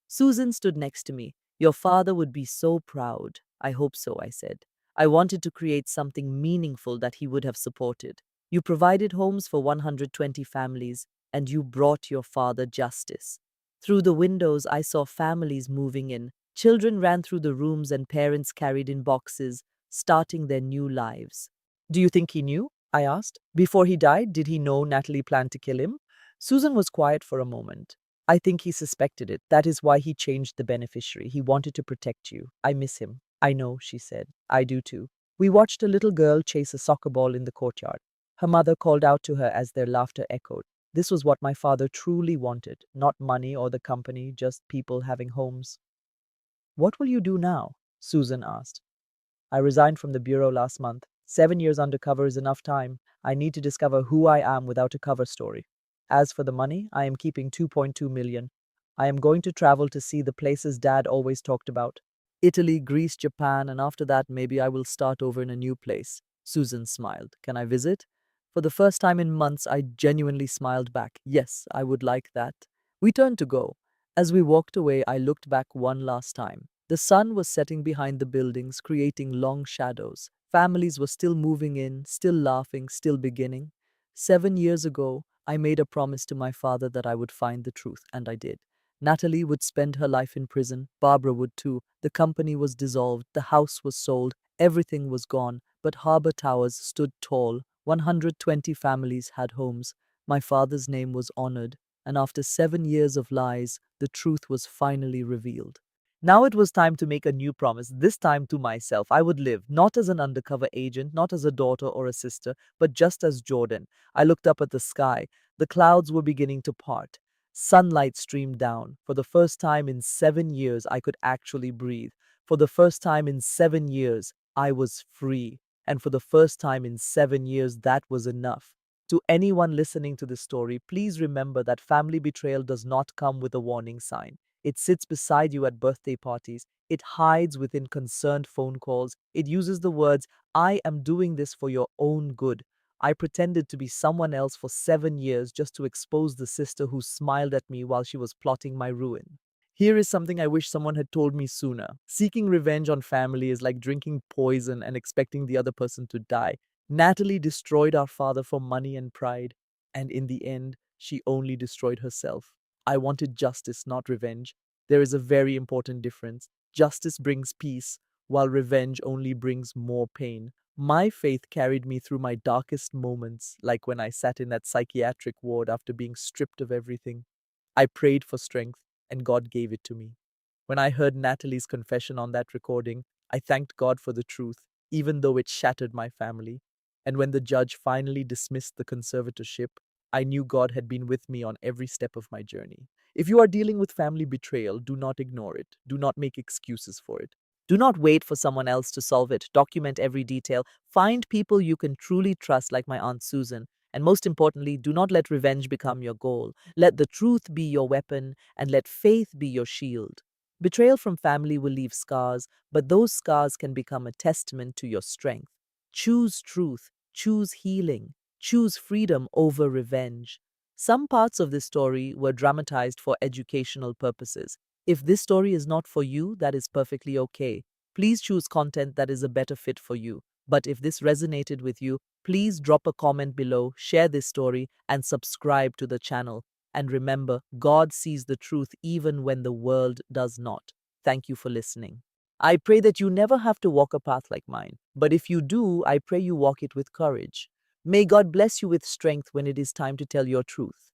Susan stood next to me. Your father would be so proud. I hope so, I said. I wanted to create something meaningful that he would have supported. You provided homes for 120 families, and you brought your father justice. Through the windows, I saw families moving in. Children ran through the rooms and parents carried in boxes, starting their new lives. Do you think he knew? I asked. Before he died, did he know Natalie planned to kill him? Susan was quiet for a moment. I think he suspected it. That is why he changed the beneficiary. He wanted to protect you. I miss him. I know, she said. I do too. We watched a little girl chase a soccer ball in the courtyard. Her mother called out to her as their laughter echoed. This was what my father truly wanted. Not money or the company, just people having homes. What will you do now? Susan asked. I resigned from the bureau last month. 7 years undercover is enough time. I need to discover who I am without a cover story. As for the money, I am keeping 2.2 million. I am going to travel to see the places Dad always talked about. Italy, Greece, Japan, and after that maybe I will start over in a new place. Susan smiled. Can I visit? For the first time in months, I genuinely smiled back. Yes, I would like that. We turned to go. As we walked away, I looked back one last time. The sun was setting behind the buildings, creating long shadows. Families were still moving in, still laughing, still beginning. 7 years ago, I made a promise to my father that I would find the truth, and I did. Natalie would spend her life in prison. Barbara would too. The company was dissolved. The house was sold. Everything was gone. But Harbor Towers stood tall. 120 families had homes. My father's name was honored. And after 7 years of lies, the truth was finally revealed. Now it was time to make a new promise, this time to myself. I would live, not as an undercover agent, not as a daughter or a sister, but just as Jordan. I looked up at the sky. The clouds were beginning to part. Sunlight streamed down. For the first time in 7 years, I could actually breathe. For the first time in 7 years, I was free. And for the first time in 7 years, that was enough. To anyone listening to this story, please remember that family betrayal does not come with a warning sign. It sits beside you at birthday parties. It hides within concerned phone calls. It uses the words, I am doing this for your own good. I pretended to be someone else for 7 years just to expose the sister who smiled at me while she was plotting my ruin. Here is something I wish someone had told me sooner. Seeking revenge on family is like drinking poison and expecting the other person to die. Natalie destroyed our father for money and pride, and in the end, she only destroyed herself. I wanted justice, not revenge. There is a very important difference. Justice brings peace, while revenge only brings more pain. My faith carried me through my darkest moments, like when I sat in that psychiatric ward after being stripped of everything. I prayed for strength, and God gave it to me. When I heard Natalie's confession on that recording, I thanked God for the truth, even though it shattered my family. And when the judge finally dismissed the conservatorship, I knew God had been with me on every step of my journey. If you are dealing with family betrayal, do not ignore it. Do not make excuses for it. Do not wait for someone else to solve it. Document every detail. Find people you can truly trust, like my Aunt Susan. And most importantly, do not let revenge become your goal. Let the truth be your weapon, and let faith be your shield. Betrayal from family will leave scars, but those scars can become a testament to your strength. Choose truth, choose healing, choose freedom over revenge. Some parts of this story were dramatized for educational purposes. If this story is not for you, that is perfectly okay. Please choose content that is a better fit for you. But if this resonated with you, please drop a comment below, share this story, and subscribe to the channel. And remember, God sees the truth even when the world does not. Thank you for listening. I pray that you never have to walk a path like mine. But if you do, I pray you walk it with courage. May God bless you with strength when it is time to tell your truth.